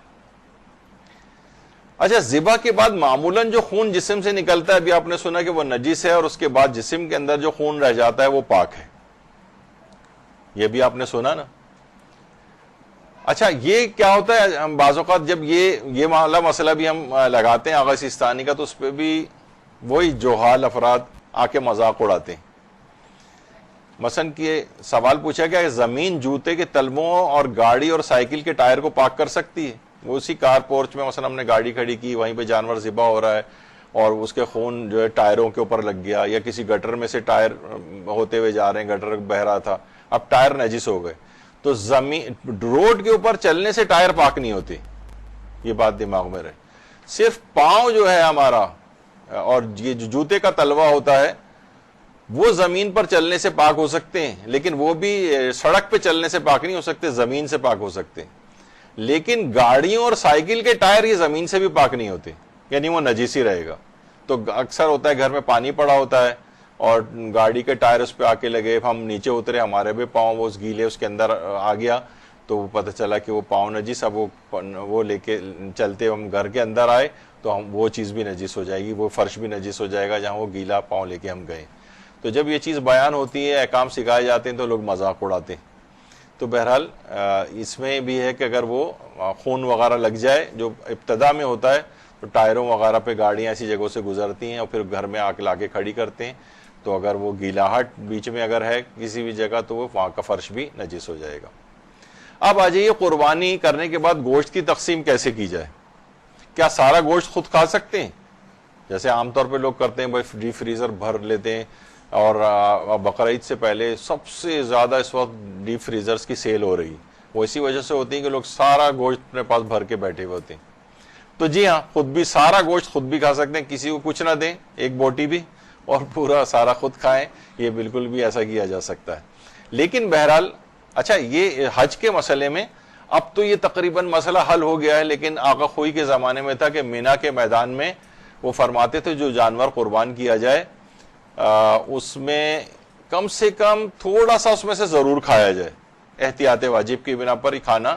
اچھا، ذبح کے بعد معمولاً جو خون جسم سے نکلتا ہے، ابھی آپ نے سنا کہ وہ نجس ہے، اور اس کے بعد جسم کے اندر جو خون رہ جاتا ہے وہ پاک ہے، یہ بھی آپ نے سنا نا۔ اچھا، یہ کیا ہوتا ہے، ہم بعض اوقات جب یہ مسئلہ بھی ہم لگاتے ہیں آغا سیستانی کا، تو اس پہ بھی وہی جوہال افراد آ کے مذاق اڑاتے ہیں۔ مثلا کہ سوال پوچھا گیا کہ زمین جوتے کے تلبوں اور گاڑی اور سائیکل کے ٹائر کو پاک کر سکتی ہے؟ وہ اسی کار پورچ میں مثلا ہم نے گاڑی کھڑی کی، وہیں پہ جانور ذبح ہو رہا ہے اور اس کے خون جو ہے ٹائروں کے اوپر لگ گیا، یا کسی گٹر میں سے ٹائر ہوتے ہوئے جا رہے ہیں، گٹر بہ رہا تھا، اب ٹائر نجس ہو گئے، تو زمین روڈ کے اوپر چلنے سے ٹائر پاک نہیں ہوتے، یہ بات دماغ میں رہے۔ صرف پاؤں جو ہے ہمارا اور یہ جو جوتے کا تلوا ہوتا ہے وہ زمین پر چلنے سے پاک ہو سکتے ہیں، لیکن وہ بھی سڑک پہ چلنے سے پاک نہیں ہو سکتے، زمین سے پاک ہو سکتے ہیں۔ لیکن گاڑیوں اور سائیکل کے ٹائر یہ زمین سے بھی پاک نہیں ہوتے، یعنی وہ نجس ہی رہے گا۔ تو اکثر ہوتا ہے گھر میں پانی پڑا ہوتا ہے اور گاڑی کے ٹائر اس پہ آ کے لگے، ہم نیچے اترے، ہمارے بھی پاؤں وہ اس گیلے اس کے اندر آ گیا، تو وہ پتہ چلا کہ وہ پاؤں نجس، اب وہ لے کے چلتے ہم گھر کے اندر آئے تو ہم وہ چیز بھی نجس ہو جائے گی، وہ فرش بھی نجس ہو جائے گا جہاں وہ گیلا پاؤں لے کے ہم گئے۔ تو جب یہ چیز بیان ہوتی ہے، احکام سکھائے جاتے ہیں، تو لوگ مذاق اڑاتے ہیں۔ تو بہرحال اس میں بھی ہے کہ اگر وہ خون وغیرہ لگ جائے جو ابتدا میں ہوتا ہے، تو ٹائروں وغیرہ پہ گاڑیاں ایسی جگہوں سے گزرتی ہیں اور پھر گھر میں لا کے کھڑی کرتے ہیں، تو اگر وہ گیلاہٹ بیچ میں اگر ہے کسی بھی جگہ تو وہ وہاں کا فرش بھی نجس ہو جائے گا۔ اب آ جائیے قربانی کرنے کے بعد گوشت کی تقسیم کیسے کی جائے؟ کیا سارا گوشت خود کھا سکتے ہیں جیسے عام طور پہ لوگ کرتے ہیں، بھائی ڈیپ فریزر بھر لیتے ہیں، اور بقرعید سے پہلے سب سے زیادہ اس وقت ڈیپ فریزرز کی سیل ہو رہی ہے، وہ اسی وجہ سے ہوتی ہے کہ لوگ سارا گوشت اپنے پاس بھر کے بیٹھے ہوئے ہوتے ہیں۔ تو جی ہاں، خود بھی سارا گوشت خود بھی کھا سکتے ہیں، کسی کو کچھ نہ دیں، ایک بوٹی بھی، اور پورا سارا خود کھائیں، یہ بالکل بھی ایسا کیا جا سکتا ہے. لیکن بہرحال اچھا یہ حج کے مسئلے میں اب تو یہ تقریباً مسئلہ حل ہو گیا ہے، لیکن آقا خوئی کے زمانے میں تھا کہ مینا کے میدان میں وہ فرماتے تھے جو جانور قربان کیا جائے اس میں کم سے کم تھوڑا سا اس میں سے ضرور کھایا جائے، احتیاط واجب کی بنا پر ہی کھانا.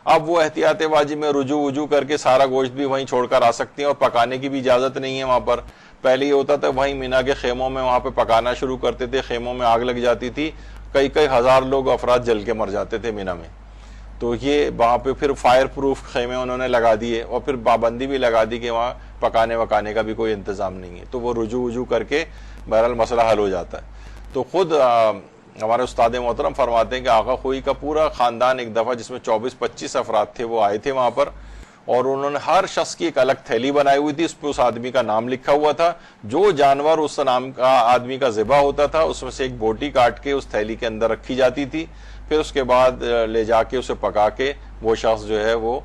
اب وہ احتیاط واجب میں رجوع وجوع کر کے سارا گوشت بھی وہیں چھوڑ کر آ سکتے ہیں، اور پکانے کی بھی اجازت نہیں ہے وہاں پر. پہلے یہ ہوتا تھا وہیں مینا کے خیموں میں وہاں پہ پکانا شروع کرتے تھے، خیموں میں آگ لگ جاتی تھی، کئی ہزار لوگ افراد جل کے مر جاتے تھے مینا میں. تو یہ وہاں پہ پھر فائر پروف خیمے انہوں نے لگا دیے، اور پھر پابندی بھی لگا دی کہ وہاں پکانے وکانے کا بھی کوئی انتظام نہیں ہے. تو وہ رجوع وجوع کر کے بہرحال مسئلہ حل ہو جاتا ہے. تو خود ہمارے استاد محترم فرماتے ہیں کہ آقا خوئی کا پورا خاندان ایک دفعہ جس میں 24-25 افراد تھے وہ آئے تھے وہاں پر، اور انہوں نے ہر شخص کی ایک الگ تھیلی بنائی ہوئی تھی، اس پہ اس آدمی کا نام لکھا ہوا تھا. جو جانور اس نام کا آدمی کا ذبح ہوتا تھا اس میں سے ایک بوٹی کاٹ کے اس تھیلی کے اندر رکھی جاتی تھی. پھر اس کے بعد لے جا کے اسے پکا کے وہ شخص جو ہے وہ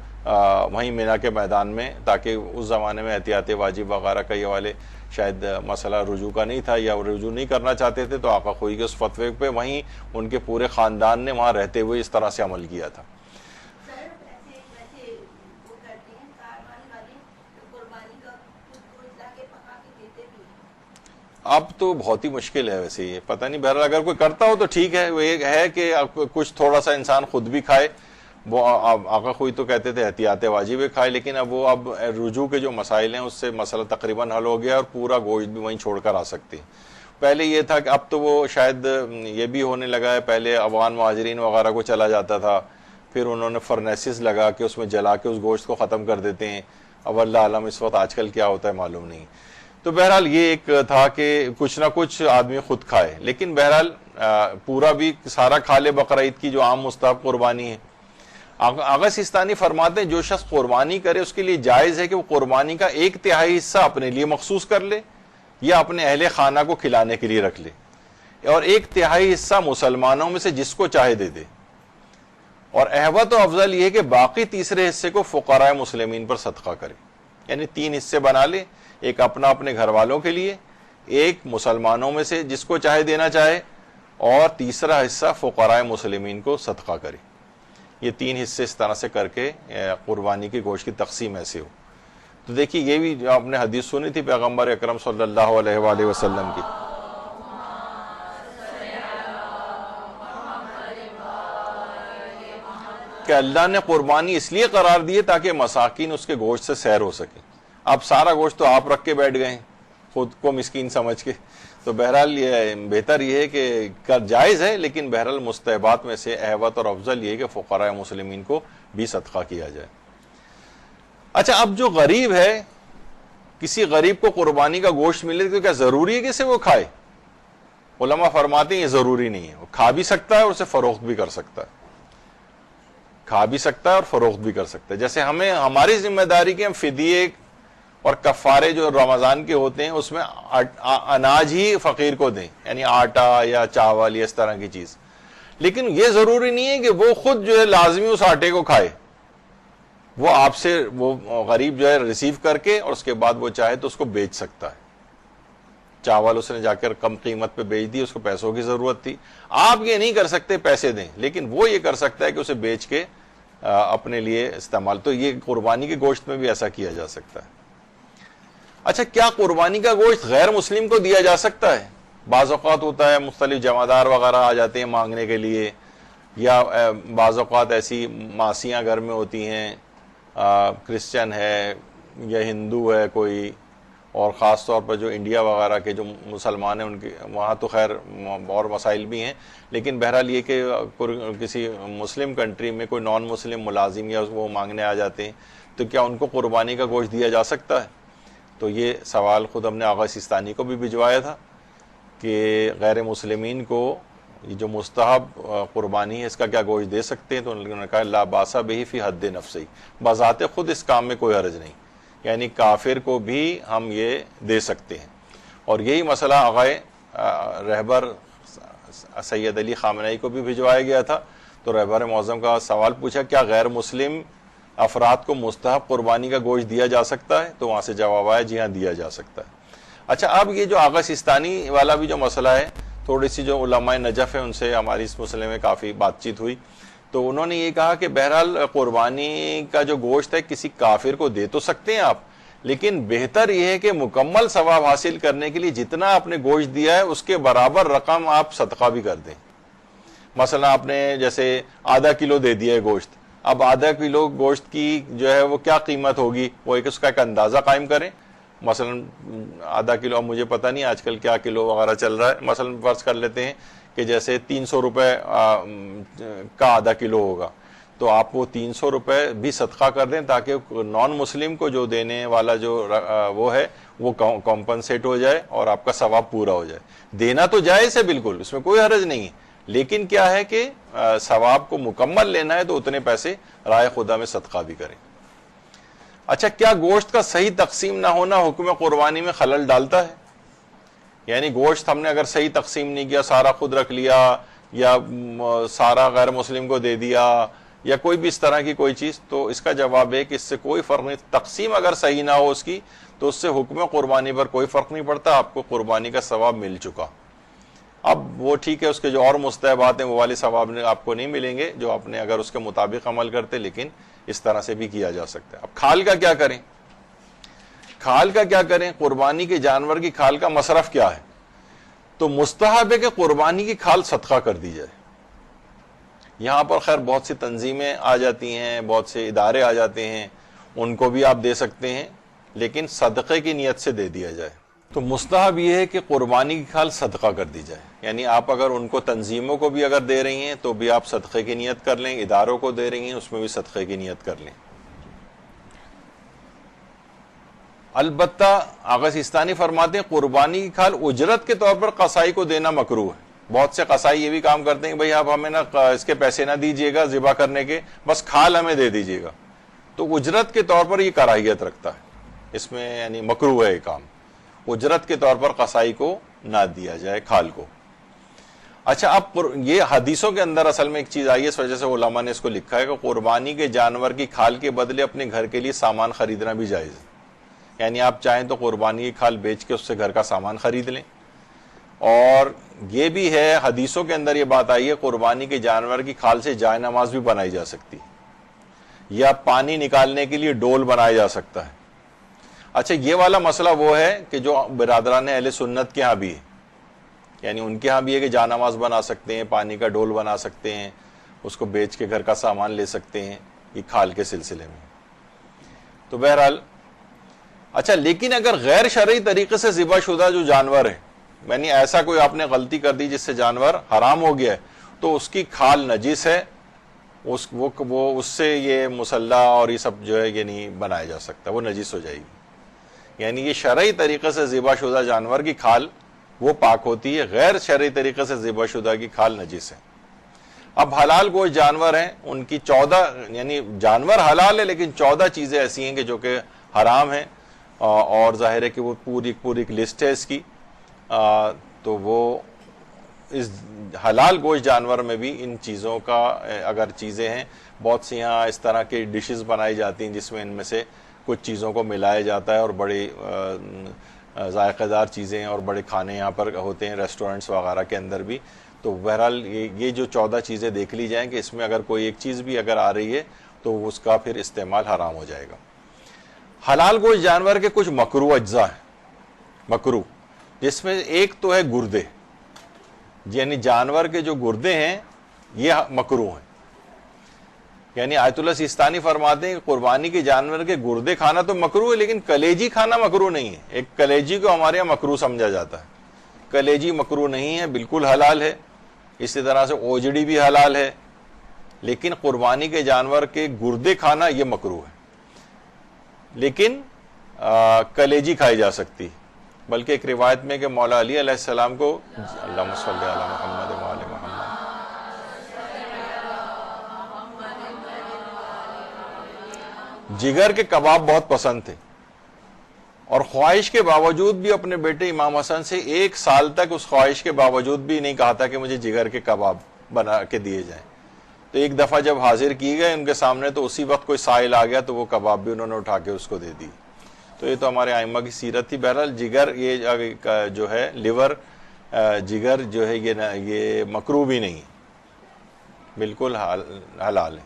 وہیں مینا کے میدان میں، تاکہ اس زمانے میں احتیاط واجب وغیرہ کا یہ والے شاید مسئلہ رجوع کا نہیں تھا یا رجوع نہیں کرنا چاہتے تھے، تو آقا خوئی کے اس فتوے پہ وہیں ان کے پورے خاندان نے وہاں رہتے ہوئے اس طرح سے عمل کیا تھا. اب تو بہت ہی مشکل ہے ویسے، یہ پتہ نہیں، بہرحال اگر کوئی کرتا ہو تو ٹھیک ہے. وہ ایک ہے کہ کچھ تھوڑا سا انسان خود بھی کھائے، وہ آقا خوئی تو کہتے تھے احتیاط واجب کھائے، لیکن اب رجوع کے جو مسائل ہیں اس سے مسئلہ تقریباً حل ہو گیا اور پورا گوشت بھی وہیں چھوڑ کر آ سکتے ہیں. پہلے یہ تھا کہ اب تو وہ شاید یہ بھی ہونے لگا ہے، پہلے افغان مہاجرین وغیرہ کو چلا جاتا تھا، پھر انہوں نے فرنیسز لگا کے اس میں جلا کے اس گوشت کو ختم کر دیتے ہیں. اب اللہ عالم اس وقت آج کل کیا ہوتا ہے معلوم نہیں. تو بہرحال یہ ایک تھا کہ کچھ نہ کچھ آدمی خود کھائے، لیکن بہرحال پورا بھی سارا کھا لے بقرعید کی جو عام مستحب قربانی ہے. آغا سیستانی فرماتے ہیں جو شخص قربانی کرے اس کے لیے جائز ہے کہ وہ قربانی کا 1/3 حصہ اپنے لیے مخصوص کر لے یا اپنے اہل خانہ کو کھلانے کے لیے رکھ لے، اور 1/3 حصہ مسلمانوں میں سے جس کو چاہے دے دے. اور احوط و افضل یہ ہے کہ باقی تیسرے حصے کو فقراء مسلمین پر صدقہ کرے. یعنی 3 حصے بنا لے، ایک اپنے گھر والوں کے لیے، ایک مسلمانوں میں سے جس کو چاہے دینا چاہے، اور تیسرا حصہ فقراء مسلمین کو صدقہ کرے. یہ 3 حصے اس طرح سے کر کے قربانی کے گوشت کی تقسیم ایسے ہو. تو دیکھیے یہ بھی جو آپ نے حدیث سنی تھی پیغمبر اکرم صلی اللہ علیہ وآلہ وسلم کی، کہ اللہ نے قربانی اس لیے قرار دی تاکہ مساکین اس کے گوشت سے سیر ہو سکیں. اب سارا گوشت تو آپ رکھ کے بیٹھ گئے خود کو مسکین سمجھ کے. تو بہرحال یہ بہتر یہ ہے کہ جائز ہے، لیکن بہرحال مستحبات میں سے احوط اور افضل یہ ہے کہ فقراء مسلمین کو بھی صدقہ کیا جائے. اچھا اب جو غریب ہے، کسی غریب کو قربانی کا گوشت ملے تو کیا ضروری ہے کہ اسے وہ کھائے؟ علماء فرماتے ہیں یہ ضروری نہیں ہے، وہ کھا بھی سکتا ہے اور اسے فروخت بھی کر سکتا ہے. کھا بھی سکتا ہے اور فروخت بھی کر سکتا ہے. جیسے ہماری ذمہ داری کہ ہم فدیے اور کفارے جو رمضان کے ہوتے ہیں اس میں اناج ہی فقیر کو دیں، یعنی آٹا یا چاول یا اس طرح کی چیز. لیکن یہ ضروری نہیں ہے کہ وہ خود جو ہے لازمی اس آٹے کو کھائے. وہ آپ سے وہ غریب جو ہے ریسیو کر کے اور اس کے بعد وہ چاہے تو اس کو بیچ سکتا ہے. چاول اس نے جا کر کم قیمت پہ بیچ دی، اس کو پیسوں کی ضرورت تھی. آپ یہ نہیں کر سکتے پیسے دیں، لیکن وہ یہ کر سکتا ہے کہ اسے بیچ کے اپنے لیے استعمال. تو یہ قربانی کے گوشت میں بھی ایسا کیا جا سکتا ہے. اچھا کیا قربانی کا گوشت غیر مسلم کو دیا جا سکتا ہے؟ بعض اوقات ہوتا ہے مختلف جمعدار وغیرہ آ جاتے ہیں مانگنے کے لیے، یا بعض اوقات ایسی ماسیاں گھر میں ہوتی ہیں، کرسچن ہے یا ہندو ہے کوئی، اور خاص طور پر جو انڈیا وغیرہ کے جو مسلمان ہیں ان کے وہاں تو خیر اور مسائل بھی ہیں، لیکن بہرحال یہ کہ کسی مسلم کنٹری میں کوئی نان مسلم ملازم یا وہ مانگنے آ جاتے ہیں، تو کیا ان کو قربانی کا گوشت دیا جا سکتا ہے؟ تو یہ سوال خود ہم نے آغا سیستانی کو بھی بھجوایا تھا کہ غیر مسلمین کو یہ جو مستحب قربانی ہے اس کا کیا گوشت دے سکتے ہیں؟ تو انہوں نے کہا لا باس بہ فی حد نفسی، بذات خود اس کام میں کوئی حرج نہیں، یعنی کافر کو بھی ہم یہ دے سکتے ہیں. اور یہی مسئلہ آغا رہبر سید علی خامنئی کو بھی بھجوایا گیا تھا. تو رہبر معظم کا سوال پوچھا کیا غیر مسلم افراد کو مستحب قربانی کا گوشت دیا جا سکتا ہے؟ تو وہاں سے جواب آیا جی ہاں دیا جا سکتا ہے. اچھا، اب یہ جو آغا سیستانی والا بھی جو مسئلہ ہے، تھوڑی سی جو علماء نجف ہے ان سے ہماری اس مسئلے میں کافی بات چیت ہوئی، تو انہوں نے یہ کہا کہ بہرحال قربانی کا جو گوشت ہے کسی کافر کو دے تو سکتے ہیں آپ، لیکن بہتر یہ ہے کہ مکمل ثواب حاصل کرنے کے لیے جتنا آپ نے گوشت دیا ہے اس کے برابر رقم آپ صدقہ بھی کر دیں۔ مثلا آپ نے جیسے آدھا کلو دے دیا ہے گوشت، اب آدھا کلو گوشت کی جو ہے وہ کیا قیمت ہوگی، وہ اس کا ایک اندازہ قائم کریں۔ مثلا آدھا کلو، اب مجھے پتہ نہیں آج کل کیا کلو وغیرہ چل رہا ہے، مثلا فرض کر لیتے ہیں کہ جیسے 300 روپے کا آدھا کلو ہوگا، تو آپ وہ 300 روپے بھی صدقہ کر دیں تاکہ نان مسلم کو جو دینے والا جو وہ ہے وہ کمپنسیٹ ہو جائے اور آپ کا ثواب پورا ہو جائے۔ دینا تو جائز ہے بالکل، اس میں کوئی حرج نہیں ہے، لیکن کیا ہے کہ ثواب کو مکمل لینا ہے تو اتنے پیسے راہ خدا میں صدقہ بھی کریں۔ اچھا، کیا گوشت کا صحیح تقسیم نہ ہونا حکم قربانی میں خلل ڈالتا ہے؟ یعنی گوشت ہم نے اگر صحیح تقسیم نہیں کیا، سارا خود رکھ لیا یا سارا غیر مسلم کو دے دیا یا کوئی بھی اس طرح کی کوئی چیز، تو اس کا جواب ہے کہ اس سے کوئی فرق نہیں۔ تقسیم اگر صحیح نہ ہو اس کی تو اس سے حکم قربانی پر کوئی فرق نہیں پڑتا، آپ کو قربانی کا ثواب مل چکا۔ اب وہ ٹھیک ہے، اس کے جو اور مستحبات ہیں وہ والے ثواب آپ کو نہیں ملیں گے جو آپ نے اگر اس کے مطابق عمل کرتے، لیکن اس طرح سے بھی کیا جا سکتا ہے۔ اب کھال کا کیا کریں؟ کھال کا کیا کریں؟ قربانی کے جانور کی کھال کا مصرف کیا ہے؟ تو مستحب ہے کہ قربانی کی کھال صدقہ کر دی جائے۔ یہاں پر خیر بہت سی تنظیمیں آ جاتی ہیں، بہت سے ادارے آ جاتے ہیں، ان کو بھی آپ دے سکتے ہیں، لیکن صدقے کی نیت سے دے دیا جائے۔ تو مستحب یہ ہے کہ قربانی کی کھال صدقہ کر دی جائے، یعنی آپ اگر ان کو تنظیموں کو بھی اگر دے رہی ہیں تو بھی آپ صدقے کی نیت کر لیں، اداروں کو دے رہی ہیں اس میں بھی صدقے کی نیت کر لیں۔ البتہ آغا سیستانی فرماتے ہیں قربانی کی کھال اجرت کے طور پر قصائی کو دینا مکروہ ہے۔ بہت سے قصائی یہ بھی کام کرتے ہیں کہ بھئی آپ ہمیں اس کے پیسے نہ دیجیے گا ذبح کرنے کے، بس کھال ہمیں دے دیجیے گا، تو اجرت کے طور پر یہ کراہیت رکھتا ہے، اس میں یعنی مکروہ ہے یہ کام، اجرت کے طور پر قصائی کو نہ دیا جائے کھال کو۔ اچھا، اب یہ حدیثوں کے اندر اصل میں ایک چیز آئی ہے، اس وجہ سے علماء نے اس کو لکھا ہے کہ قربانی کے جانور کی کھال کے بدلے اپنے گھر کے لیے سامان خریدنا بھی جائز ہے، یعنی آپ چاہیں تو قربانی کی کھال بیچ کے اس سے گھر کا سامان خرید لیں۔ اور یہ بھی ہے حدیثوں کے اندر یہ بات آئی ہے قربانی کے جانور کی کھال سے جائے نماز بھی بنائی جا سکتی ہے، یا پانی نکالنے کے لیے ڈول بنایا جا سکتا ہے۔ اچھا، یہ والا مسئلہ وہ ہے کہ جو برادران اہل سنت کے ہاں بھی ہے، یعنی ان کے ہاں بھی ہے کہ جانماز بنا سکتے ہیں، پانی کا ڈول بنا سکتے ہیں، اس کو بیچ کے گھر کا سامان لے سکتے ہیں، یہ کھال کے سلسلے میں۔ تو بہرحال اچھا، لیکن اگر غیر شرعی طریقے سے ذبح شدہ جو جانور ہے، یعنی ایسا کوئی آپ نے غلطی کر دی جس سے جانور حرام ہو گیا ہے، تو اس کی کھال نجس ہے، اس سے یہ مسلح اور یہ سب جو ہے یہ نہیں بنایا جا سکتا، وہ نجس ہو جائے گی۔ یعنی یہ شرعی طریقے سے ذبح شدہ جانور کی کھال وہ پاک ہوتی ہے، غیر شرعی طریقے سے ذبح شدہ کی کھال نجس ہے۔ اب حلال گوشت جانور ہیں، ان کی 14 یعنی جانور حلال ہے لیکن 14 چیزیں ایسی ہیں کہ جو کہ حرام ہیں، اور ظاہر ہے کہ وہ پوری ایک لسٹ ہے اس کی، تو وہ اس حلال گوشت جانور میں بھی ان چیزوں کا اگر چیزیں ہیں، بہت سی یہاں اس طرح کی ڈشز بنائی جاتی ہیں جس میں ان میں سے کچھ چیزوں کو ملایا جاتا ہے، اور بڑے ذائقہ دار چیزیں اور بڑے کھانے یہاں پر ہوتے ہیں ریسٹورنٹس وغیرہ کے اندر بھی۔ تو بہرحال یہ جو 14 چیزیں دیکھ لی جائیں کہ اس میں اگر کوئی ایک چیز بھی اگر آ رہی ہے تو اس کا پھر استعمال حرام ہو جائے گا۔ حلال گوشت جانور کے کچھ مکروہ اجزاء ہیں، مکروہ، جس میں ایک تو ہے گردے، یعنی جانور کے جو گردے ہیں یہ مکروہ ہیں۔ یعنی آیت اللہ سیستانی فرماتے ہیں کہ قربانی کے جانور کے گردے کھانا تو مکروہ ہے لیکن کلیجی کھانا مکروہ نہیں ہے۔ ایک کلیجی کو ہمارے یہاں مکروہ سمجھا جاتا ہے، کلیجی مکروہ نہیں ہے، بالکل حلال ہے۔ اسی طرح سے اوجڑی بھی حلال ہے، لیکن قربانی کے جانور کے گردے کھانا یہ مکروہ ہے، لیکن کلیجی کھائی جا سکتی۔ بلکہ ایک روایت میں کہ مولا علی علیہ السلام کو اللہم صلی علی محمد و آل محمد، جگر کے کباب بہت پسند تھے، اور خواہش کے باوجود بھی اپنے بیٹے امام حسن سے 1 سال تک اس خواہش کے باوجود بھی نہیں کہا تھا کہ مجھے جگر کے کباب بنا کے دیے جائیں۔ تو ایک دفعہ جب حاضر کی گئے ان کے سامنے تو اسی وقت کوئی سائل آ گیا تو وہ کباب بھی انہوں نے اٹھا کے اس کو دے دی۔ تو یہ تو ہمارے ائمہ کی سیرت تھی. بہرحال جگر یہ جو ہے لیور جگر جو ہے یہ مکروہ بھی نہیں ہے, بالکل حلال ہے.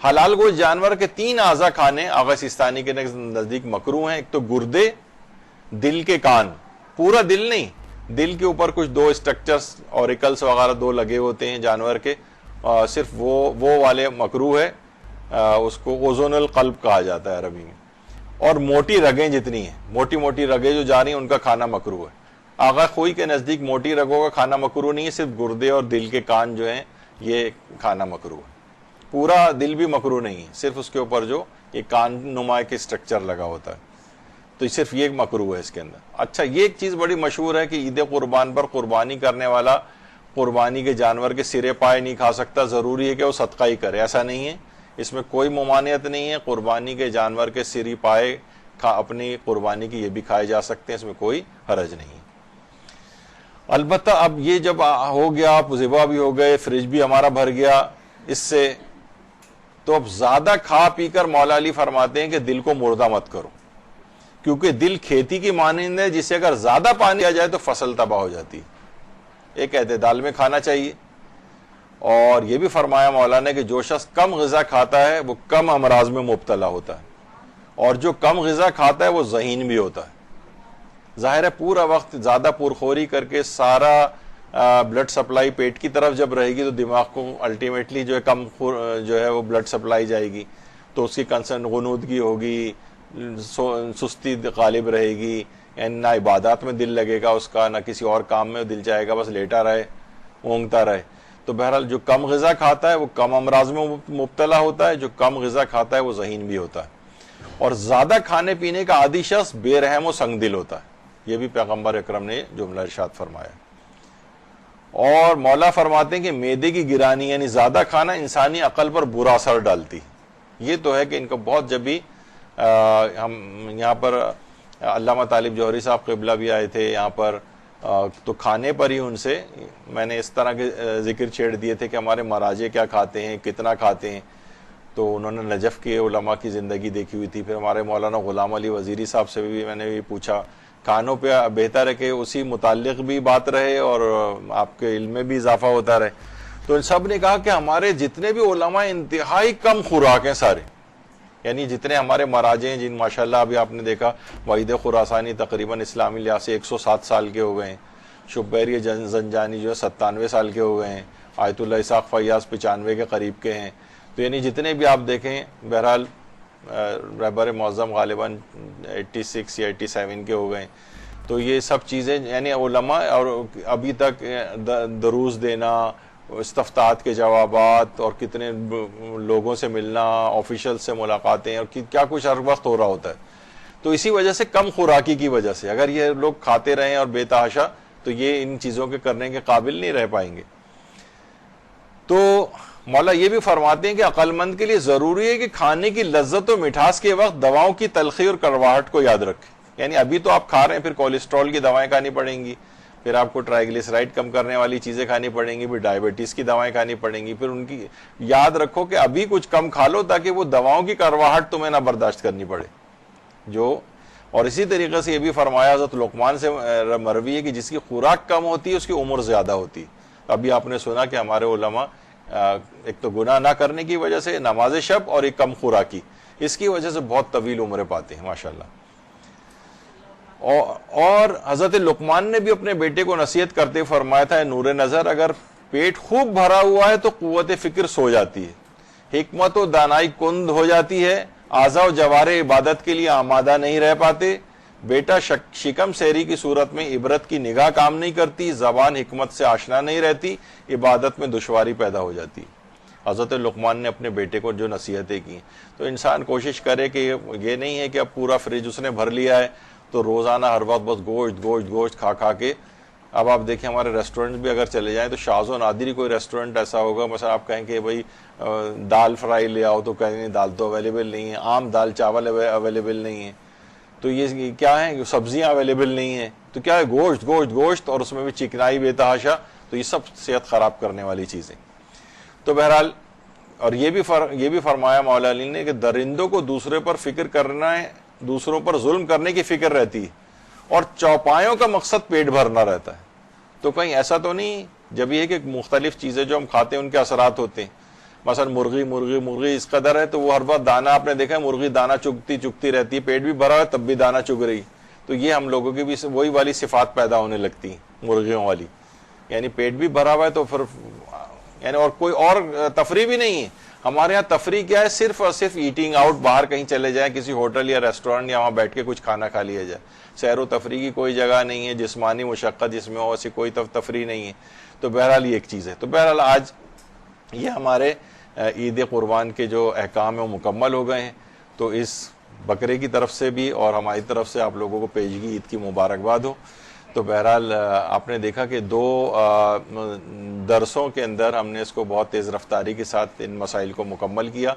حلال گوشت جانور کے 3 اعضاء کھانے آغا سیستانی کے نزدیک مکروہ ہیں. ایک تو گردے, دل کے کان, پورا دل نہیں, دل کے اوپر کچھ 2 اسٹرکچرز اوریکلس وغیرہ 2 لگے ہوتے ہیں جانور کے, صرف وہ والے مکروہ ہے, اس کو اوزون القلب کہا جاتا ہے عربی میں. اور موٹی رگیں جتنی ہیں, موٹی موٹی رگیں جو جا رہی ہیں ان کا کھانا مکروہ ہے. آغا خوئی کے نزدیک موٹی رگوں کا کھانا مکروہ نہیں ہے, صرف گردے اور دل کے کان جو ہیں یہ کھانا مکروہ ہے. پورا دل بھی مکروہ نہیں ہے, صرف اس کے اوپر جو یہ کان نما کے اسٹرکچر لگا ہوتا ہے, تو صرف یہ مکروہ ہے اس کے اندر. اچھا, یہ ایک چیز بڑی مشہور ہے کہ عید قربان پر قربانی کرنے والا قربانی کے جانور کے سرے پائے نہیں کھا سکتا, ضروری ہے کہ وہ صدقہ ہی کرے. ایسا نہیں ہے, اس میں کوئی ممانعت نہیں ہے. قربانی کے جانور کے سری پائے اپنی قربانی کی یہ بھی کھائے جا سکتے ہیں, اس میں کوئی حرج نہیں ہے. البتہ اب یہ جب ہو گیا, ذبح بھی ہو گئے, فریج بھی ہمارا بھر گیا اس سے, تو اب زیادہ کھا پی کر مولا علی فرماتے ہیں کہ دل کو مردہ مت کرو, کیونکہ دل کھیتی کی مانند ہے جسے اگر زیادہ پانی دیا جائے تو فصل تباہ ہو جاتی ہے. ایک اعتدال میں کھانا چاہیے. اور یہ بھی فرمایا مولا نے کہ جو شخص کم غذا کھاتا ہے وہ کم امراض میں مبتلا ہوتا ہے, اور جو کم غذا کھاتا ہے وہ ذہین بھی ہوتا ہے. ظاہر ہے پورا وقت زیادہ پرخوری کر کے سارا بلڈ سپلائی پیٹ کی طرف جب رہے گی تو دماغ کو الٹیمیٹلی جو ہے کم جو ہے وہ بلڈ سپلائی جائے گی, تو اس کی کنسرن غنودگی ہوگی, سستی غالب رہے گی, نہ عبادات میں دل لگے گا اس کا, نہ کسی اور کام میں دل جائے گا, بس لیٹا رہے اونگتا رہے. تو بہرحال جو کم غذا کھاتا ہے وہ کم امراض میں مبتلا ہوتا ہے, جو کم غذا کھاتا ہے وہ ذہین بھی ہوتا ہے. اور زیادہ کھانے پینے کا عادی شخص بے رحم و سنگ دل ہوتا ہے. یہ بھی پیغمبر اکرم نے جملہ ارشاد فرمایا. اور مولا فرماتے ہیں کہ معدے کی گرانی یعنی زیادہ کھانا انسانی عقل پر برا اثر ڈالتی. یہ تو ہے کہ ان کو بہت, جب بھی ہم یہاں پر علامہ طالب جوہری صاحب قبلہ بھی آئے تھے یہاں پر, تو کھانے پر ہی ان سے میں نے اس طرح کے ذکر چھیڑ دیے تھے کہ ہمارے مراجع کیا کھاتے ہیں, کتنا کھاتے ہیں. تو انہوں نے نجف کے علماء کی زندگی دیکھی ہوئی تھی. پھر ہمارے مولانا غلام علی وزیری صاحب سے بھی میں نے بھی پوچھا, کھانوں پہ بہتر ہے کہ اسی متعلق بھی بات رہے اور آپ کے علم میں بھی اضافہ ہوتا رہے. تو ان سب نے کہا کہ ہمارے جتنے بھی علماء انتہائی کم خوراک ہیں سارے, یعنی جتنے ہمارے مراجع ہیں, جن ماشاءاللہ ابھی آپ نے دیکھا وحید خراسانی تقریباً اسلامی لحاظ سے 107 سال کے ہو گئے ہیں, شبیری زنجانی جو ہے 97 سال کے ہو گئے ہیں, آیت اللہ اسحاق فیاض 95 کے قریب کے ہیں. تو یعنی جتنے بھی آپ دیکھیں, بہرحال رہبر معظم غالباً 86 یا 87 کے ہو گئے. تو یہ سب چیزیں یعنی علماء, اور ابھی تک دروس دینا, استفتاحات کے جوابات, اور کتنے لوگوں سے ملنا, آفیشل سے ملاقاتیں, اور کیا کچھ ہر وقت ہو رہا ہوتا ہے. تو اسی وجہ سے کم خوراکی کی وجہ سے اگر یہ لوگ کھاتے رہیں اور بے تحاشا, تو یہ ان چیزوں کے کرنے کے قابل نہیں رہ پائیں گے. تو مولا یہ بھی فرماتے ہیں کہ عقل مند کے لیے ضروری ہے کہ کھانے کی لذت و مٹھاس کے وقت دواؤں کی تلخی اور کڑواہٹ کو یاد رکھیں. یعنی ابھی تو آپ کھا رہے ہیں, پھر کولیسٹرول کی دوائیں کھانی پڑیں گی, پھر آپ کو ٹرائیگلیسرائڈ کم کرنے والی چیزیں کھانی پڑیں گی, پھر ڈائبٹیز کی دوائیں کھانی پڑیں گی, پھر ان کی یاد رکھو کہ ابھی کچھ کم کھا لو تاکہ وہ دواؤں کی کڑواہٹ تمہیں نہ برداشت کرنی پڑے. اور اسی طریقے سے یہ بھی فرمایا حضرت لقمان سے مروی ہے کہ جس کی خوراک کم ہوتی ہے اس کی عمر زیادہ ہوتی ہے. ابھی آپ نے سنا کہ ہمارے علماء ایک تو گناہ نہ کرنے کی وجہ سے, نماز شب, اور ایک کم خوراکی, اس کی وجہ سے بہت طویل عمریں پاتے ہیں ماشاءاللہ. اور حضرت لقمان نے بھی اپنے بیٹے کو نصیحت کرتے فرمایا تھا, نور نظر, اگر پیٹ خوب بھرا ہوا ہے تو قوت فکر سو جاتی ہے, حکمت و دانائی کند ہو جاتی ہے, اعضاء و جوارے عبادت کے لیے آمادہ نہیں رہ پاتے, بیٹا شکم سیری کی صورت میں عبرت کی نگاہ کام نہیں کرتی, زبان حکمت سے آشنا نہیں رہتی, عبادت میں دشواری پیدا ہو جاتی. حضرت لقمان نے اپنے بیٹے کو جو نصیحتیں کی. تو انسان کوشش کرے کہ یہ نہیں ہے کہ اب پورا فریج اس نے بھر لیا ہے تو روزانہ ہر وقت بس گوشت گوشت گوشت کھا کھا کے. اب آپ دیکھیں ہمارے ریسٹورنٹ بھی اگر چلے جائیں تو شاذ و نادر ہی کوئی ریسٹورنٹ ایسا ہوگا, مثلا آپ کہیں کہ بھائی دال فرائی لے آؤ, تو کہیں نہیں دال تو اویلیبل نہیں ہے, عام دال چاول اویلیبل نہیں ہے, تو یہ کیا ہے, سبزیاں اویلیبل نہیں ہیں, تو کیا ہے, گوشت گوشت گوشت, اور اس میں بھی چکنائی بے تحاشا. تو یہ سب صحت خراب کرنے والی چیزیں. تو بہرحال, اور یہ بھی فرمایا مولا علی نے کہ درندوں کو دوسرے پر فکر کرنا ہے دوسروں پر ظلم کرنے کی فکر رہتی ہے اور چوپایوں کا مقصد پیٹ بھرنا رہتا ہے، تو کہیں ایسا تو نہیں جب یہ ہے کہ مختلف چیزیں جو ہم کھاتے ہیں ان کے اثرات ہوتے ہیں. مثلا مرغی اس قدر ہے تو وہ ہر بار دانہ، آپ نے دیکھا ہے مرغی دانہ چگتی رہتی ہے، پیٹ بھی بھرا ہے تب بھی دانہ چگ رہی، تو یہ ہم لوگوں کی بھی وہی والی صفات پیدا ہونے لگتی ہیں مرغیوں والی. یعنی پیٹ بھی بھرا ہوا ہے تو پھر یعنی اور کوئی اور تفریح بھی نہیں ہے. ہمارے ہاں تفریح کیا ہے؟ صرف اور صرف ایٹنگ آؤٹ، باہر کہیں چلے جائیں کسی ہوٹل یا ریسٹورینٹ یا وہاں بیٹھ کے کچھ کھانا کھا لیا جائے. سیر و تفریح کی کوئی جگہ نہیں ہے، جسمانی مشقت جس میں ہو ایسی کوئی تفریح نہیں ہے. تو بہرحال یہ ایک چیز ہے. تو بہرحال آج یہ ہمارے عید قربان کے جو احکام ہیں وہ مکمل ہو گئے ہیں. تو اس بکرے کی طرف سے بھی اور ہماری طرف سے آپ لوگوں کو پیشگی عید کی مبارکباد ہو. تو بہرحال آپ نے دیکھا کہ 2 درسوں کے اندر ہم نے اس کو بہت تیز رفتاری کے ساتھ ان مسائل کو مکمل کیا،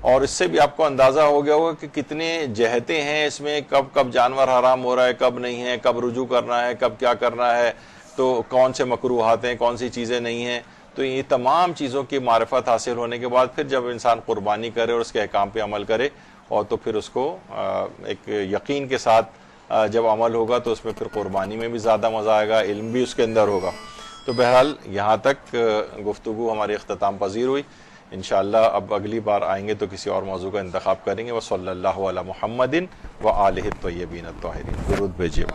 اور اس سے بھی آپ کو اندازہ ہو گیا ہوگا کہ کتنے جہتیں ہیں اس میں، کب جانور حرام ہو رہا ہے، کب نہیں ہے، کب رجوع کرنا ہے، کب کیا کرنا ہے، تو کون سے مکروہات ہیں، کون سی چیزیں نہیں ہیں. تو یہ تمام چیزوں کی معرفت حاصل ہونے کے بعد پھر جب انسان قربانی کرے اور اس کے احکام پہ عمل کرے، اور تو پھر اس کو ایک یقین کے ساتھ جب عمل ہوگا تو اس میں پھر قربانی میں بھی زیادہ مزہ آئے گا، علم بھی اس کے اندر ہوگا. تو بہرحال یہاں تک گفتگو ہماری اختتام پذیر ہوئی. انشاءاللہ اب اگلی بار آئیں گے تو کسی اور موضوع کا انتخاب کریں گے. وصلی اللہ علی محمد وآلہ الطیبین الطاہرین. درود بھیجیے.